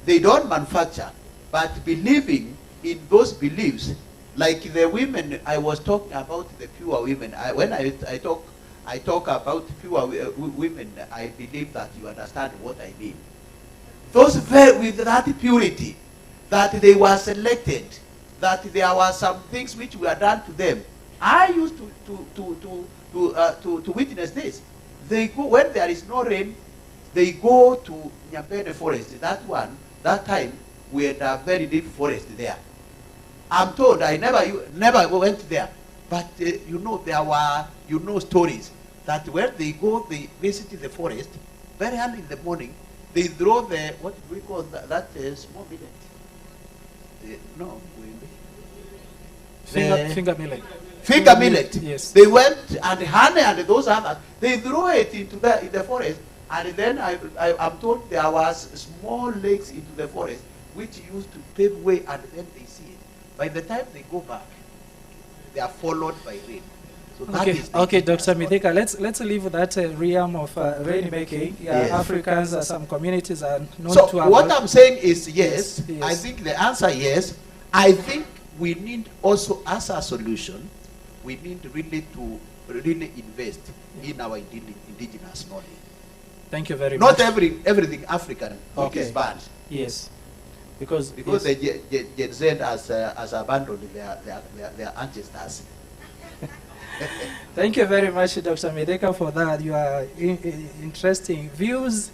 They don't manufacture, but believing in those beliefs, Like the women, I was talking about the pure women. When I talk about pure women, I believe that you understand what I mean. Those with that purity, that they were selected, that there were some things which were done to them. I used to witness this. They go when there is no rain, they go to Nyambene forest. That time we had a very deep forest there. I'm told I never went there, but you know there were stories that when they go, they visit the forest very early in the morning. They throw the what do we call that small millet? No, Finger millet. Finger millet. Yes. They went and honey and those others. They throw it into the forest, and then I'm told there was small lakes into the forest which used to pave way, and then they see it. By the time they go back, they are followed by rain. So that is Okay, Dr. Mithika, let's leave that realm of rain making. Yes. Africans, some communities are known So to have. what I'm saying is yes. Yes. I think the answer yes. I think we need also as a solution, we need really to invest in our indigenous knowledge. Thank you very Not much. everything African is bad. Yes. Because the Gen Z has abandoned their ancestors. Thank you very much, Dr. Mithika, for that. You are interesting views.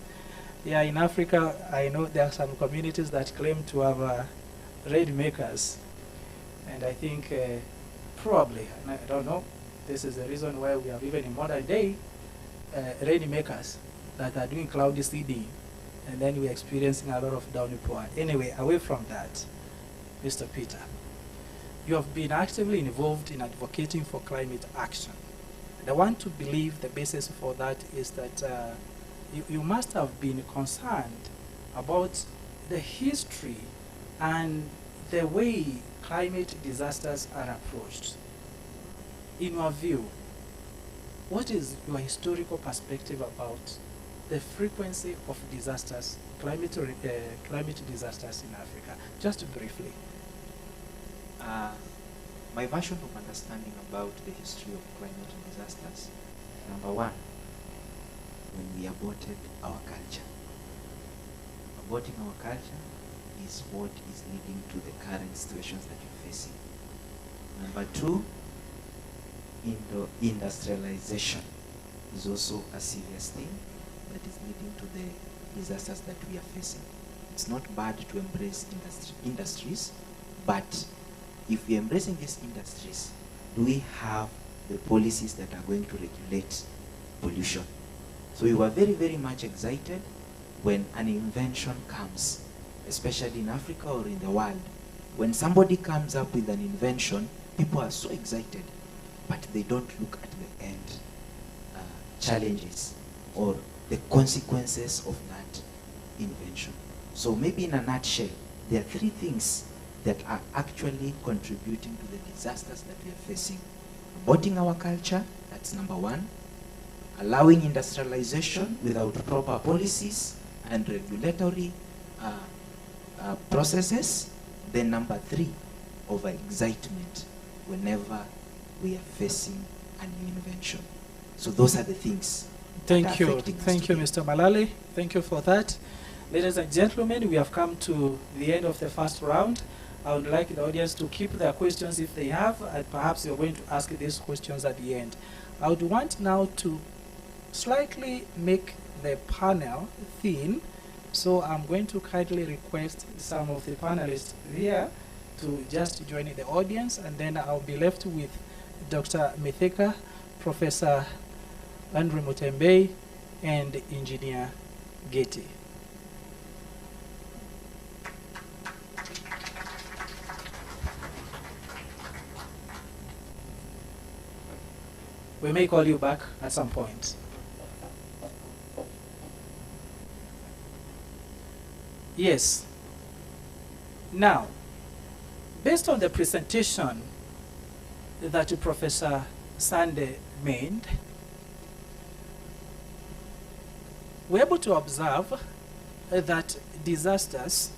Yeah, in Africa, I know there are some communities that claim to have rain makers. And I think probably, and I don't know, this is the reason why we have even in modern day rain makers that are doing cloudy seeding. And then we're experiencing a lot of downpour. Anyway, away from that, Mr. Peter, you have been actively involved in advocating for climate action. And I want to believe the basis for that is that you must have been concerned about the history and the way climate disasters are approached. In your view, what is your historical perspective about the frequency of disasters, climate disasters in Africa? Just briefly. My version of understanding about the history of climate disasters, number one, when we aborted our culture. Aborting our culture is what is leading to the current situations that you're facing. Number two, industrialization is also a serious thing that is leading to the disasters that we are facing. It's not bad to embrace industries, but if we're embracing these industries, do we have the policies that are going to regulate pollution? So we were very, very much excited when an invention comes, especially in Africa or in the world. When somebody comes up with an invention, people are so excited, but they don't look at the end challenges or the consequences of that invention. So maybe in a nutshell, there are three things that are actually contributing to the disasters that we are facing. Aborting our culture, that's number one. Allowing industrialization without proper policies and regulatory processes. Then number three, over-excitement whenever we are facing a new invention. So those are the things. Thank you. Thank you, Mr. Malale. Thank you for that. Ladies and gentlemen, we have come to the end of the first round. I would like the audience to keep their questions if they have, and perhaps you're going to ask these questions at the end. I would want now to slightly make the panel thin, so I'm going to kindly request some of the panelists here to just join the audience, and then I'll be left with Dr. Mithika, Professor Andrew Mutembei, and Engineer Getty. We may call you back at some point. Yes. Now, based on the presentation that Professor Sande made, we're able to observe that disasters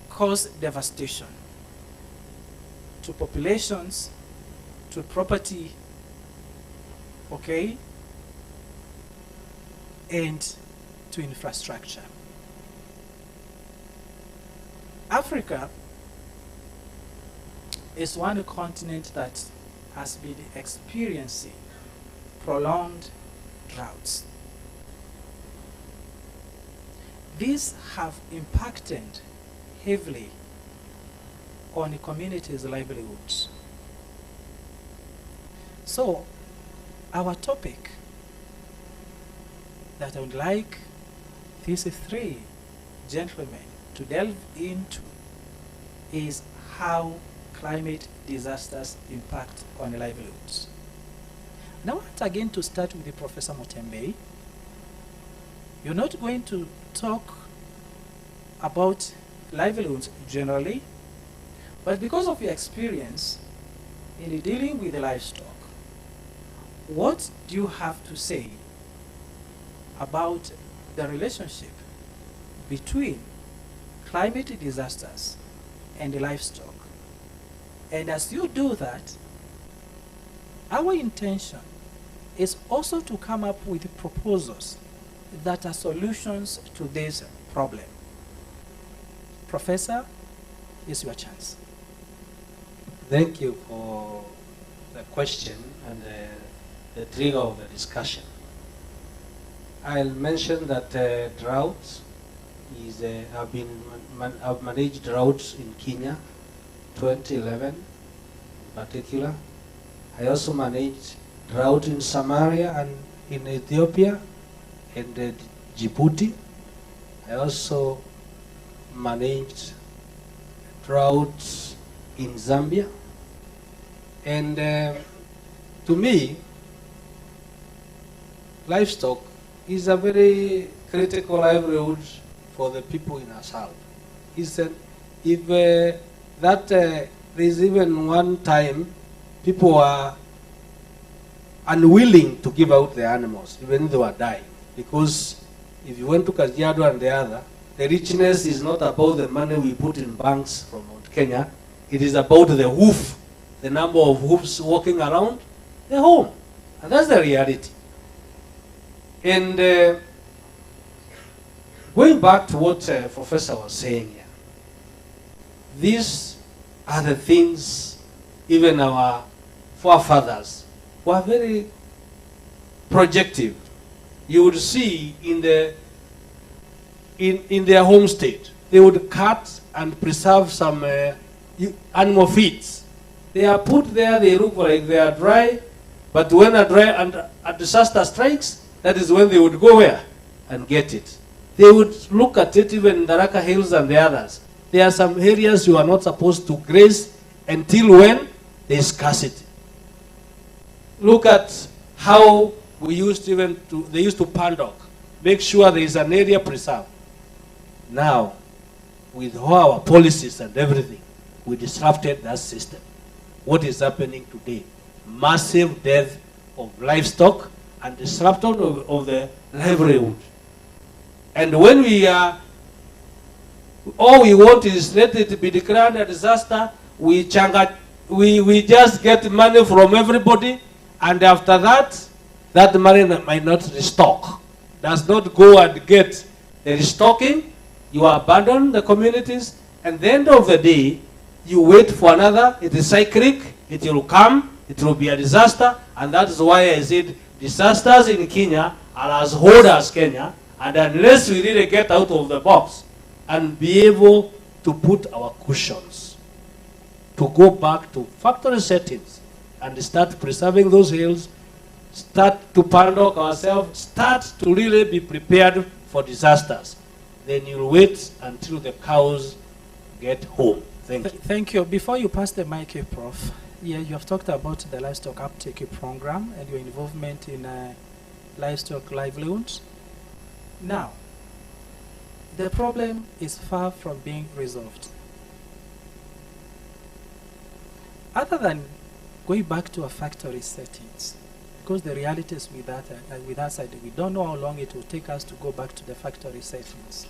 cause devastation. to populations, to property, okay, and to infrastructure. Africa is one continent that has been experiencing prolonged droughts. These have impacted heavily on the community's livelihoods. So, our topic that I would like these three gentlemen to delve into is how climate disasters impact on livelihoods. Now I want again to start with the Professor Mutembei. You're not going to talk about livelihoods generally, but because of your experience in dealing with the livestock, what do you have to say about the relationship between climate disasters and the livestock? And as you do that, our intention is also to come up with proposals that are solutions to this problem. Professor, it's your chance. Thank you for the question and the trigger of the discussion. I'll mention that droughts is I've managed droughts in Kenya, 2011 in particular. I also managed drought in Somalia and in Ethiopia and Djibouti. I also managed droughts in Zambia. And to me, livestock is a very critical livelihood for the people in Assal. If there's even one time people were unwilling to give out the animals, even though they were dying. Because if you went to Kajiado and the other, the richness is not about the money we put in banks from Mount Kenya. It is about the hoof, the number of hoofs walking around the home. And that's the reality. And going back to what Professor was saying here, these are the things even our forefathers were very projective. You would see in their home state, they would cut and preserve some animal feeds. They are put there, they look like they are dry, but when a disaster strikes, that is when they would go where and get it. They would look at it even in the Raka Hills and the others. There are some areas you are not supposed to graze until when there is scarcity. Look at how we used they used to padlock, make sure there is an area preserved. Now, with all our policies and everything, we disrupted that system. What is happening today? Massive death of livestock and disruption of the livelihood. And when all we want is let it be declared a disaster, we just get money from everybody, and after that, that money might not restock. Does not go and get the restocking. You abandon the communities, and at the end of the day, you wait for another. It is cyclic. It will come. It will be a disaster, and that is why I said disasters in Kenya are as old as Kenya, and unless we really get out of the box and be able to put our cushions to go back to factory settings and start preserving those hills, start to padlock ourselves, start to really be prepared for disasters, then you'll wait until the cows get home. Thank you. Thank you. Before you pass the mic, Prof, yeah, you have talked about the livestock uptake program and your involvement in livestock livelihoods. Now, the problem is far from being resolved. Other than going back to a factory settings, because the reality is with us, we don't know how long it will take us to go back to the factory settings.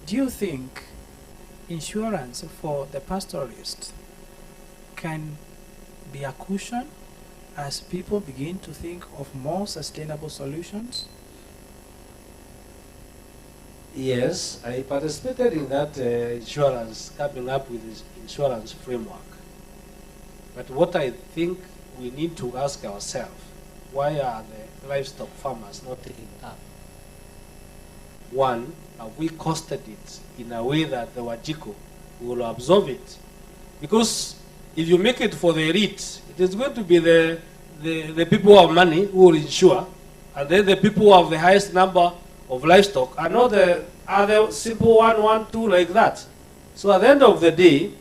Do you think insurance for the pastoralists can be a cushion as people begin to think of more sustainable solutions? Yes, I participated in that insurance, coming up with this insurance framework. But what I think we need to ask ourselves, why are the livestock farmers not taking it up? One, have we costed it in a way that the Wajiko will absorb it? Because if you make it for the elite, it is going to be the people who have money who will insure, and then the people who have the highest number of livestock are not the other simple 1, 2 like that. So at the end of the day,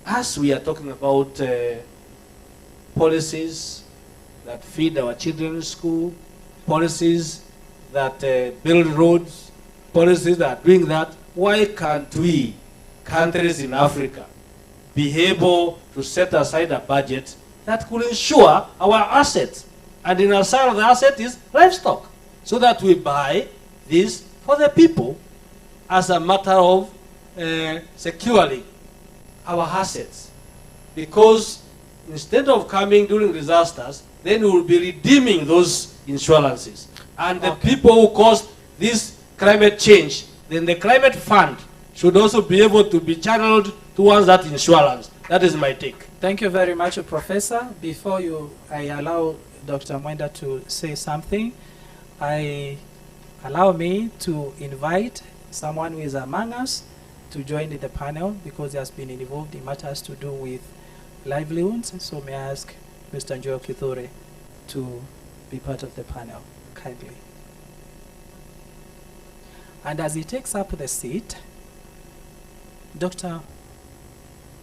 as we are talking about policies that feed our children in school, policies that build roads, policies that are doing that, why can't we, countries in Africa, be able to set aside a budget that could ensure our assets? And in our side of the asset is livestock, so that we buy this for the people as a matter of securing our assets. Because instead of coming during disasters, then we will be redeeming those insurances. And the people who caused this climate change, then the climate fund should also be able to be channeled towards that insurance. That is my take. Thank you very much, Professor. Before I allow Dr. Mwenda to say something, allow me to invite someone who is among us to join the panel because he has been involved in matters to do with livelihoods. So may I ask Mr. Joel Kithure to be part of the panel, kindly. And as he takes up the seat, Dr.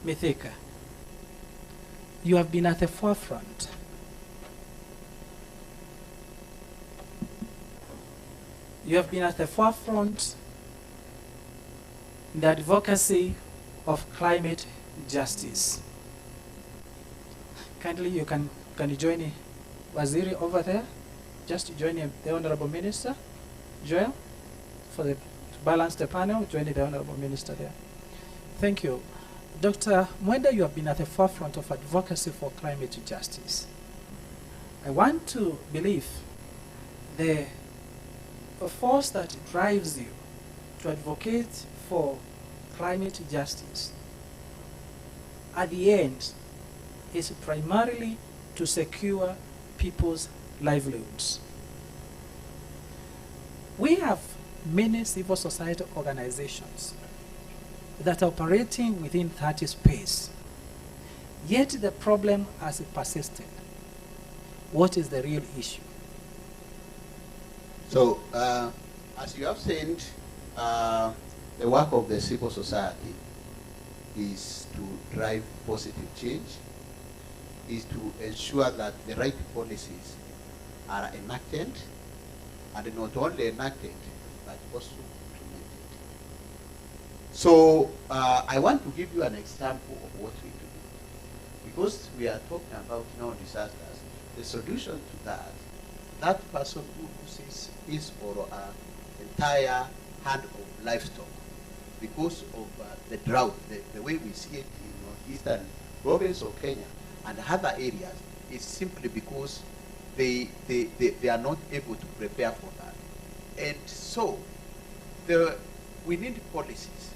Mithika, you have been at the forefront. You have been at the forefront in the advocacy of climate justice. Kindly, you can you join Waziri over there? Just join the Honorable Minister, Joel, to balance the panel. Join the Honorable Minister there. Thank you. Dr. Mwenda, you have been at the forefront of advocacy for climate justice. I want to believe the force that drives you to advocate for climate justice at the end is primarily to secure people's livelihoods. We have many civil society organizations that are operating within that space, yet the problem has persisted. What is the real issue? So, as you have said, the work of the civil society is to drive positive change, is to ensure that the right policies are enacted, and not only enacted, but also implemented. So, I want to give you an example of what we do. Because we are talking about now disasters, the solution to that person who loses his or her entire hand of livestock because of the drought, the way we see it in northeastern province of Kenya and other areas, is simply because they are not able to prepare for that. And so we need policies.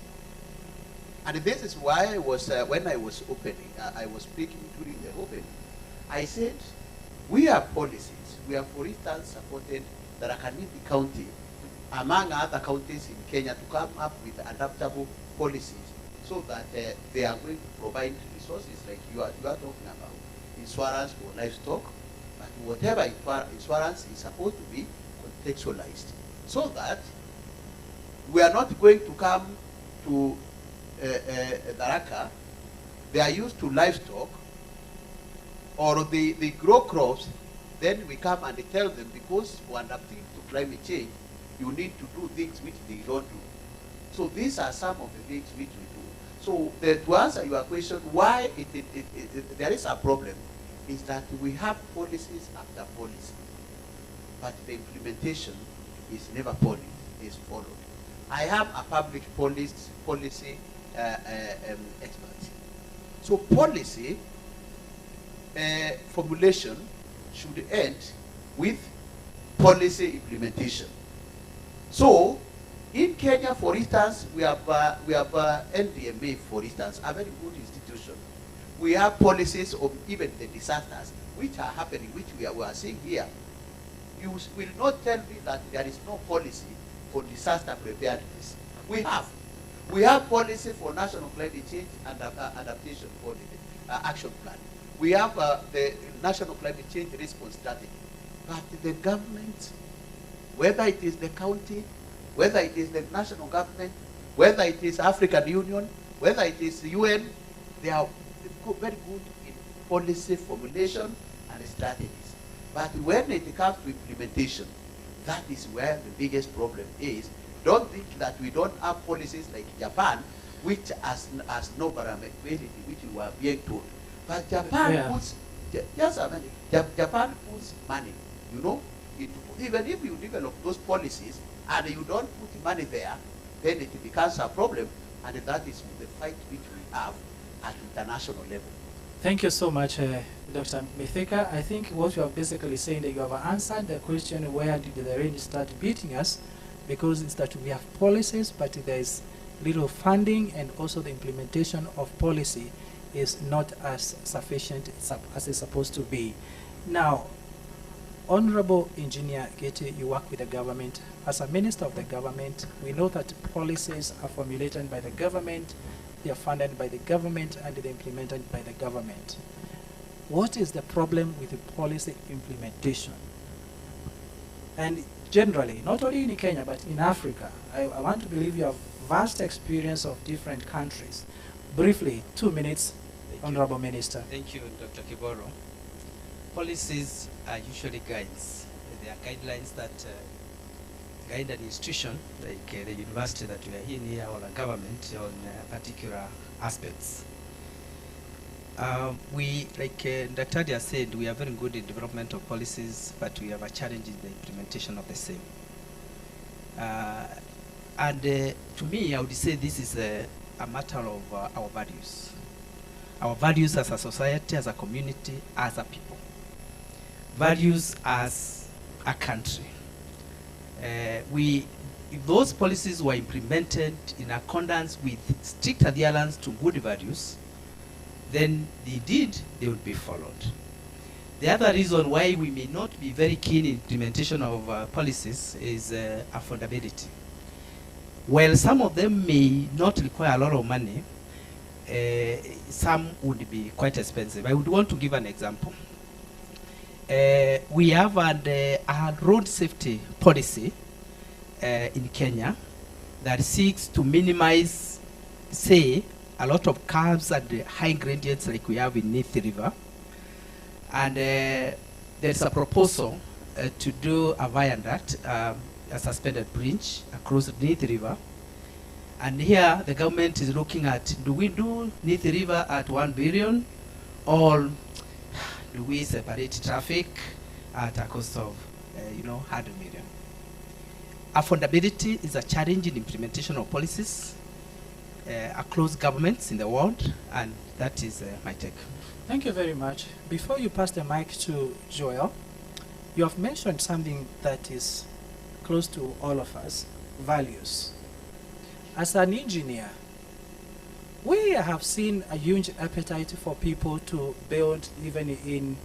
And this is why I was, when I was opening, I was speaking during the opening, I said, we have policies. We have, for instance, supported Tharaka Nithi County, among other counties in Kenya, to come up with adaptable policies so that they are going to provide resources like you are talking about, insurance for livestock, but whatever insurance is supposed to be contextualized, so that we are not going to come to Tharaka, they are used to livestock, or they grow crops, then we come and tell them, because for adapting to climate change, you need to do things which they don't do. So these are some of the things which we do. So to answer your question, why there is a problem, is that we have policies after policy, but the implementation is never followed. I am a public policy expert. So policy formulation should end with policy implementation. So in Kenya, for instance, we have NDMA, for instance, a very good institution. We have policies of even the disasters which are happening, which we are seeing here. You will not tell me that there is no policy for disaster preparedness. We have. We have policy for national climate change and adaptation policy, action plan. We have the national climate change response strategy. But the government, whether it is the county, whether it is the national government, whether it is African Union, whether it is UN, they are very good in policy formulation and strategies. But when it comes to implementation, that is where the biggest problem is. Don't think that we don't have policies like Japan, which has no variability, which we were being told. But Japan puts, just a minute, Japan puts money, you know, even if you develop those policies and you don't put money there, then it becomes a problem, and that is the fight which we have at international level. Thank you so much, Dr. Mithika. I think what you are basically saying that you have answered the question, where did the rain start beating us? Because it's that we have policies, but there is little funding, and also the implementation of policy is not as sufficient as it's supposed to be. Now, Honorable Engineer Gete, you work with the government. As a minister of the government, we know that policies are formulated by the government, they are funded by the government, and they're implemented by the government. What is the problem with the policy implementation? And generally, not only in Kenya, but in Africa, I want to believe you have vast experience of different countries. Briefly, 2 minutes, Honorable Minister. Thank you, Dr. Kiboro. Policies are usually guides. They are guidelines that guide an institution, like the university that we are in here, or a government on particular aspects. We, like Dr. Dia said, we are very good in development of policies, but we have a challenge in the implementation of the same. To me, I would say this is a matter of our values. Our values as a society, as a community, as a people. Values as a country. If those policies were implemented in accordance with strict adherence to good values, then indeed they would be followed. The other reason why we may not be very keen in implementation of policies is affordability. While some of them may not require a lot of money, some would be quite expensive. I would want to give an example. We have a road safety policy in Kenya that seeks to minimize, say, a lot of curves at the high gradients like we have in Nithi River. And there's a proposal to do a viaduct, a suspended bridge across Nithi River. And here the government is looking at, do we do Nithi River at 1 billion, or do we separate traffic at a cost of, 100 million? Affordability is a challenge in implementation of policies across governments in the world, and that is my take. Thank you very much. Before you pass the mic to Joel, you have mentioned something that is close to all of us, values. As an engineer, we have seen a huge appetite for people to build even in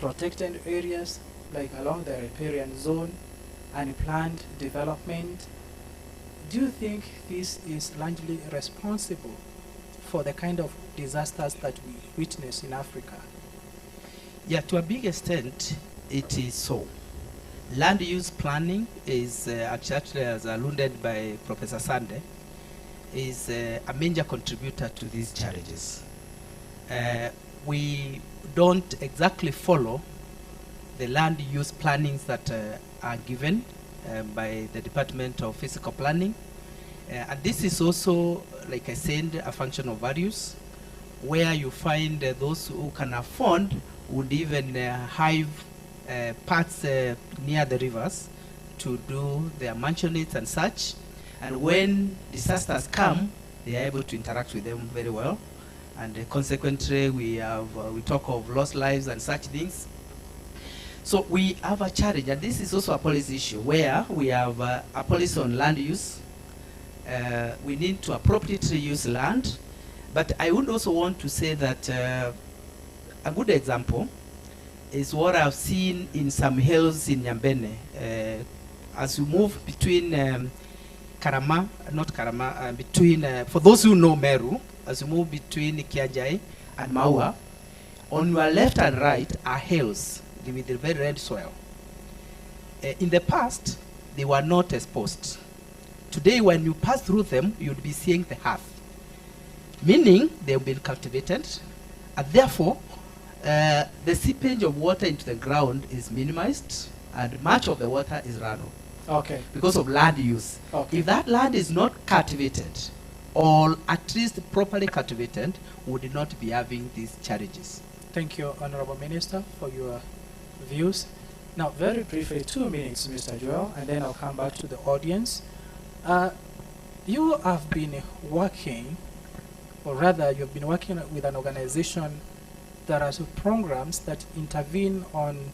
protected areas, like along the riparian zone, unplanned development. Do you think this is largely responsible for the kind of disasters that we witness in Africa? Yeah, to a big extent, it is so. Land use planning is, actually, as alluded by Professor Sande, is a major contributor to these challenges. We don't exactly follow the land use plannings that are given by the Department of Physical Planning. And this is also, like I said, a function of values, where you find those who can afford would even hive parts near the rivers to do their mansionates and such. And when disasters come, they are able to interact with them very well. and consequently we talk of lost lives and such things. So we have a challenge, and this is also a policy issue where we have a policy on land use. We need to appropriately use land, but I would also want to say that a good example is what I've seen in some hills in Nyambene. As you move between for those who know Meru, as you move between Kiajai and Maua, on your left and right are hills with the very red soil. In the past, they were not exposed. Today, when you pass through them, you'll be seeing the heath, meaning they've been cultivated, and therefore, the seepage of water into the ground is minimized, and much of the water is runoff. Okay. Because of land use. Okay. If that land is not cultivated, or at least properly cultivated, we would not be having these challenges. Thank you, Honorable Minister, for your views. Now, very briefly, 2 minutes, Mr. Joel, and then I'll come back to the audience. You have been working, or rather, you've been working with an organization that has programs that intervene on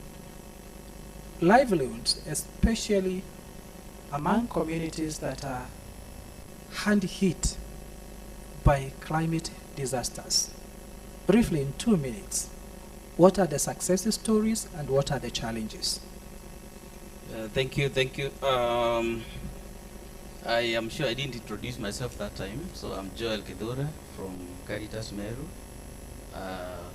livelihoods, especially among communities that are hand hit by climate disasters. Briefly, in 2 minutes, what are the success stories and what are the challenges? Thank you. I am sure I didn't introduce myself that time, so I'm Joel Kidura from Caritas Meru,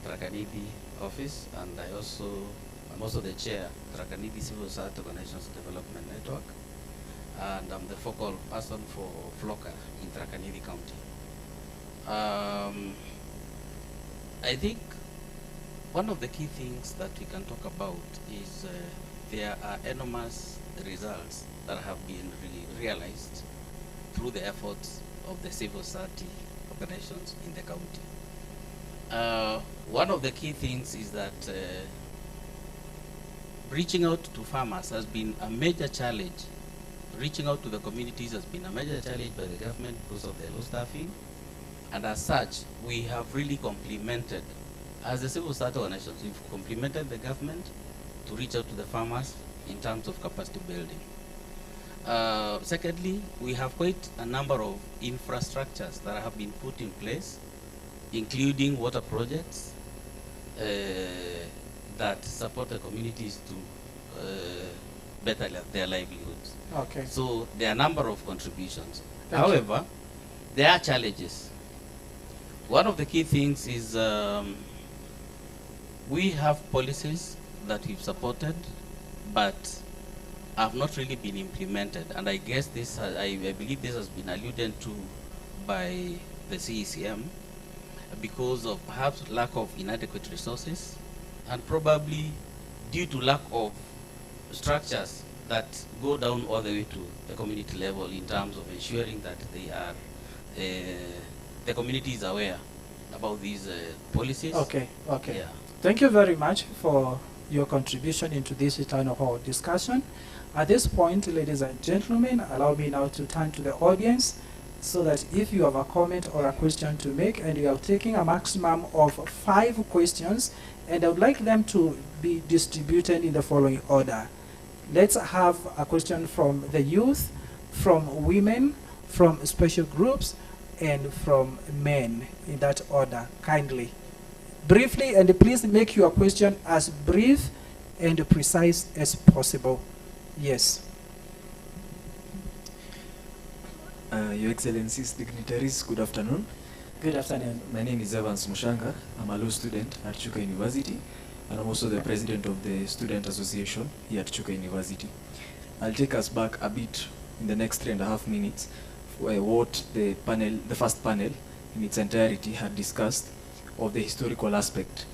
Trakanithi office, and I'm also the chair, Trakanithi Civil Society Organizations Development Network, and I'm the focal person for FLOCA in Trakanithi County. I think one of the key things that we can talk about is there are enormous results that have been realized through the efforts of the civil society organizations in the county. One of the key things is that reaching out to farmers has been a major challenge. Reaching out to the communities has been a major challenge by the government because of the low staffing. And as such, we have really complemented, as the civil society organizations, we've complemented the government to reach out to the farmers in terms of capacity building. Secondly, we have quite a number of infrastructures that have been put in place, including water projects that support the communities to better their livelihoods. Okay. So there are a number of contributions. Thank you. However, there are challenges. One of the key things is we have policies that we've supported, but have not really been implemented. And I guess this, I believe this has been alluded to by the CECM because of perhaps lack of inadequate resources and probably due to lack of structures that go down all the way to the community level in terms of ensuring that they are, the community is aware about these policies. Okay, okay. Yeah. Thank you very much for your contribution into this town hall discussion. At this point, ladies and gentlemen, allow me now to turn to the audience so that if you have a comment or a question to make, and you are taking a maximum of 5 questions, and I would like them to be distributed in the following order. Let's have a question from the youth, from women, from special groups, and from men, in that order, kindly. Briefly, and please make your question as brief and precise as possible. Yes. Your Excellencies, dignitaries, good afternoon. Good afternoon. My name is Evans Mushanga. I'm a law student at Chuka University, and I'm also the president of the Student Association here at Chuka University. I'll take us back a bit in the next 3.5 minutes for what the first panel in its entirety had discussed of the historical aspect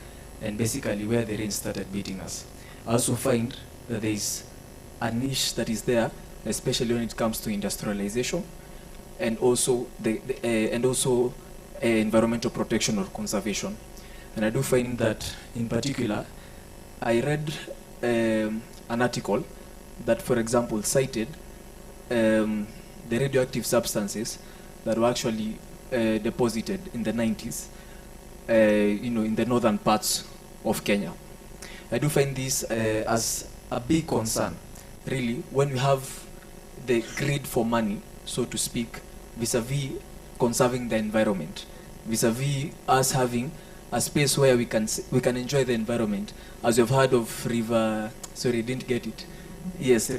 and basically where the rain started beating us. I also find that there is a niche that is there, especially when it comes to industrialization and also environmental protection or conservation. And I do find that, in particular, I read an article that, for example, cited the radioactive substances that were actually deposited in the 90s in the northern parts of Kenya. I do find this as a big concern, really, when we have the greed for money, so to speak, vis-a-vis conserving the environment, vis-a-vis us having a space where we can enjoy the environment, as you've heard of river. Sorry, didn't get it. Yes,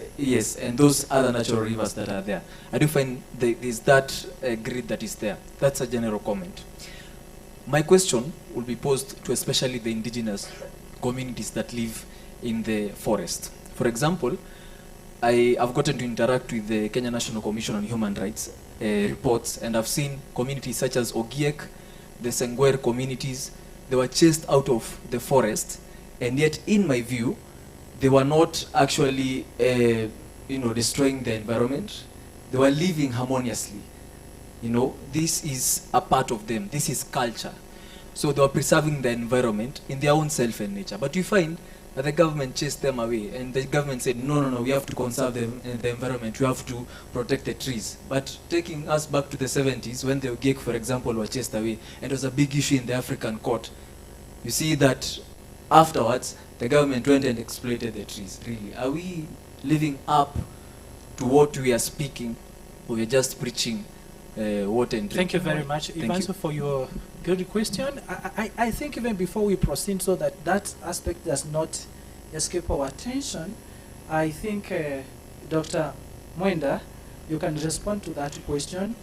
and those other natural rivers that are there. I do find there's that grid that is there. That's a general comment. My question will be posed to especially the indigenous communities that live in the forest. For example, I have gotten to interact with the Kenya National Commission on Human Rights reports, and I've seen communities such as Ogiek, the Sengwer communities. They were chased out of the forest, and yet, in my view, they were not actually, destroying the environment. They were living harmoniously. This is a part of them. This is culture. So they were preserving the environment in their own self and nature. But you find that the government chased them away, and the government said, no, we have to conserve the environment. We have to protect the trees. But taking us back to the 70s, when the Ogiek, for example, were chased away, and it was a big issue in the African court, you see that afterwards, the government went and exploited the trees. Really, are we living up to what we are speaking, or we're just preaching water and drink? Thank you very much, Ivanso, for your good question. I think even before we proceed, so that aspect does not escape our attention, I think Dr. Mwenda, you can respond to that question,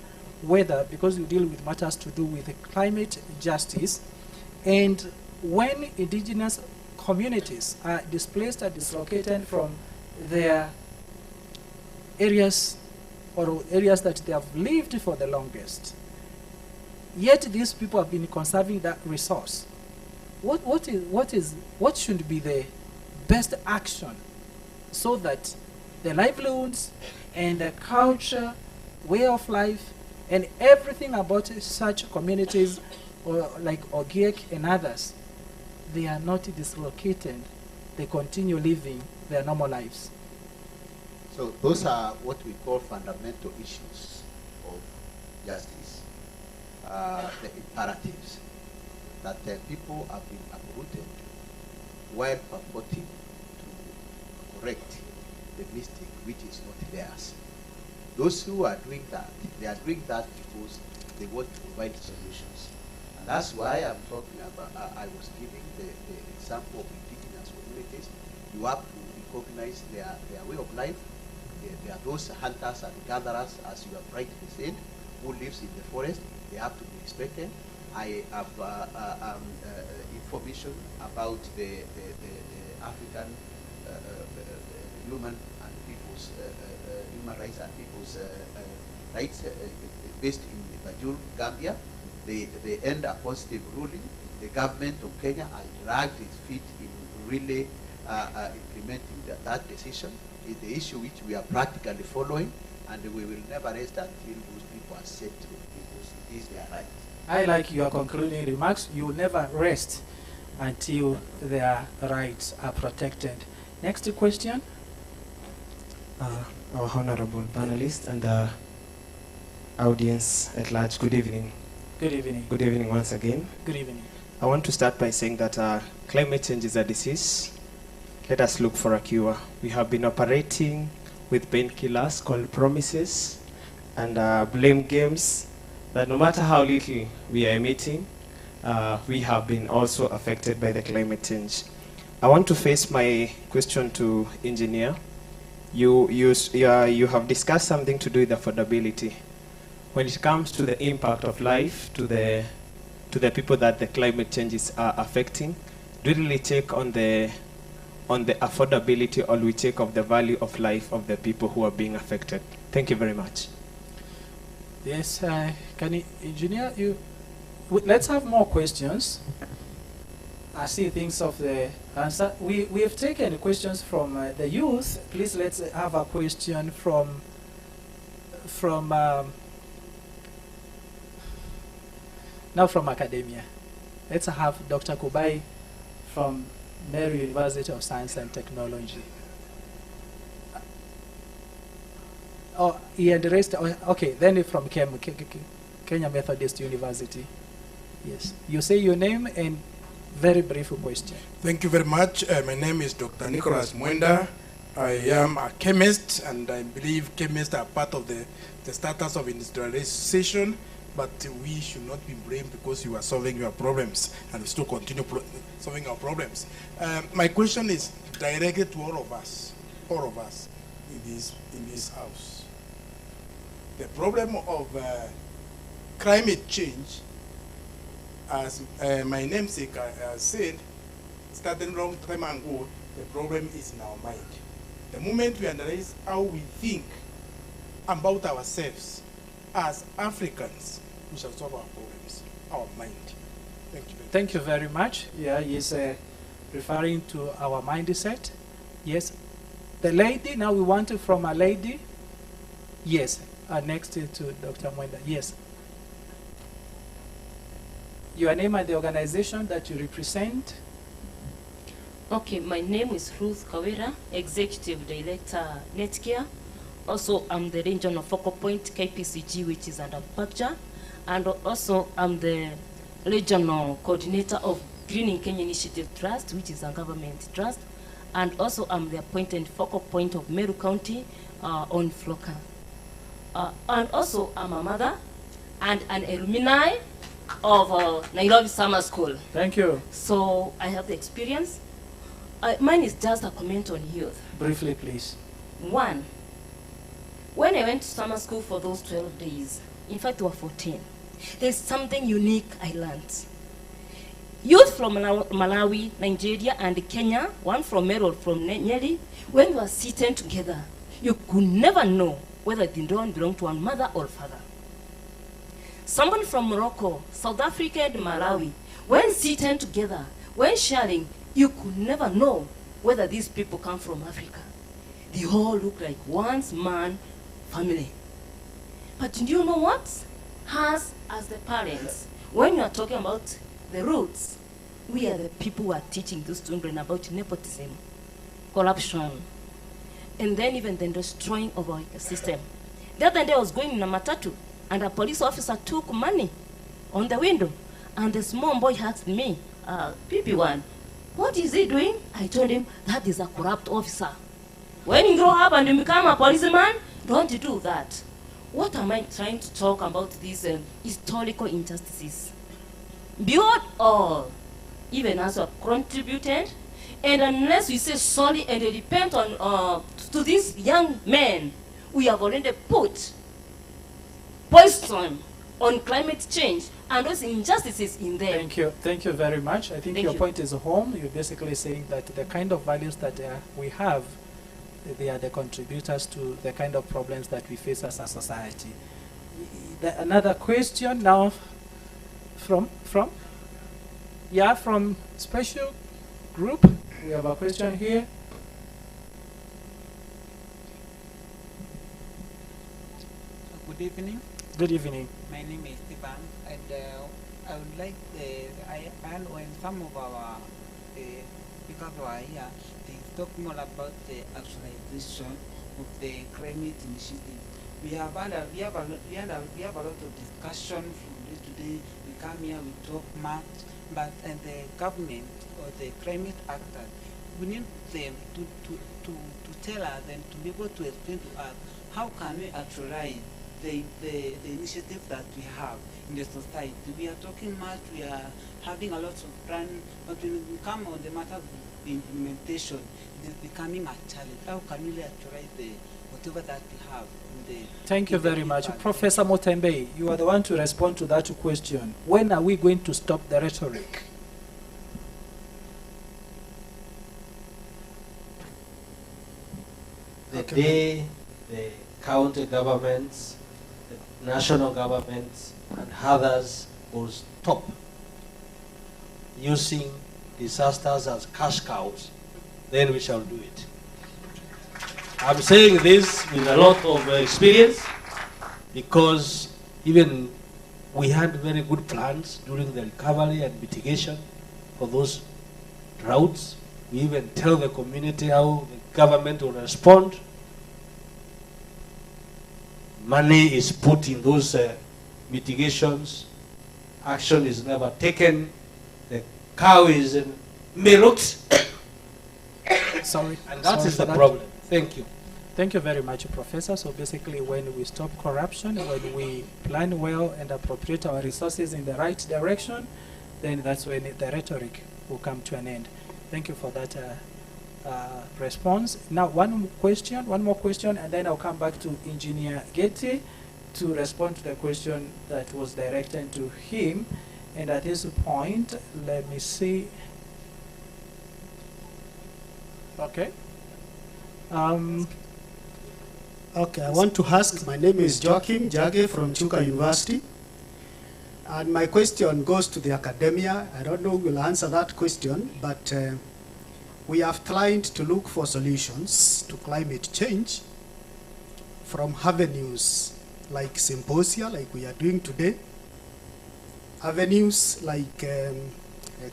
whether, because you deal with matters to do with climate justice, and when indigenous communities are displaced or dislocated from their areas or areas that they have lived for the longest, yet these people have been conserving that resource. What should be the best action so that the livelihoods and the culture, way of life, and everything about such communities, or like Ogiek and others, they are not dislocated, they continue living their normal lives? So those are what we call fundamental issues of justice, the imperatives that people have been uprooted while purporting to correct the mistake which is not theirs. Those who are doing that, they are doing that because they want to provide solutions. And that's why I'm talking about, I was giving the example of indigenous communities. You have to recognize their way of life. There are those hunters and gatherers, as you have rightly said, who lives in the forest. They have to be respected. I have information about the African human rights and people's rights based in Bajul, Gambia. They end a positive ruling. The government of Kenya has dragged its feet in really implementing that decision. Is the issue which we are practically following, and we will never rest until those people are set to, because it is their right. I like your concluding remarks. You will never rest until their rights are protected. Next question. Our honorable panelists and audience at large, good evening. Good evening. Good evening once again. Good evening. I want to start by saying that climate change is a disease. Let us look for a cure. We have been operating with painkillers called promises and blame games that no matter how little we are emitting, we have been also affected by the climate change. I want to face my question to engineer. You have discussed something to do with affordability. When it comes to the impact of life to the people that the climate changes are affecting, do we really take on the affordability, or we take of the value of life of the people who are being affected? Thank you very much. Yes, can you, engineer, let's have more questions. I see things of the answer. We have taken questions from the youth. Please, let's have a question from now from academia. Let's have Dr. Kubai from Meru University of Science and Technology. Oh, he addressed, okay, then from Kenya Methodist University. Yes. You say your name and very brief question. Thank you very much. My name is Dr. Nicholas Mwenda. I am a chemist, and I believe chemists are part of the status of industrialization, but we should not be blamed because you are solving your problems, and we still continue solving our problems. My question is directed to all of us in this house. The problem of climate change, as my namesake has said, starting long time ago, the problem is in our mind. The moment we analyze how we think about ourselves as Africans, we shall solve our problems, our mind. Thank you. Thank you very much. Yeah, he's referring to our mindset. Yes. The lady, now we want it from a lady. Yes. Next to Dr. Mwenda. Yes. Your name and the organization that you represent. Okay, my name is Ruth Kawira, Executive Director, Netcare. Also, I'm the regional focal point, KPCG, which is under Pacture. And also, I'm the regional coordinator of Greening Kenya Initiative Trust, which is a government trust. And also, I'm the appointed focal point of Meru County on FLOCA. And also, I'm a mother and an alumni of Nairobi Summer School. Thank you. So, I have the experience. Mine is just a comment on youth. Briefly, please. One, when I went to summer school for those 12 days, in fact, we were 14, there's something unique I learned. Youth from Malawi, Nigeria, and Kenya, one from Meru, from Nyeri, when we were sitting together, you could never know whether they don't belong to one mother or father. Someone from Morocco, South Africa, and Malawi, when sitting together, when sharing, you could never know whether these people come from Africa. They all look like one man family. But do you know what? Us, as the parents, when you are talking about the roots, we are the people who are teaching those children about nepotism, corruption, and then even the destroying of our ecosystem. The other day I was going in a matatu, and a police officer took money on the window, and the small boy asked me, PP1, what is he doing? I told him, that is a corrupt officer. When you grow up and you become a policeman, don't do that. What am I trying to talk about these historical injustices? Beyond all, even as we have contributed, and unless we say sorry and repent on to these young men, we have already put poison on climate change and those injustices in there. Thank you very much. I think your point is home. You're basically saying that the kind of values that we have, they are the contributors to the kind of problems that we face as a society. Another question now from special group. We have a question here. Good evening. Good evening. My name is Stefan, and I would like, and when some of our speakers were here, they talk more about the actualization of the climate initiative. We have a lot of discussion from day to day. We come here, we talk much, but the government or the climate actors, we need them to tell us and to be able to explain to us how can we actualize the initiative that we have in the society. We are talking much, we are having a lot of planning, but when we come on the matter of the implementation, it is becoming a challenge. How can we actualize whatever that we have? Thank you very much. Professor Mutembe, you are the one to respond to that question. When are we going to stop the rhetoric? The day the county governments, the national governments, and others will stop using disasters as cash cows, then we shall do it. I'm saying this with a lot of experience because even we had very good plans during the recovery and mitigation for those droughts. We even tell the community how the government will respond. Money is put in those mitigations, action is never taken, the cow is milked, Sorry. and that sorry is for the problem. Thank you. Thank you very much, Professor. So basically, when we stop corruption, when we plan well and appropriate our resources in the right direction, then that's when the rhetoric will come to an end. Thank you for that response. Now, one more question, and then I'll come back to Engineer Getty to respond to the question that was directed to him. And at this point, let me see. Okay. Okay, I want to ask, my name is Joachim Jage from Chuka University. And my question goes to the academia. I don't know who will answer that question, but we have tried to look for solutions to climate change from avenues like symposia, like we are doing today, avenues like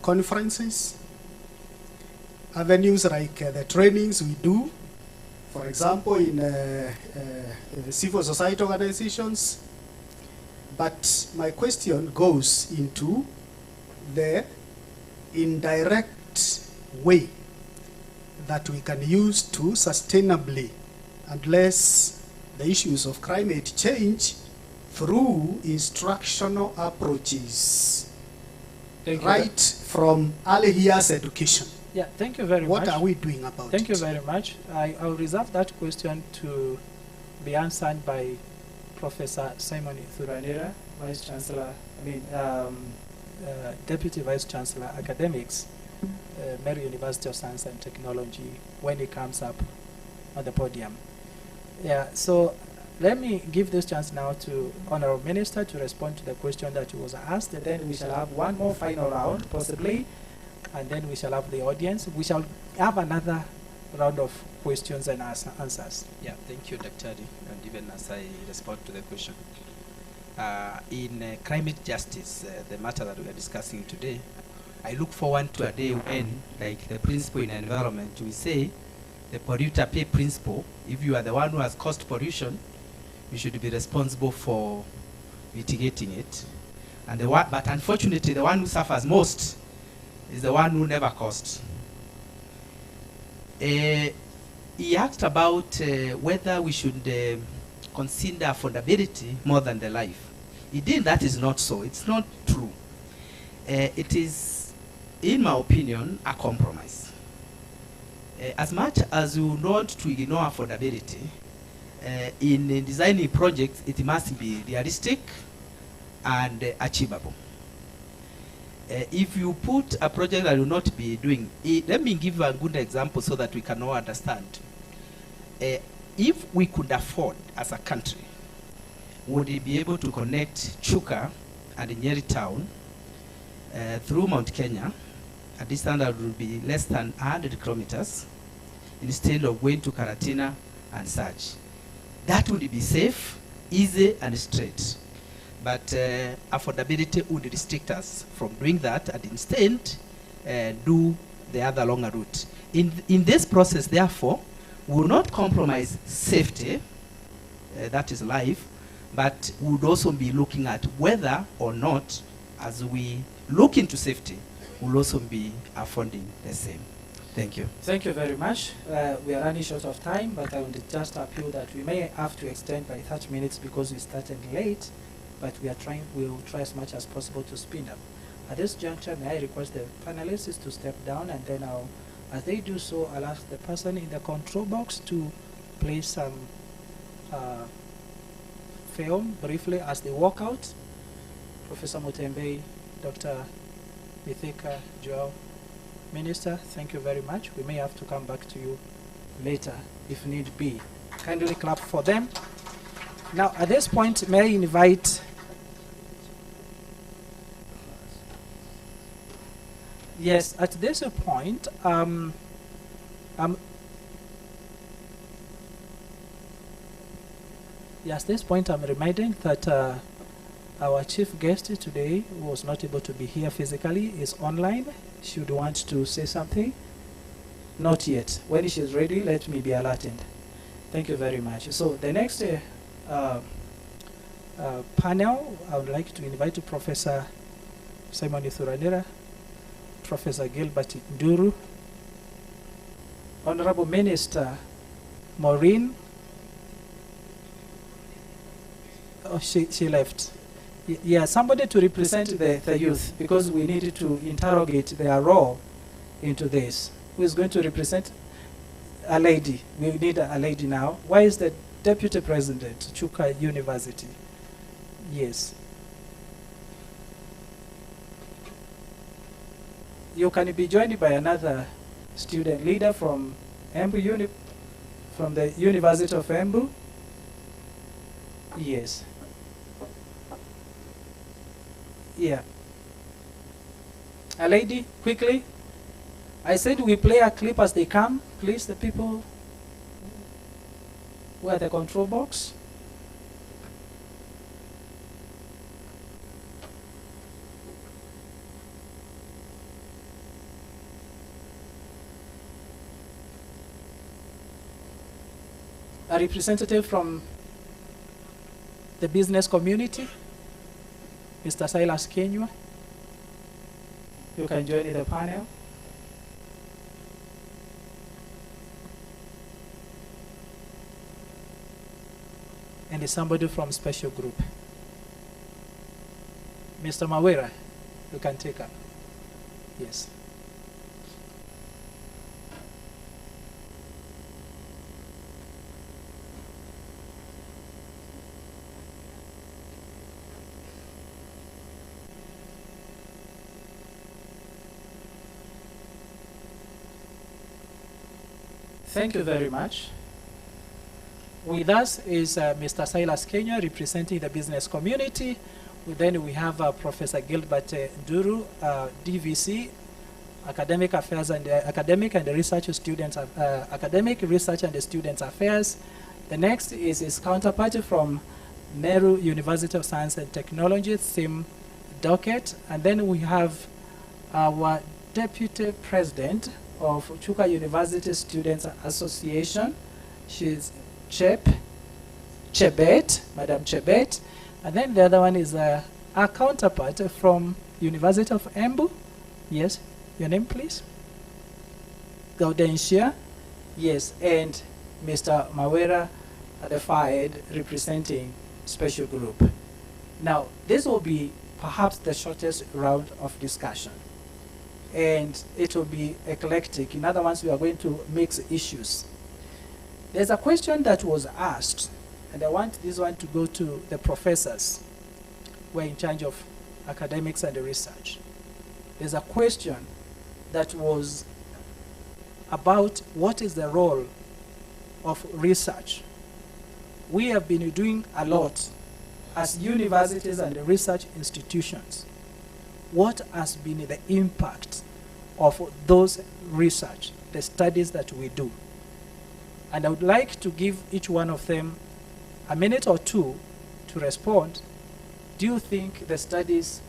conferences, avenues like the trainings we do, for example, in civil society organizations. But my question goes into the indirect way that we can use to sustainably address the issues of climate change through instructional approaches, right from early years education. Yeah, thank you very much. What are we doing about it? Thank you very much. I'll reserve that question to be answered by Professor Simon Thuranira, Vice Chancellor, Deputy Vice Chancellor Academics, Mary University of Science and Technology, when he comes up on the podium. Yeah, so let me give this chance now to Honorable Minister to respond to the question that was asked, and then we shall have one more final round, possibly, and then we shall have the audience. We shall have another round of questions and answers. Yeah, thank you, Dr. Adi, and even as I respond to the question. In climate justice, the matter that we are discussing today, I look forward to a day when, like the principle in environment, we say the polluter pay principle. If you are the one who has caused pollution, you should be responsible for mitigating it. And but unfortunately, the one who suffers most is the one who never caused. He asked about whether we should consider affordability more than the life. Indeed, that is not so. It's not true. It is, in my opinion, a compromise. As much as we want to ignore affordability, in designing projects, it must be realistic and achievable. If you put a project that will not be doing, let me give you a good example so that we can all understand. If we could afford as a country, would we be able to connect Chuka and Nyeri town through Mount Kenya? A distance that would be less than 100 kilometers instead of going to Karatina and such. That would be safe, easy, and straight. But affordability would restrict us from doing that and instead do the other longer route. In this process, therefore, we will not compromise safety, that is life, but we would also be looking at whether or not, as we look into safety, we'll also be affording the same. Thank you. Thank you very much. We are running short of time, but I would just appeal that we may have to extend by 30 minutes because we started late, but we'll try as much as possible to speed up. At this juncture, may I request the panelists to step down, and then as they do so, I'll ask the person in the control box to play some film briefly as they walk out. Professor Mutembei, Dr. Mithika, Joel, Minister, thank you very much. We may have to come back to you later if need be. Kindly clap for them. Now, at this point, may I invite yes, at this point, yes, at this point, I'm reminding that our chief guest today was not able to be here physically, is online. Should want to say something? Not yet. When she's ready, let me be alerted. Thank you very much. So the next panel, I would like to invite Professor Simon Ithuranira, Professor Gilbert Nduru, Honorable Minister Maureen. Oh, she left. Yeah, somebody to represent the youth, because we need to interrogate their role into this. Who is going to represent? A lady. We need a lady now. Why is the Deputy President, Chuka University? Yes. You can be joined by another student leader from Embu from the University of Embu. Yes. Yeah. A lady, quickly. I said we play a clip as they come. Please, the people who are the control box. A representative from the business community, Mr. Silas Kenywa. You can join in the panel. And somebody from special group. Mr. Mawera, you can take up. Yes. Thank you very much. With us is Mr. Silas Kenya, representing the business community. Then we have Professor Gilbert Nduru, DVC, Academic Affairs and Academic and Research Students, Academic Research and Students Affairs. The next is his counterpart from Nehru University of Science and Technology, Sim Docket. And then we have our Deputy President of Chuka University Students Association. She's Chebet, Madam Chebet. And then the other one is our counterpart from University of Embu. Yes, your name please? Gaudentia. Yes, and Mr. Mawera Adefayed representing special group. Now, this will be perhaps the shortest round of discussion. And it will be eclectic. In other words, we are going to mix issues. There's a question that was asked, and I want this one to go to the professors who are in charge of academics and research. There's a question that was about what is the role of research. We have been doing a lot as universities and research institutions. What has been the impact of those research, the studies that we do? And I would like to give each one of them a minute or two to respond. Do you think the studies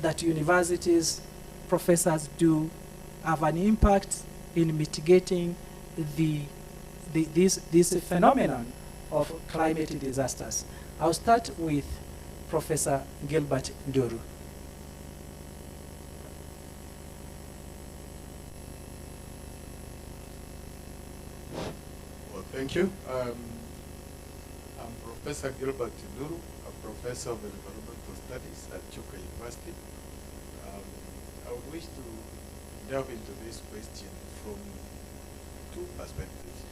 that universities, professors do have an impact in mitigating this phenomenon of climate disasters? I'll start with Professor Gilbert Nduru. Thank you. I'm Professor Gilbert Nduru, a professor of environmental studies at Chuka University. I would wish to delve into this question from two perspectives.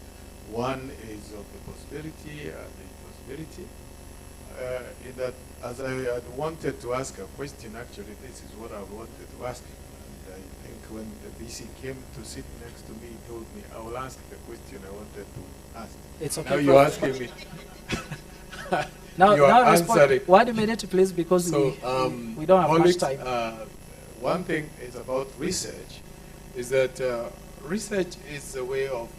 One is of the possibility and the impossibility. In that, as I had wanted to ask a question, actually, this is what I wanted to ask. I think when the VC came to sit next to me, he told me, I will ask the question I wanted to ask. It's okay. Now you're asking me. Now, you are answering. 1 minute, please, because we don't have much time. One thing is about research, is that research is a way of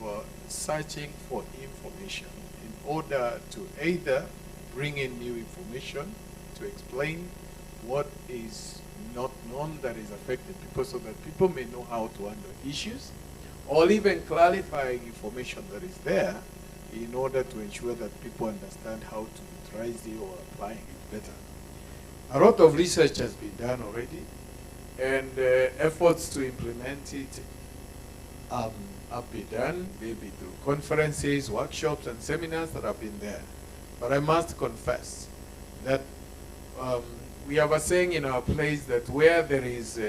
searching for information in order to either bring in new information to explain what is not known that is affecting people so that people may know how to handle issues, or even clarifying information that is there in order to ensure that people understand how to utilize it or applying it better. A lot of research has been done already, and efforts to implement it have been done, maybe through conferences, workshops, and seminars that have been there. But I must confess that we have a saying in our place that where there is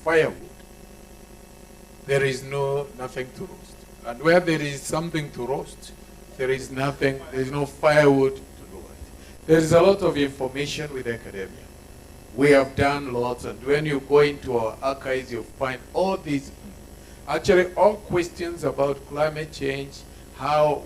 firewood, there is nothing to roast. And where there is something to roast, there is no firewood to do it. There is a lot of information with academia. We have done lots, and when you go into our archives, you'll find all these, actually all questions about climate change,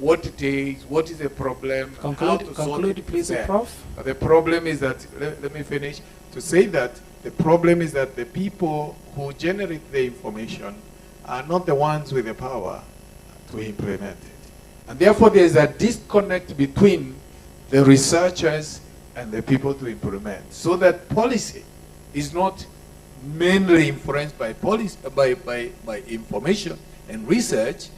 what it is, what is the problem, how to solve it. Please, there. Prof. The problem is that, let me finish, to say that the problem is that the people who generate the information are not the ones with the power to implement it. And therefore there is a disconnect between the researchers and the people to implement, so that policy is not mainly influenced by policy, by information and research.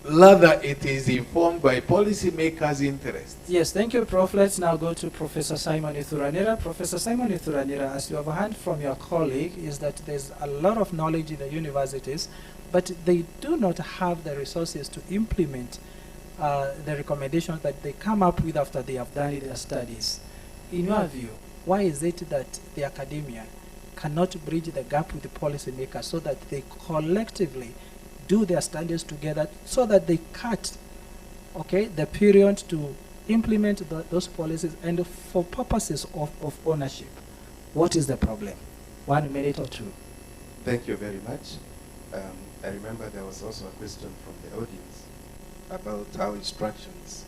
Rather, it is informed by policymakers' interests. Yes, thank you, Prof. Let's now go to Professor Simon Ithuranira. Professor Simon Ithuranira, as you have heard from your colleague, is that there's a lot of knowledge in the universities, but they do not have the resources to implement the recommendations that they come up with after they have done their studies. In your view, why is it that the academia cannot bridge the gap with the policymakers so that they collectively do their studies together, so that they cut, the period to implement those policies, and for purposes of ownership? What is the problem? 1 minute or two. Thank you very much. I remember there was also a question from the audience about how instructions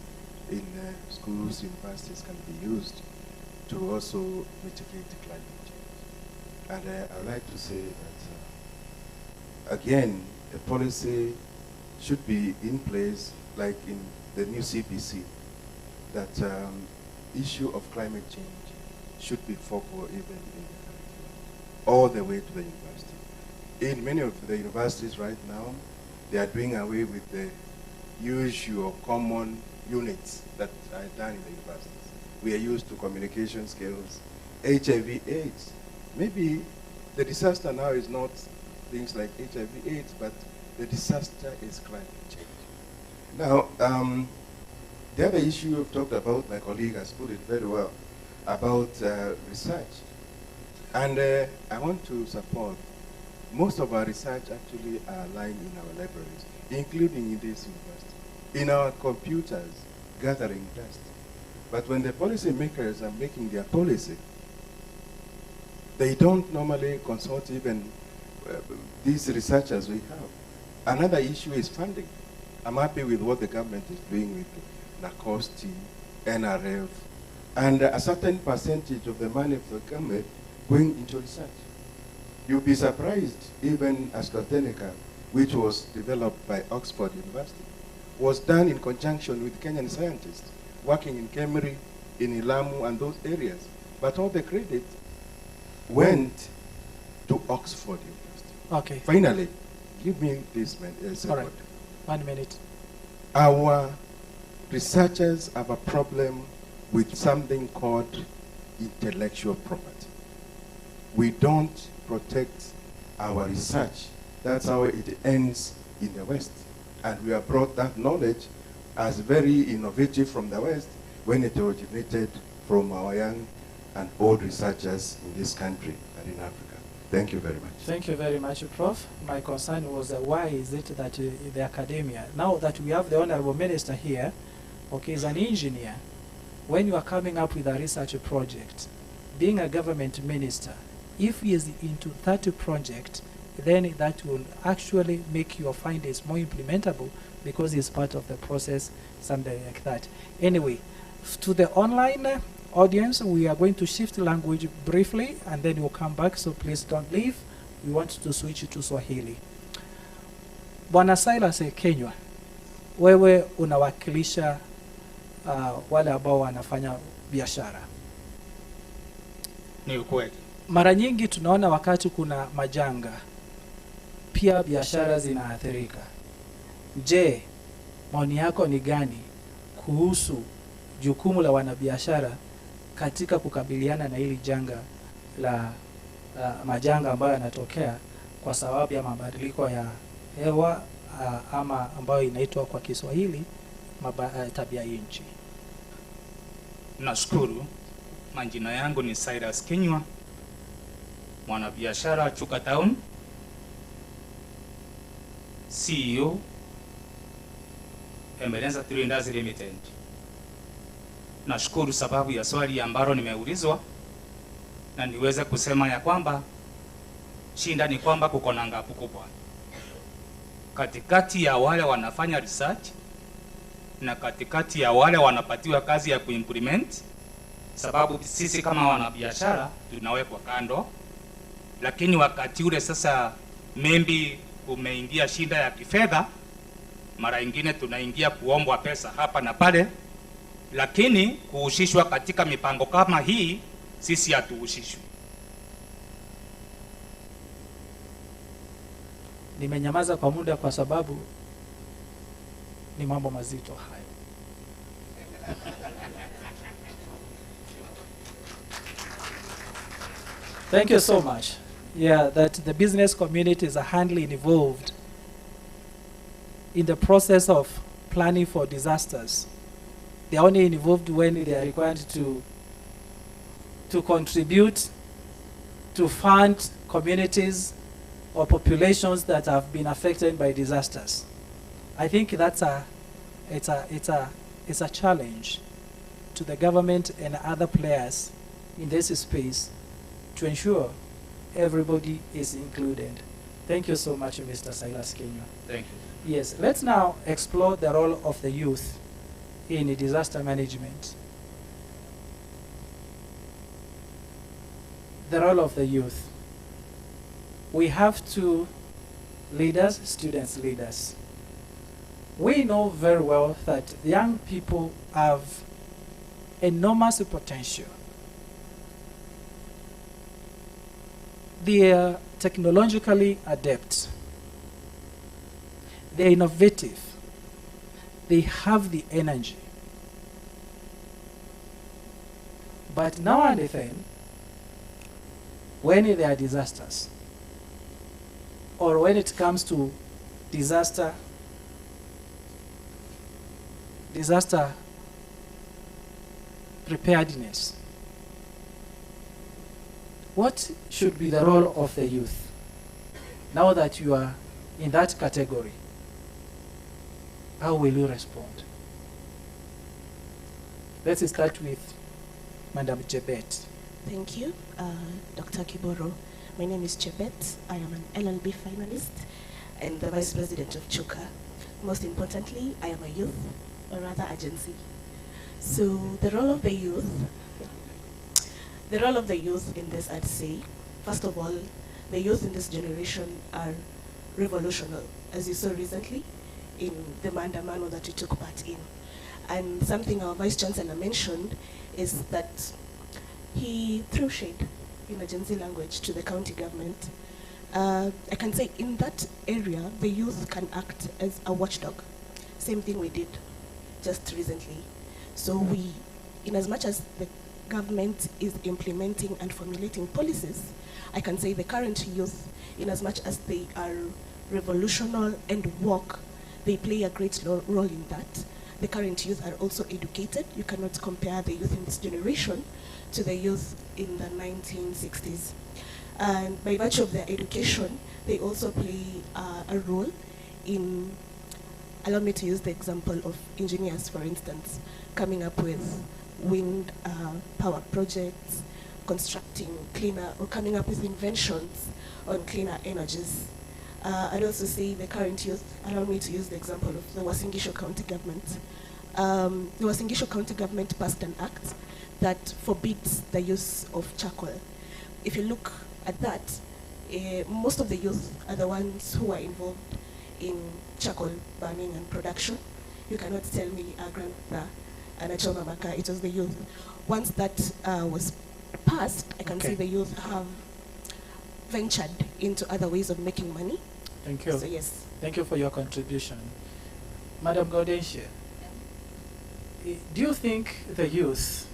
in schools, universities can be used to also mitigate climate change. And I'd like to say that, again, the policy should be in place, like in the new CPC, that issue of climate change should be focal even in the curriculum, all the way to the university. In many of the universities right now, they are doing away with the usual common units that are done in the universities. We are used to communication skills, HIV/AIDS. Maybe the disaster now is not things like HIV/AIDS, but the disaster is climate change. Now, the other issue you've talked about, my colleague has put it very well, about research. And I want to support, most of our research actually are lying in our libraries, including in this university, in our computers, gathering dust. But when the policy makers are making their policy, they don't normally consult even these researchers we have. Another issue is funding. I'm happy with what the government is doing with NACOSTI, NRF, and a certain percentage of the money of the government going into research. You'll be surprised, even AstraZeneca, which was developed by Oxford University, was done in conjunction with Kenyan scientists working in Kemri, in Ilamu, and those areas. But all the credit went to Oxford University. Okay. Finally, give me this second. All right. 1 minute. Our researchers have a problem with something called intellectual property. We don't protect our research. That's how it ends in the West. And we have brought that knowledge as very innovative from the West when it originated from our young and old researchers in this country and in Africa. Thank you very much. Thank you very much, Prof. My concern was why is it that the academia, now that we have the Honorable Minister here, is an engineer, when you are coming up with a research project, being a government minister, if he is into 30 projects, then that will actually make your findings more implementable because it's part of the process, something like that. Anyway, to the online audience, we are going to shift language briefly and then we'll come back, so please don't leave. We want to switch to Swahili. Bwana Silas Kenywa, wewe unawakilisha wale ambao wanafanya biashara. Ni ukweli. Mara nyingi tunaona wakati kuna majanga, pia biashara zinaathirika. Je, maoni yako ni gani kuhusu jukumu la wanabiashara katika kukabiliana na hili janga la majanga ambayo yanatokea kwa sababu ya mabadiliko ya hewa ama ambayo inaitwa kwa Kiswahili tabia nchi. Nashukuru. Majina yangu ni Cyrus Kinywa, mwanabiashara Chuka Town, CEO Emergency Traders Limited. Nashukuru sababu ya swali ambalo nimeulizwa, na niweze kusema ya kwamba shinda ni kwamba kuko na ngapu kubwa katikati ya wale wanafanya research na katikati ya wale wanapatiwa kazi ya kuimplement, sababu sisi kama wanabiashara tunawekwa kando, lakini wakati ule sasa maybe umeingia shida ya kifedha, mara nyingine tunaingia kuombwa pesa hapa na pale, lakini kuhusishwa katika mipango kama hii sisi hatuhusishwi. Nimenyamaza kwa muda kwa sababu ni mambo mazito hayo. Thank you so much. Yeah, that the business communities are handily involved in the process of planning for disasters. They are only involved when they are required to contribute, to fund communities or populations that have been affected by disasters. I think that's it's a challenge to the government and other players in this space to ensure everybody is included. Thank you so much, Mr. Silas Kenya. Thank you. Yes, let's now explore the role of the youth in disaster management. The role of the youth. We have two leaders, students leaders. We know very well that young people have enormous potential. They are technologically adept. They're innovative. They have the energy. But now and then, when there are disasters, or when it comes to disaster preparedness, what should be the role of the youth now that you are in that category? How will you respond? Let's start with Madam Chebet. Thank you, Dr. Kiboro. My name is Chebet. I am an LLB finalist and the Vice President of Chuka. Most importantly, I am a youth, or rather agency. So the role of the youth in this, I'd say, first of all, the youth in this generation are revolutionary, as you saw recently in the Mandamano that we took part in. And something our Vice Chancellor mentioned is that he threw shade in a Gen Z language to the county government. I can say in that area, the youth can act as a watchdog. Same thing we did just recently. So we, in as much as the government is implementing and formulating policies, I can say the current youth, in as much as they are revolutionary and woke, they play a great role in that. The current youth are also educated. You cannot compare the youth in this generation to the youth in the 1960s. And by virtue of their education, they also play a role in, allow me to use the example of engineers, for instance, coming up with wind power projects, constructing cleaner, or coming up with inventions on cleaner energies. I'd also say the current youth, allow me to use the example of the Wasingisho County government. The Wasingisho County government passed an act that forbids the use of charcoal. If you look at that, most of the youth are the ones who are involved in charcoal burning and production. You cannot tell me a grandmother and a choma maka, it was the youth. Once that was passed, I can see the youth have ventured into other ways of making money. Thank you. So yes. Thank you for your contribution. Madam Gaudensha, do you think the youth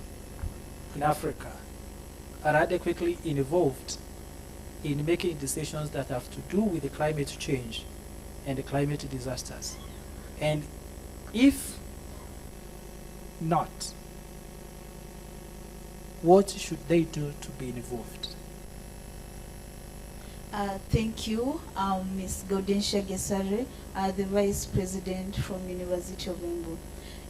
in Africa are adequately involved in making decisions that have to do with the climate change and the climate disasters? And if not, what should they do to be involved? Thank you, Ms. Gaudensha Gesare, the Vice President from University of Embu.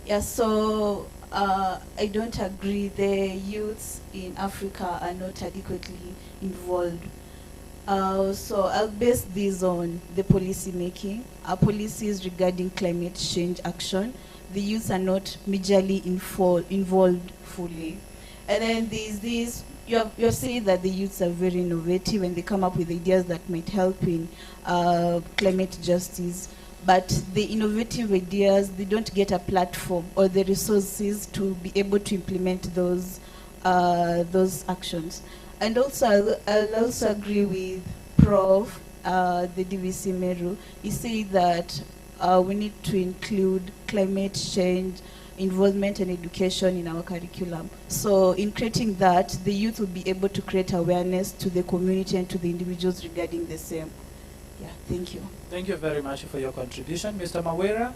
Yeah, so I don't agree the youths in Africa are not adequately involved. So I'll base this on the policy making. Our policies regarding climate change action, the youths are not majorly involved fully. And then there's this, you're saying that the youths are very innovative and they come up with ideas that might help in climate justice. But the innovative ideas, they don't get a platform or the resources to be able to implement those actions. And also, I'll also agree with Prof. The DVC Meru. He said that we need to include climate change, involvement and education in our curriculum. So in creating that, the youth will be able to create awareness to the community and to the individuals regarding the same. Yeah, thank you. Thank you very much for your contribution. Mr. Mawera,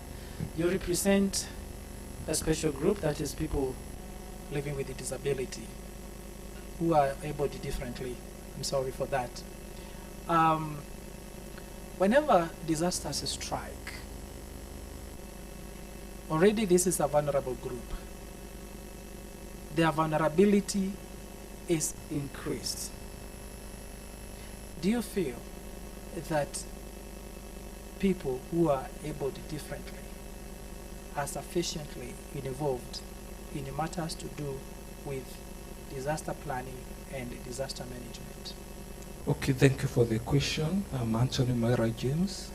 you represent a special group, that is people living with a disability who are able differently. I'm sorry for that. Whenever disasters strike, already this is a vulnerable group. Their vulnerability is increased. Do you feel that people who are able differently are sufficiently involved in matters to do with disaster planning and disaster management? Okay, thank you for the question. I'm Anthony Moira James,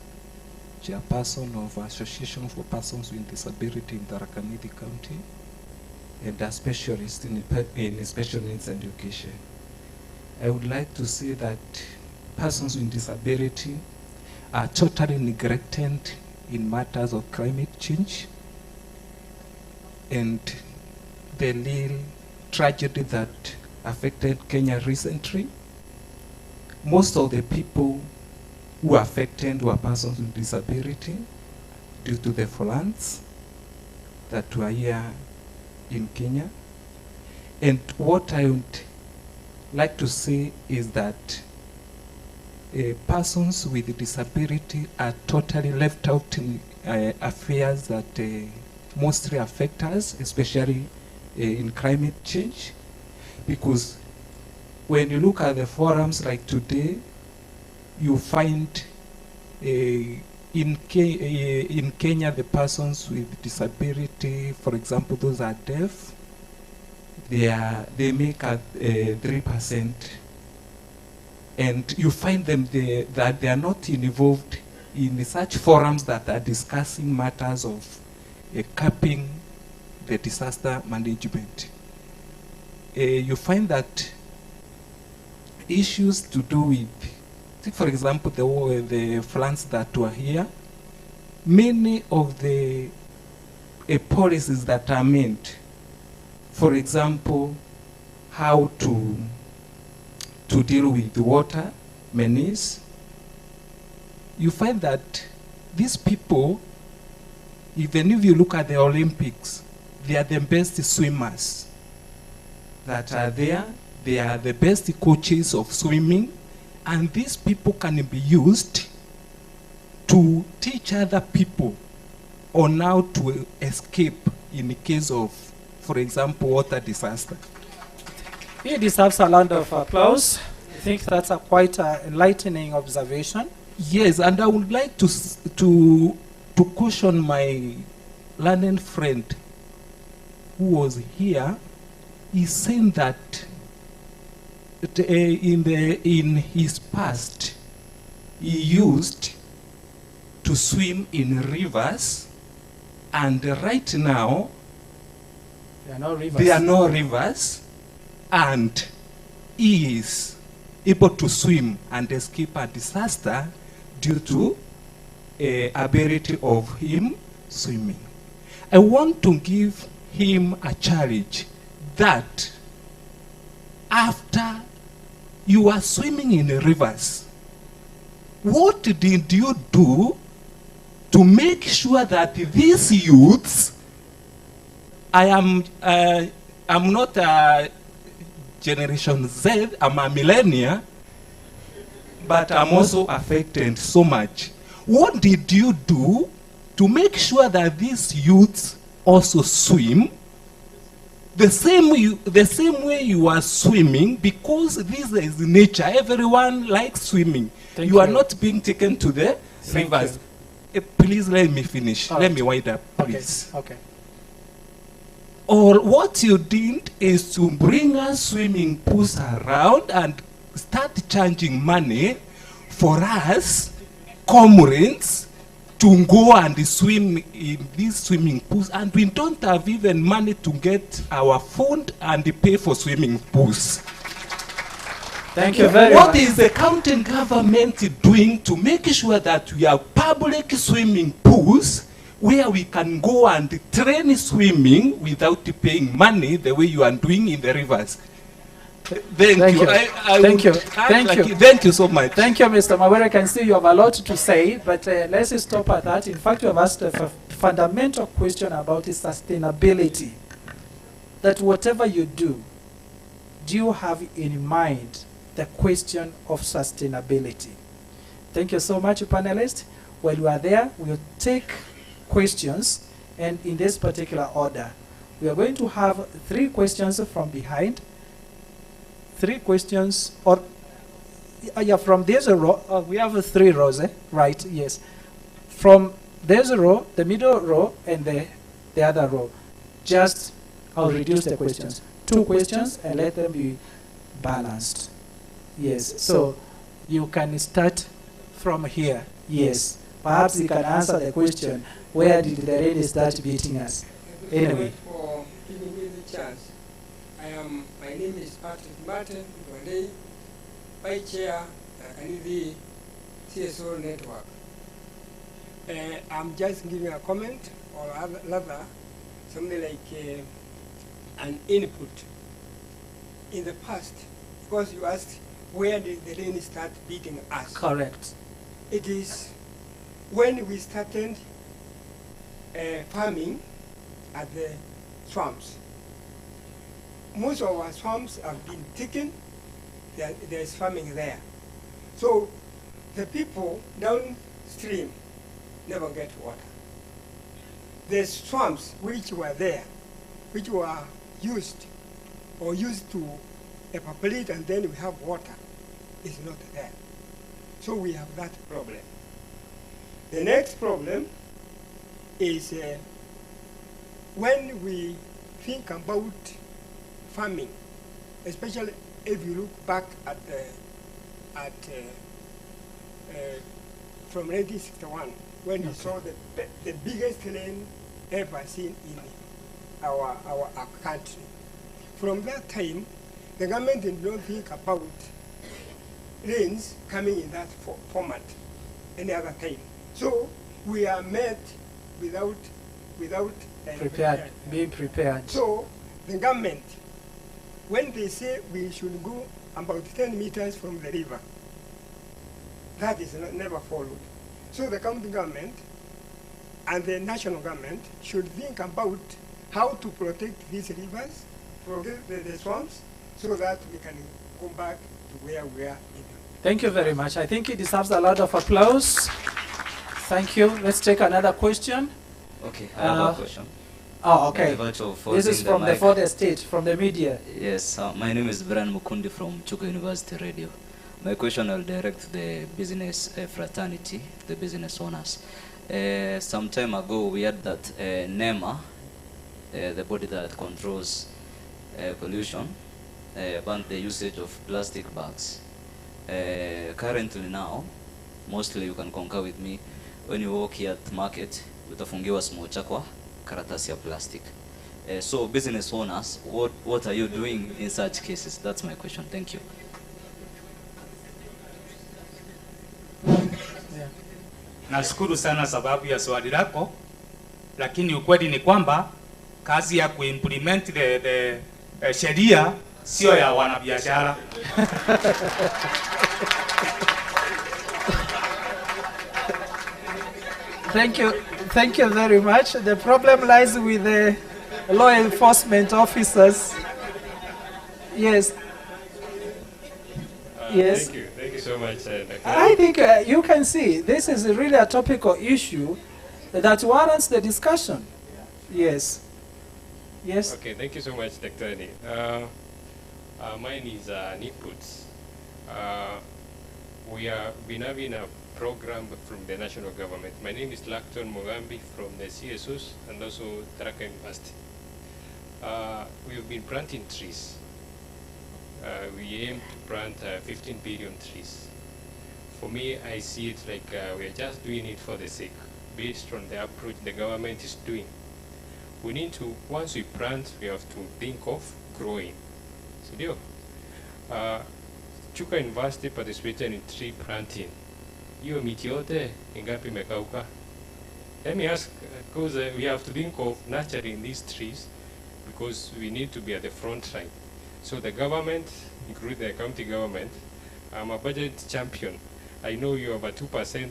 Chairperson of Association for Persons with Disability in Tharaka Nithi County, and a specialist in special needs education. I would like to say that persons with disability are totally neglected in matters of climate change, and the real tragedy that affected Kenya recently, most of the people who were affected were persons with disability due to the floods that were here in Kenya. And what I would like to say is that persons with disability are totally left out in affairs that mostly affect us, especially in climate change, because when you look at the forums like today, you find in Kenya the persons with disability, for example, those are deaf, they make 3%, and you find them that they are not involved in such forums that are discussing matters of capping the disaster management. You find that issues to do with, take for example, the floods that were here, many of the policies that are made, for example, how to deal with water menace, you find that these people, even if you look at the Olympics, they are the best swimmers that are there. They are the best coaches of swimming, and these people can be used to teach other people on how to escape in the case of, for example, water disaster. He deserves a round of applause. I think that's a quite enlightening observation. Yes, and I would like to caution my learned friend who was here. He's saying that in his past he used to swim in rivers, and right now there are no rivers, and he is able to swim and escape a disaster due to ability of him swimming. I want to give him a challenge that after you are swimming in rivers. What did you do to make sure that these youths, I'm not a Generation Z, I'm a millennial, but I'm also affected so much. What did you do to make sure that these youths also swim the same way you are swimming? Because this is nature. Everyone likes swimming. You are not being taken to the rivers. Please let me finish. Let me wind up, please. Okay. Or what you did is to bring us swimming pools around and start charging money for us, comrades, to go and swim in these swimming pools, and we don't have even money to get our food and pay for swimming pools. Thank you very much. What is the county government doing to make sure that we have public swimming pools where we can go and train swimming without paying money the way you are doing in the rivers? Thank you. Thank you so much. Thank you, Mr. Mawere. I can see you have a lot to say, but let's stop at that. In fact, you have asked a fundamental question about sustainability. That whatever you do you have in mind the question of sustainability? Thank you so much, panelists. While you are there, we'll take questions, and in this particular order. We are going to have 3 questions from behind. 3 questions, or yeah, from this row, we have 3 rows, right? Yes. From this row, the middle row, and the other row. Just, I'll reduce the questions. 2 questions, and let them be balanced. Yes, so you can start from here. Yes. Perhaps you can answer the question, where did the rain start beating us? Anyway. For giving me the chance. My name is Patrick Martin, Vice Chair, Kanidi CSO Network. I'm just giving a comment, or rather, something like an input. In the past, because you asked, where did the rain start beating us? Correct. It is when we started farming at the swamps. Most of our swamps have been taken, there's farming there. So the people downstream never get water. The swamps which were there, which were used to evaporate and then we have water, is not there. So we have that problem. The next problem is when we think about farming, especially if you look back at from 1961, when you saw the biggest rain ever seen in our country. From that time, the government did not think about rains coming in that format any other time. So we are met without being prepared. So the government, when they say we should go about 10 meters from the river, that is never followed. So the county government and the national government should think about how to protect these rivers, protect the swamps, so that we can go back to where we are. Thank you very much. I think it deserves a lot of applause. Thank you. Let's take another question. Okay, I have a question. Oh, okay. This is from the Ford Estate, from the media. Yes, my name is Brian Mukundi from Chuka University Radio. My question I'll direct to the business fraternity, the business owners. Some time ago, we had that NEMA, the body that controls pollution, banned the usage of plastic bags. Currently now, mostly you can concur with me, when you walk here at the market, utafungiwa smocha kwa karatasi ya plastic. So business owners, what are you doing in such cases? That's my question. Thank you. Nashukuru sana sababu ya swali lako, lakini ukweli ni kwamba kazi ya kuimplement the sheria sio ya wanabiashara. Thank you very much. The problem lies with the law enforcement officers. Yes. Yes. Thank you so much, Dr. I think you can see this is really a topical issue that warrants the discussion. Yes. Yes. Okay, thank you so much, Dr. Adi. Mine is inputs. We have been having a program from the national government. My name is Lacton Mugambi from the CSOs and also Tharaka University. We have been planting trees. We aim to plant 15 billion trees. For me, I see it like we are just doing it for the sake, based on the approach the government is doing. We need to, once we plant, we have to think of growing. So, Chuka University participated in tree planting. Hiyo miti yote ingapi imekauka? Let me ask, because we have to think of nurturing these trees because we need to be at the front line. So the government, including the county government, I'm a budget champion. I know you have a 2%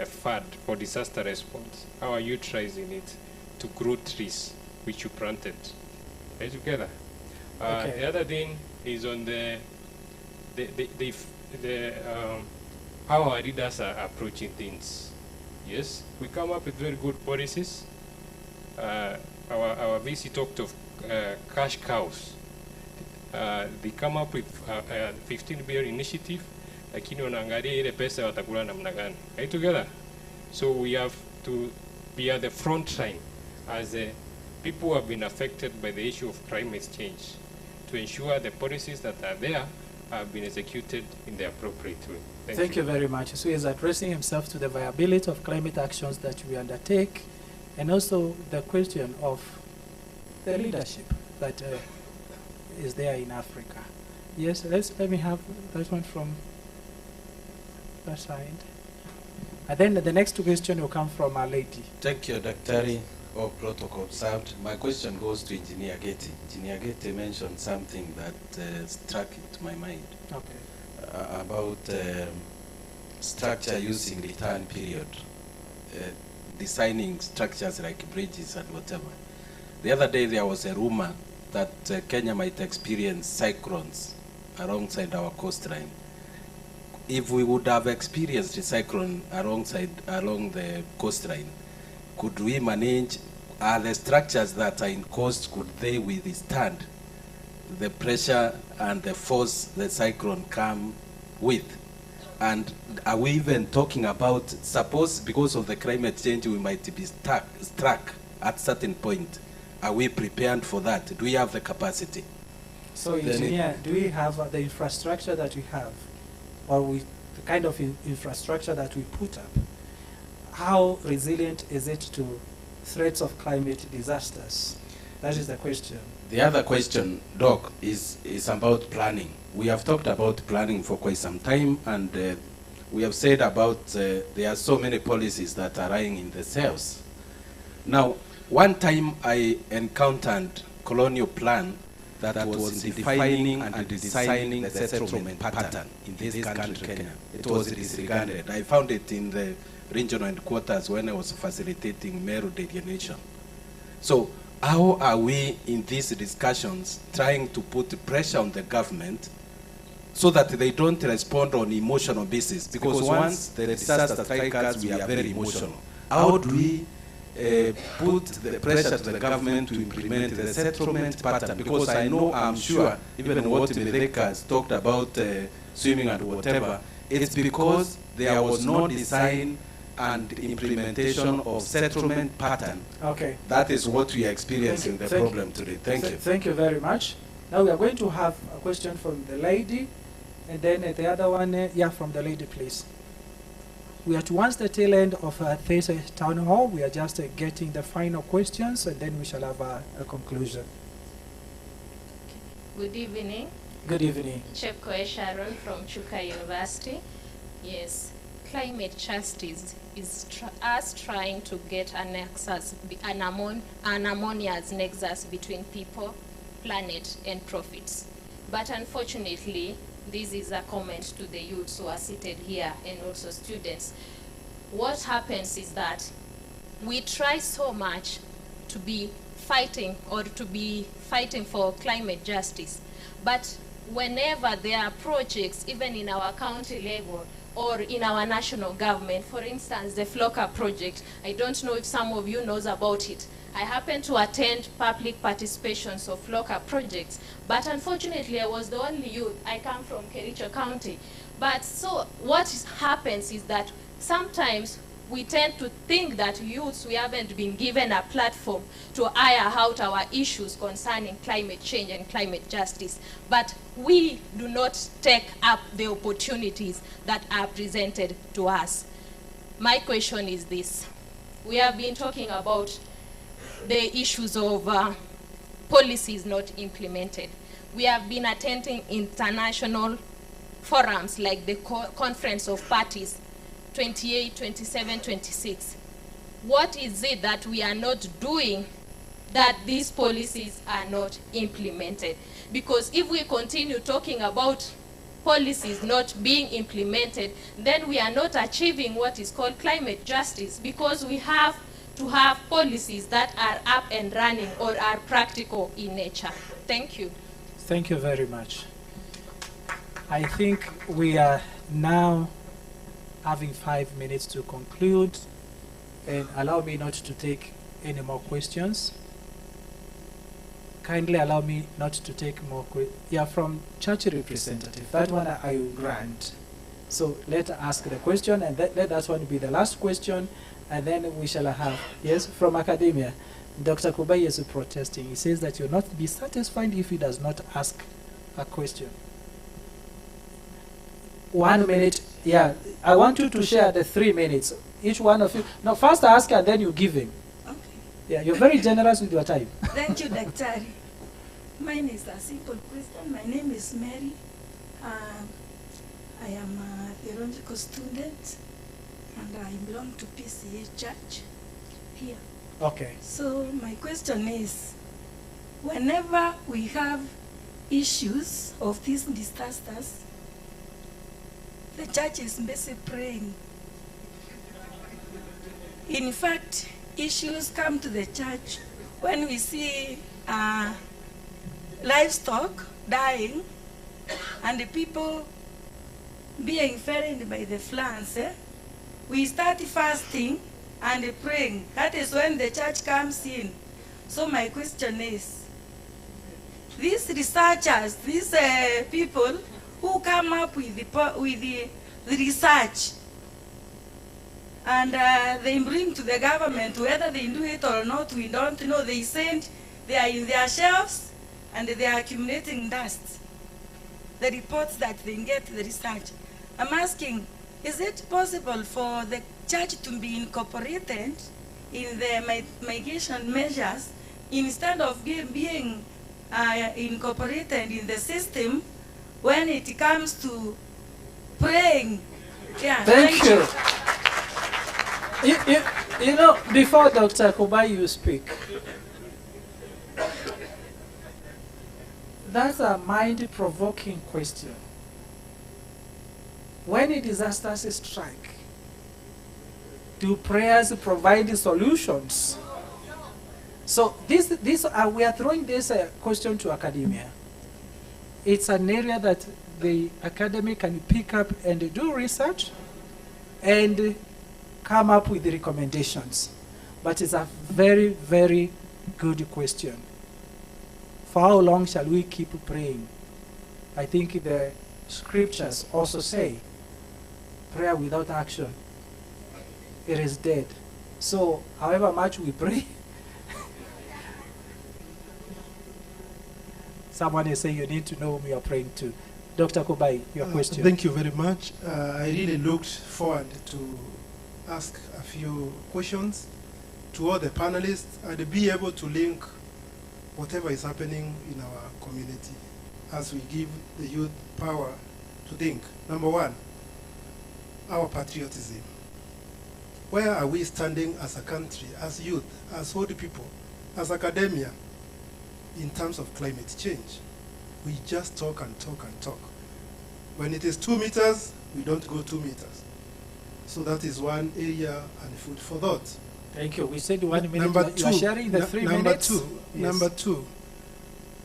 fund for disaster response. How are you trying it to grow trees which you planted? Are you together? Okay. The other thing is on how our leaders are approaching things. Yes, we come up with very good policies. Our VC talked of cash cows. They come up with a 15 billion initiative, lakini wanaangalia ile pesa watakula namna gani. Are you together? So we have to be at the front line as people who have been affected by the issue of climate change to ensure the policies that are there have been executed in the appropriate way. Thank you very much. So he is addressing himself to the viability of climate actions that we undertake and also the question of the leadership that is there in Africa. Yes, let me have that one from that side. And then the next question will come from our lady. Thank you, Dr. All protocol observed. My question goes to Engineer Getty. Engineer Getty mentioned something that struck into my mind. Okay. About structure using return period, designing structures like bridges and whatever. The other day there was a rumor that Kenya might experience cyclones alongside our coastline. If we would have experienced a cyclone along the coastline, could we manage, are the structures that are in coast, could they withstand the pressure and the force the cyclone come with? And are we even talking about, suppose because of the climate change we might be struck at certain point, are we prepared for that? Do we have the capacity? So engineer, do we have the infrastructure that we have, or the kind of infrastructure that we put up? How resilient is it to threats of climate disasters? That is the question. The other question, Doc, is about planning. We have talked about planning for quite some time, and we have said about there are so many policies that are lying in the cells. Now, one time I encountered colonial plan that was defining and designing the settlement pattern in this country, Kenya. It was disregarded. I found it in the regional headquarters when I was facilitating Meru delineation. So how are we in these discussions trying to put pressure on the government so that they don't respond on emotional basis? Because once the disaster strikes us, we are very emotional. How do we put the pressure to the government to implement the settlement pattern? Because I know, I'm sure, even what Medeka has talked about swimming and whatever, it's because there was no design and implementation of settlement pattern. Okay. That is what we are experiencing the problem today. Thank you. Thank you very much. Now we are going to have a question from the lady, and then the other one, yeah, from the lady, please. We are towards the tail end of this town hall. We are just getting the final questions, and then we shall have a conclusion. Good evening. Good evening. Chepkoe Sharon from Chuka University. Yes, climate justice is us trying to get a nexus, an harmonious nexus between people, planet, and profits. But unfortunately, this is a comment to the youths who are seated here and also students. What happens is that we try so much to be fighting for climate justice, but whenever there are projects, even in our county level or in our national government, for instance, the FLOCA project, I don't know if some of you knows about it. I happened to attend public participations of FLOCA projects, but unfortunately I was the only youth. I come from Kericho County. But so what happens is that sometimes we tend to think that youths, we haven't been given a platform to iron out our issues concerning climate change and climate justice. But we do not take up the opportunities that are presented to us. My question is this. We have been talking about the issues of policies not implemented. We have been attending international forums like the Conference of Parties 28, 27, 26. What is it that we are not doing that these policies are not implemented? Because if we continue talking about policies not being implemented, then we are not achieving what is called climate justice, because we have to have policies that are up and running or are practical in nature. Thank you. Thank you very much. I think we are now having 5 minutes to conclude, and allow me not to take any more questions. Kindly allow me not to take more questions. Yeah, from church representative, that one I will grant. So let us ask the question, and let that one be the last question, and then we shall have, yes, from academia. Dr. Kubai is protesting. He says that you'll not be satisfied if he does not ask a question. 1 minute. Yeah, I want you to share the 3 minutes. Each one of you. Now, first ask and then you give him. Okay. Yeah, you're very generous with your time. Thank you, Daktari. Mine is a simple question. My name is Mary. I am a theological student, and I belong to PCA Church here. Okay. So my question is, whenever we have issues of these disasters, the church is busy praying. In fact, issues come to the church when we see livestock dying and the people being threatened by the floods. We start fasting and praying. That is when the church comes in. So my question is, these researchers, these people who come up with the research and they bring to the government, whether they do it or not, we don't know. They are in their shelves and they are accumulating dust. The reports that they get, the research. I'm asking, is it possible for the church to be incorporated in the mitigation measures instead of being incorporated in the system when it comes to praying? Yeah, Thank you. You know, before Dr. Kubai you speak, that's a mind-provoking question. When disasters strike, do prayers provide solutions? So we are throwing this question to academia. It's an area that the academic can pick up and do research and come up with the recommendations. But it's a very, very good question. For how long shall we keep praying? I think the scriptures also say, prayer without action, it is dead. So, however much we pray, someone is saying you need to know whom you are praying to. Dr. Kubai, your question. Thank you very much. I really looked forward to ask a few questions to all the panelists and be able to link whatever is happening in our community as we give the youth power to think. Number one, our patriotism. Where are we standing as a country, as youth, as old people, as academia, in terms of climate change? We just talk and talk and talk. When it is 2 meters, we don't go 2 meters. So that is one area and food for thought. Thank you. We said 1 minute. Number You are two, sharing the 3 minutes. Number two,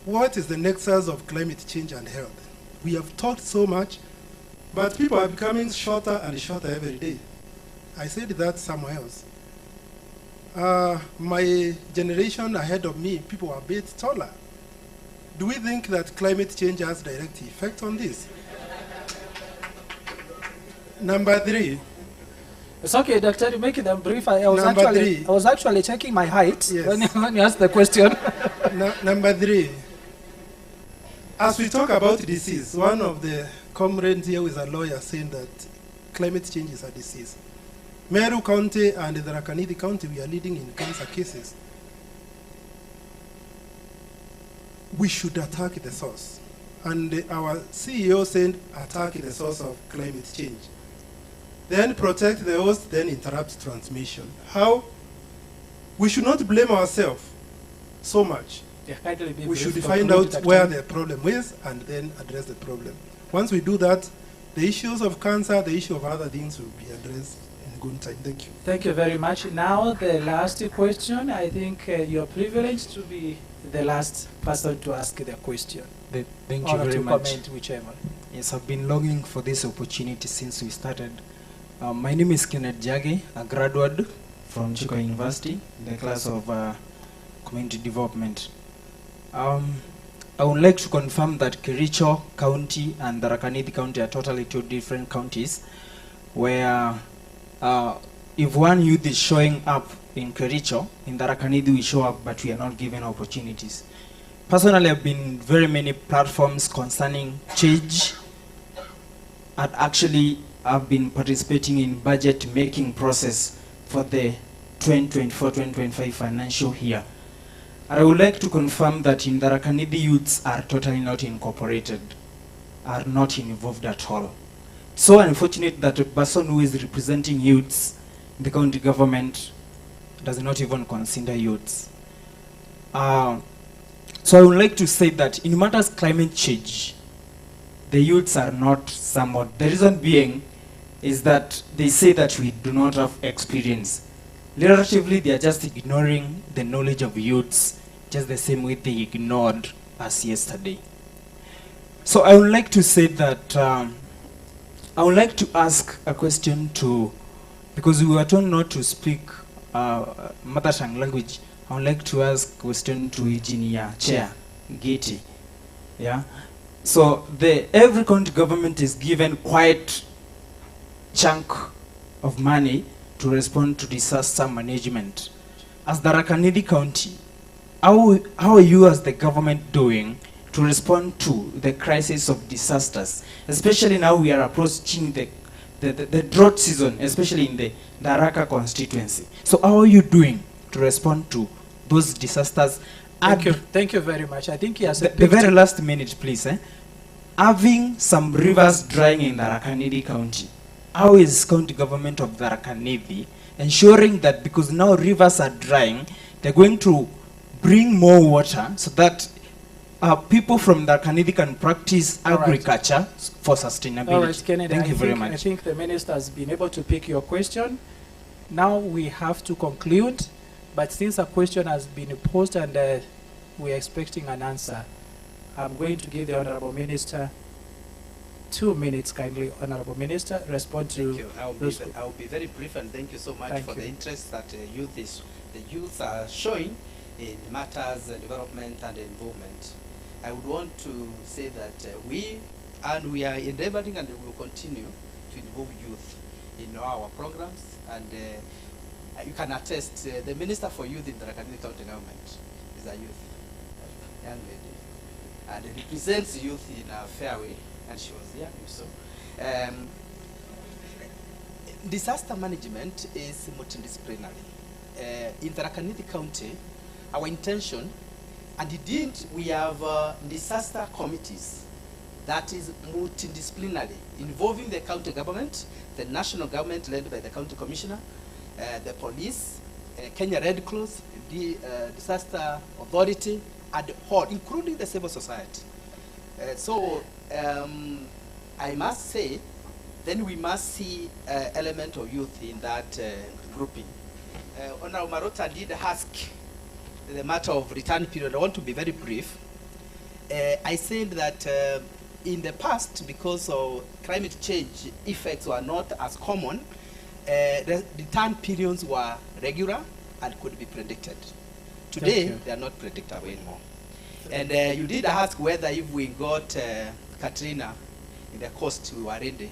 what is the nexus of climate change and health? We have talked so much, but people are becoming shorter and shorter every day. I said that somewhere else. My generation ahead of me, people are a bit taller. Do we think that climate change has direct effect on this? Number 3. It's okay, Doctor, you make them brief. I was Number actually checking my height Yes. when you asked the question. Number 3. As we talk about disease, one of the comrades here is a lawyer saying that climate change is a disease. Meru County and the Tharaka County, we are leading in cancer cases. We should attack the source. And our CEO said attack the source of climate change. Then protect the host, then interrupt transmission. How? We should not blame ourselves so much. Yeah, we should find out where the problem is and then address the problem. Once we do that, the issues of cancer, the issue of other things will be addressed in good time. Thank you. Thank you very much. Now the last question. I think you're privileged to be the last person to ask the question. Thank you or very to much. comment, whichever. Yes, I've been longing for this opportunity since we started. My name is Kenneth Jage, a graduate from Chuka University, the class of Community Development. I would like to confirm that Kericho County and Tharaka County are totally two different counties, where if one youth is showing up in Kericho, in Tharaka we show up, but we are not given opportunities. Personally, I've been in very many platforms concerning change, and actually I've been participating in budget making process for the 2024-2025 financial year. I would like to confirm that in Tharaka youths are totally not incorporated, are not involved at all. So unfortunate that a person who is representing youths in the county government does not even consider youths. So I would like to say that in matters climate change, the youths are not somewhat. The reason being is that they say that we do not have experience. Relatively, they are just ignoring the knowledge of youths, just the same way they ignored us yesterday. So I would like to say that, I would like to ask a question to, because we were told not to speak mother tongue language, I would like to ask a question to Engineer Chair Giti. Yeah. So every county government is given quite chunk of money to respond to disaster management. As Tharaka County, how are you as the government doing to respond to the crisis of disasters, especially now we are approaching the drought season, especially in the Tharaka constituency? So how are you doing to respond to those disasters? Thank you very much. I think he has the very last minute, please. Having some rivers drying in Tharaka County, how is county government of Tharaka ensuring that, because now rivers are drying, they're going to bring more water so that people from Tharaka can practice agriculture for sustainability? All right, Kennedy, Thank you very much. I think the minister has been able to pick your question. Now we have to conclude, but since a question has been posed and we are expecting an answer, I'm going to give the Honorable Minister 2 minutes, kindly. Honorable Minister, respond to. Thank you. I'll be very brief, and thank you so much for the interest that the youth are showing in matters development and involvement. I would want to say that we are endeavoring and we will continue to involve youth in our programs, and you can attest the Minister for Youth in the Tharaka County government is a youth, young lady, and represents youth in a fair way, and she was young, so. Disaster management is multidisciplinary. In Tharaka County, our intention, and indeed we have disaster committees that is multidisciplinary, involving the county government, the national government led by the county commissioner, the police, Kenya Red Cross, the disaster authority, and all, including the civil society. I must say, then we must see element of youth in that grouping. Honorable Marota did ask the matter of return period. I want to be very brief. I said that in the past, because of climate change effects were not as common, the return periods were regular and could be predicted. Today, they are not predictable anymore. And you did ask whether if we got Katrina in the coast, we were ready.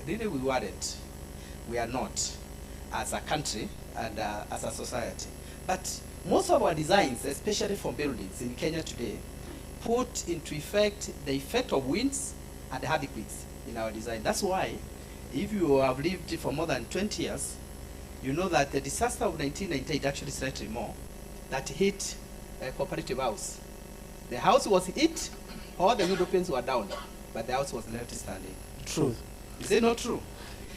Really, we weren't. We are not, as a country and as a society. But most of our designs, especially for buildings in Kenya today, put into effect the effect of winds and earthquakes in our design. That's why, if you have lived for more than 20 years, you know that the disaster of 1998, actually slightly more, that hit a cooperative house. The house was hit, all the window panes were down, but the house was left standing. True. Is it not true?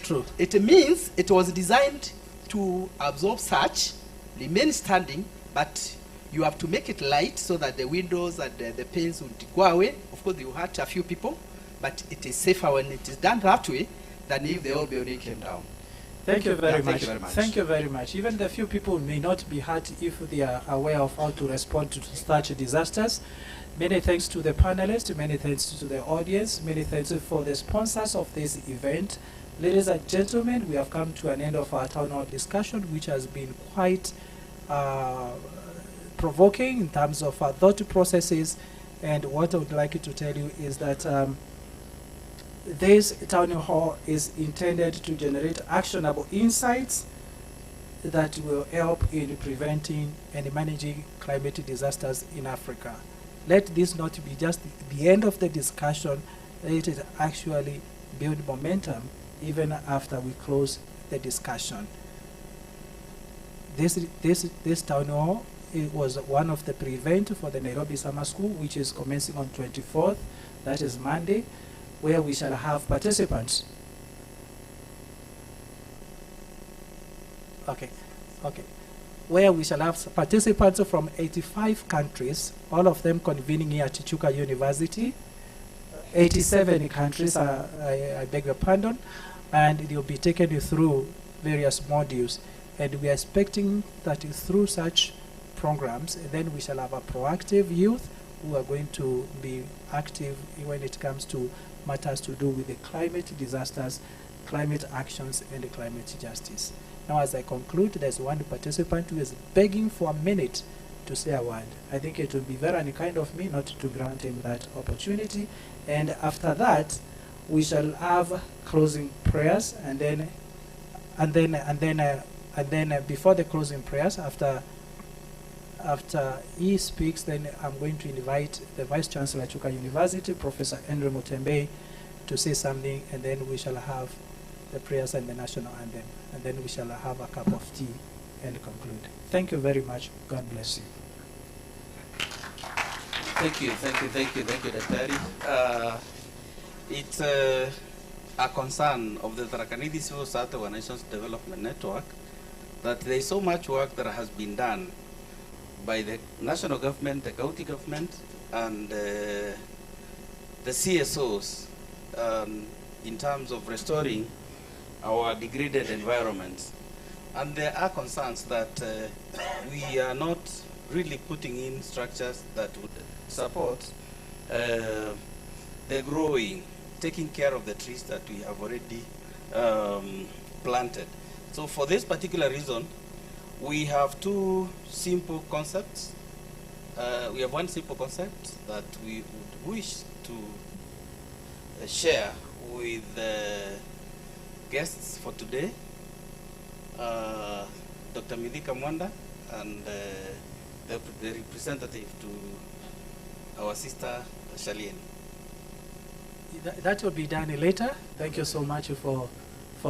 True. It means it was designed to absorb such, remain standing, but you have to make it light so that the windows and the panes would go away. Of course, you hurt a few people, but it is safer when it is done that way than if the whole building came down. Thank you very much. Thank you very much. Thank you very much. Even the few people may not be hurt if they are aware of how to respond to such disasters. Many thanks to the panelists, many thanks to the audience, many thanks for the sponsors of this event. Ladies and gentlemen, we have come to an end of our town hall discussion, which has been quite provoking in terms of our thought processes. And what I would like to tell you is that this town hall is intended to generate actionable insights that will help in preventing and managing climate disasters in Africa. Let this not be just the end of the discussion, let it actually build momentum even after we close the discussion. This town hall, it was one of the pre-event for the Nairobi Summer School, which is commencing on 24th, that is Monday, where we shall have participants. Okay. Where we shall have participants from 85 countries, all of them convening here at Chuka University. 87 countries, I beg your pardon, and they'll be taken you through various modules. And we are expecting that through such programs, then we shall have a proactive youth who are going to be active when it comes to matters to do with the climate disasters, climate actions, and the climate justice. Now, as I conclude, there's one participant who is begging for a minute to say a word. I think it would be very unkind of me not to grant him that opportunity. And after that, we shall have closing prayers, and then before the closing prayers, after he speaks, then I'm going to invite the Vice Chancellor at Chuka University, Professor Andrew Mutembe, to say something, and then we shall have the prayers and the national anthem, and then we shall have a cup of tea and conclude. Thank you very much. God bless you. Thank you, Daktari. It's a concern of the Tharaka Nithi Civil Society Organizations Development Network that there is so much work that has been done by the national government, the county government, and the CSOs in terms of restoring our degraded environments. And there are concerns that we are not really putting in structures that would support the growing, taking care of the trees that we have already planted. So for this particular reason, we have two simple concepts. We have one simple concept that we would wish to share with the guests for today, Dr. Midhika Mwanda and the representative to our sister Shalien. That will be done later. Thank you so much for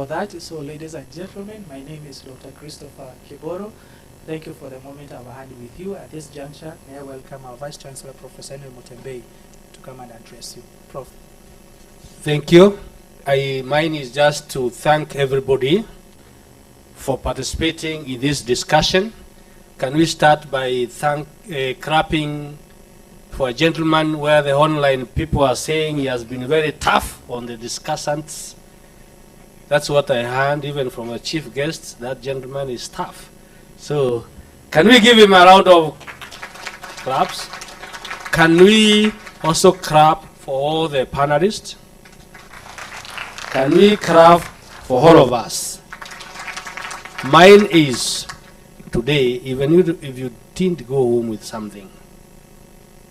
that. So ladies and gentlemen, my name is Dr. Christopher Kiboro. Thank you for the moment I've had with you. At this juncture, may I welcome our Vice Chancellor, Professor Andrew Mutembe, to come and address you. Prof. Thank you. Mine is just to thank everybody for participating in this discussion. Can we start by clapping for a gentleman where the online people are saying he has been very tough on the discussants. That's what I heard even from a chief guest. That gentleman is tough. So can we give him a round of claps? Can we also clap for all the panelists? Can we clap for all of us? Mine is today, even if you didn't go home with something,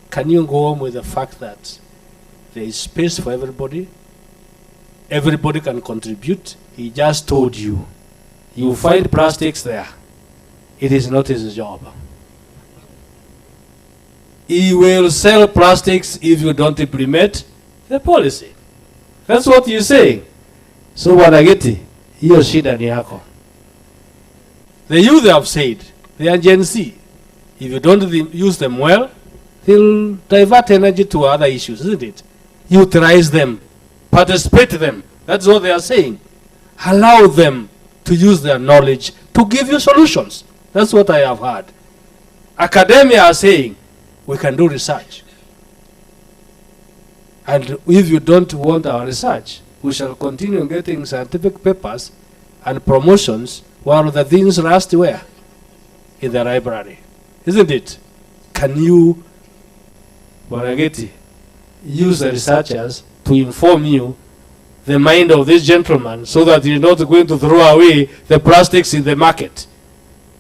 can you go home with the fact that there is space for everybody? Everybody can contribute. He just told you. You find plastics there. It is not his job. He will sell plastics if you don't implement the policy. That's what you're saying. So wanageti, hiyo shida ni yako. The youth have said, they are Gen Z. If you don't use them well, they'll divert energy to other issues, isn't it? Utilize them, participate them. That's what they are saying. Allow them to use their knowledge to give you solutions. That's what I have heard. Academia are saying, we can do research. And if you don't want our research, we shall continue getting scientific papers and promotions while the things rust where? In the library. Isn't it? Can you, Barageti, use the researchers to inform you the mind of this gentleman so that you're not going to throw away the plastics in the market?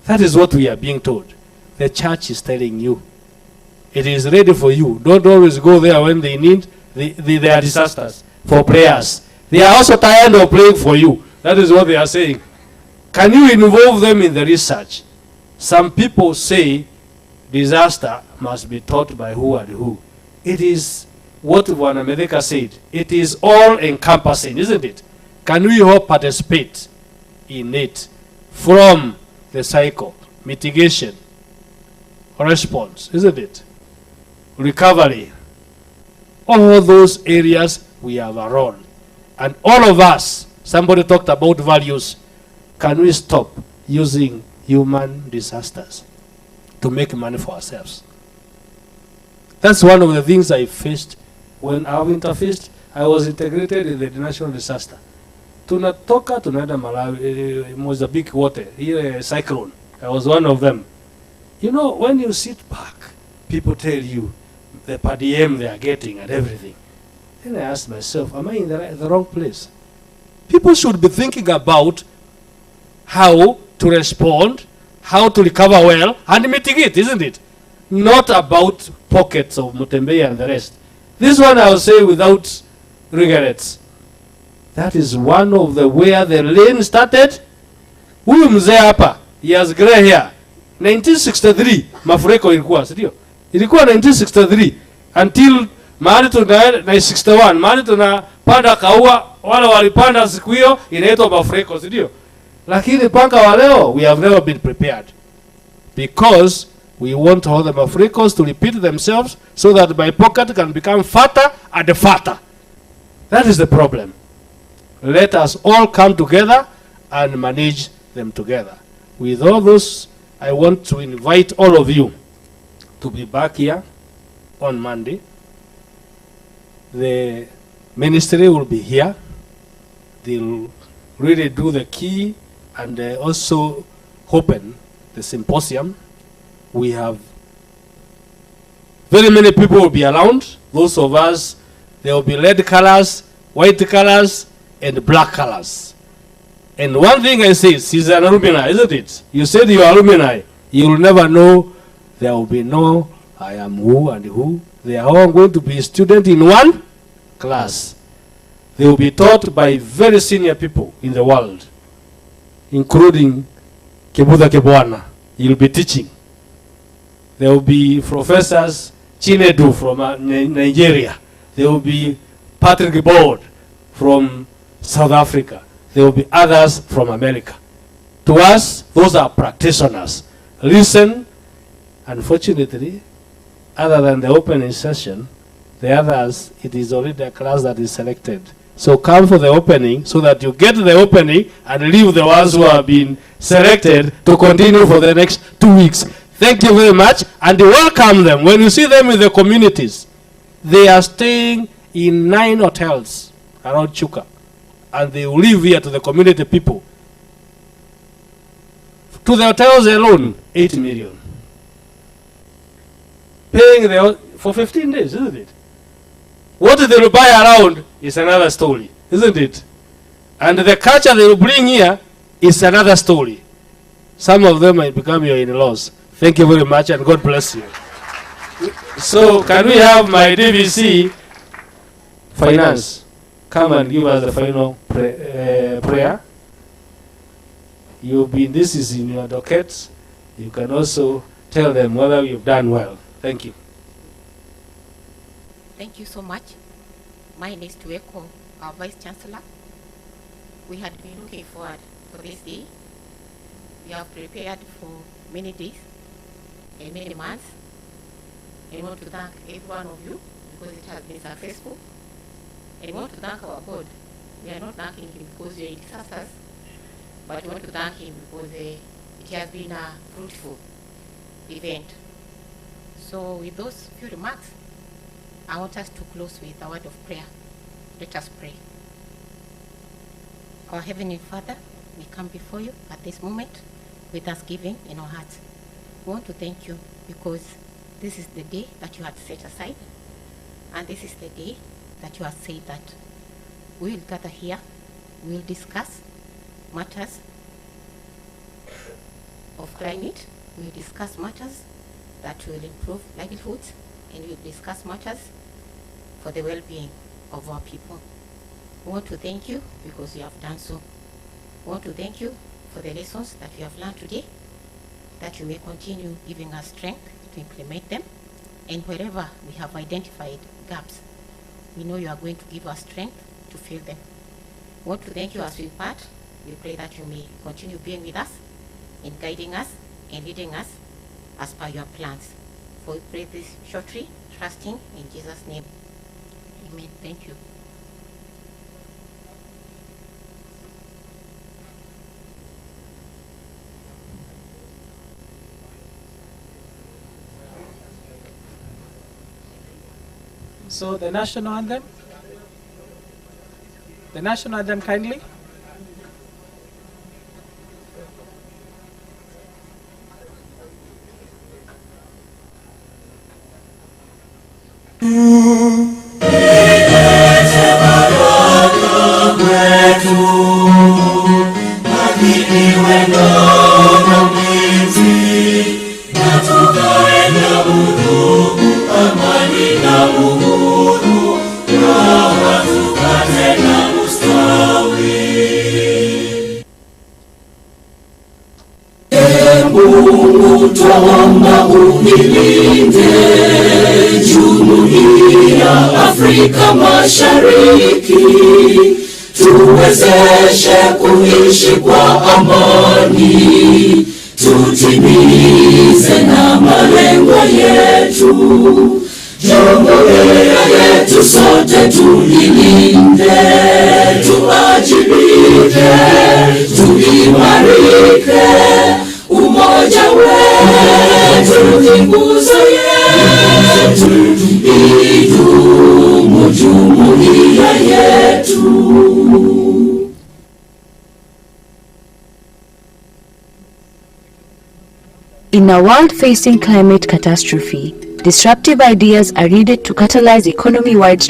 That is what we are being told. The church is telling you. It is ready for you. Don't always go there when they need their disasters for prayers. They are also tired of praying for you. That is what they are saying. Can you involve them in the research? Some people say disaster must be taught by who and who. It is what Wanamedeka said. It is all encompassing, isn't it? Can we all participate in it from the cycle, mitigation, response, isn't it? Recovery. All those areas we have a role. And all of us, somebody talked about values. Can we stop using human disasters to make money for ourselves? That's one of the things I faced when I interfaced. I was integrated in the national disaster. Tunatoka tunaenda Malawi, Mozambique water, here cyclone. I was one of them. You know, when you sit back, people tell you the per diem they are getting and everything. Then I asked myself, am I in the wrong place? People should be thinking about how to respond, how to recover well, and mitigate, isn't it? Not about pockets of Mutembei and the rest. This one I will say without regrets. That is one of the where the lane started. Huyu mzee hapa, he has gray hair. 1963, mafuriko ilikuwa, sio? Ilikuwa 1963 until mahali tuna 61, mahali tunapanda kaua, wala walipanda siku hiyo inaitwa mafuriko, sio? Lakini paka wa leo, we have never been prepared. Because we want all the mafurikos to repeat themselves so that my pocket can become fatter and fatter. That is the problem. Let us all come together and manage them together. With all those, I want to invite all of you to be back here on Monday. The ministry will be here. They'll really do the key and also open the symposium. We have very many people will be around. Those of us, there will be red colors, white colors, and black colors. And one thing I say, she's an alumni, isn't it? You said you are alumni. You will never know. There will be no I am who and who. They are all going to be students in one class. They will be taught by very senior people in the world, including Kebuda Kebwana. He will be teaching. There will be professors Chinedu from Nigeria. There will be Patrick Board from South Africa. There will be others from America. To us, those are practitioners. Listen. Unfortunately, other than the opening session, the others, it is already a class that is selected. So come for the opening so that you get the opening and leave the ones who have been selected to continue for the next 2 weeks. Thank you very much, and welcome them. When you see them in the communities, they are staying in 9 hotels around Chuka, and they will live here to the community people. To the hotels alone, 8 million. Paying for 15 days, isn't it? What they will buy around is another story, isn't it? And the culture they will bring here is another story. Some of them might become your in-laws. Thank you very much, and God bless you. So, can we have my DVC Finance come and give us the final prayer? This is in your dockets. You can also tell them whether you've done well. Thank you. Thank you so much. My name is Tueko, our Vice Chancellor. We had been looking forward for this day. We have prepared for many days and many months. I want to thank every one of you because it has been successful. I want to thank our God. We are not thanking him because we are disasters, but we want to thank him because it has been a fruitful event. So with those few remarks, I want us to close with a word of prayer. Let us pray. Our Heavenly Father, we come before you at this moment with thanksgiving in our hearts. We want to thank you because this is the day that you had set aside, and this is the day that you have said that we will gather here, we will discuss matters of climate, we will discuss matters that will improve livelihoods, and we will discuss matters for the well-being of our people. We want to thank you because you have done so. We want to thank you for the lessons that we have learned today, that you may continue giving us strength to implement them, and wherever we have identified gaps, we know you are going to give us strength to fill them. We want to thank you as we part. We pray that you may continue being with us, in guiding us and leading us as per your plans. For we pray this shortly, trusting in Jesus' name. Amen. Thank you. So the national anthem? The national anthem kindly. Mungu twaomba unilinde Jumuiya Afrika Mashariki, tuwezeshe kuishi kwa amani, tutimize na malengo yetu. Jumuiya yetu sote tuilinde, tuajibike, tuimarike. Umoja wetu ni nguzo yetu, idumu jumuiya yetu. In a world facing climate catastrophe, disruptive ideas are needed to catalyze economy-wide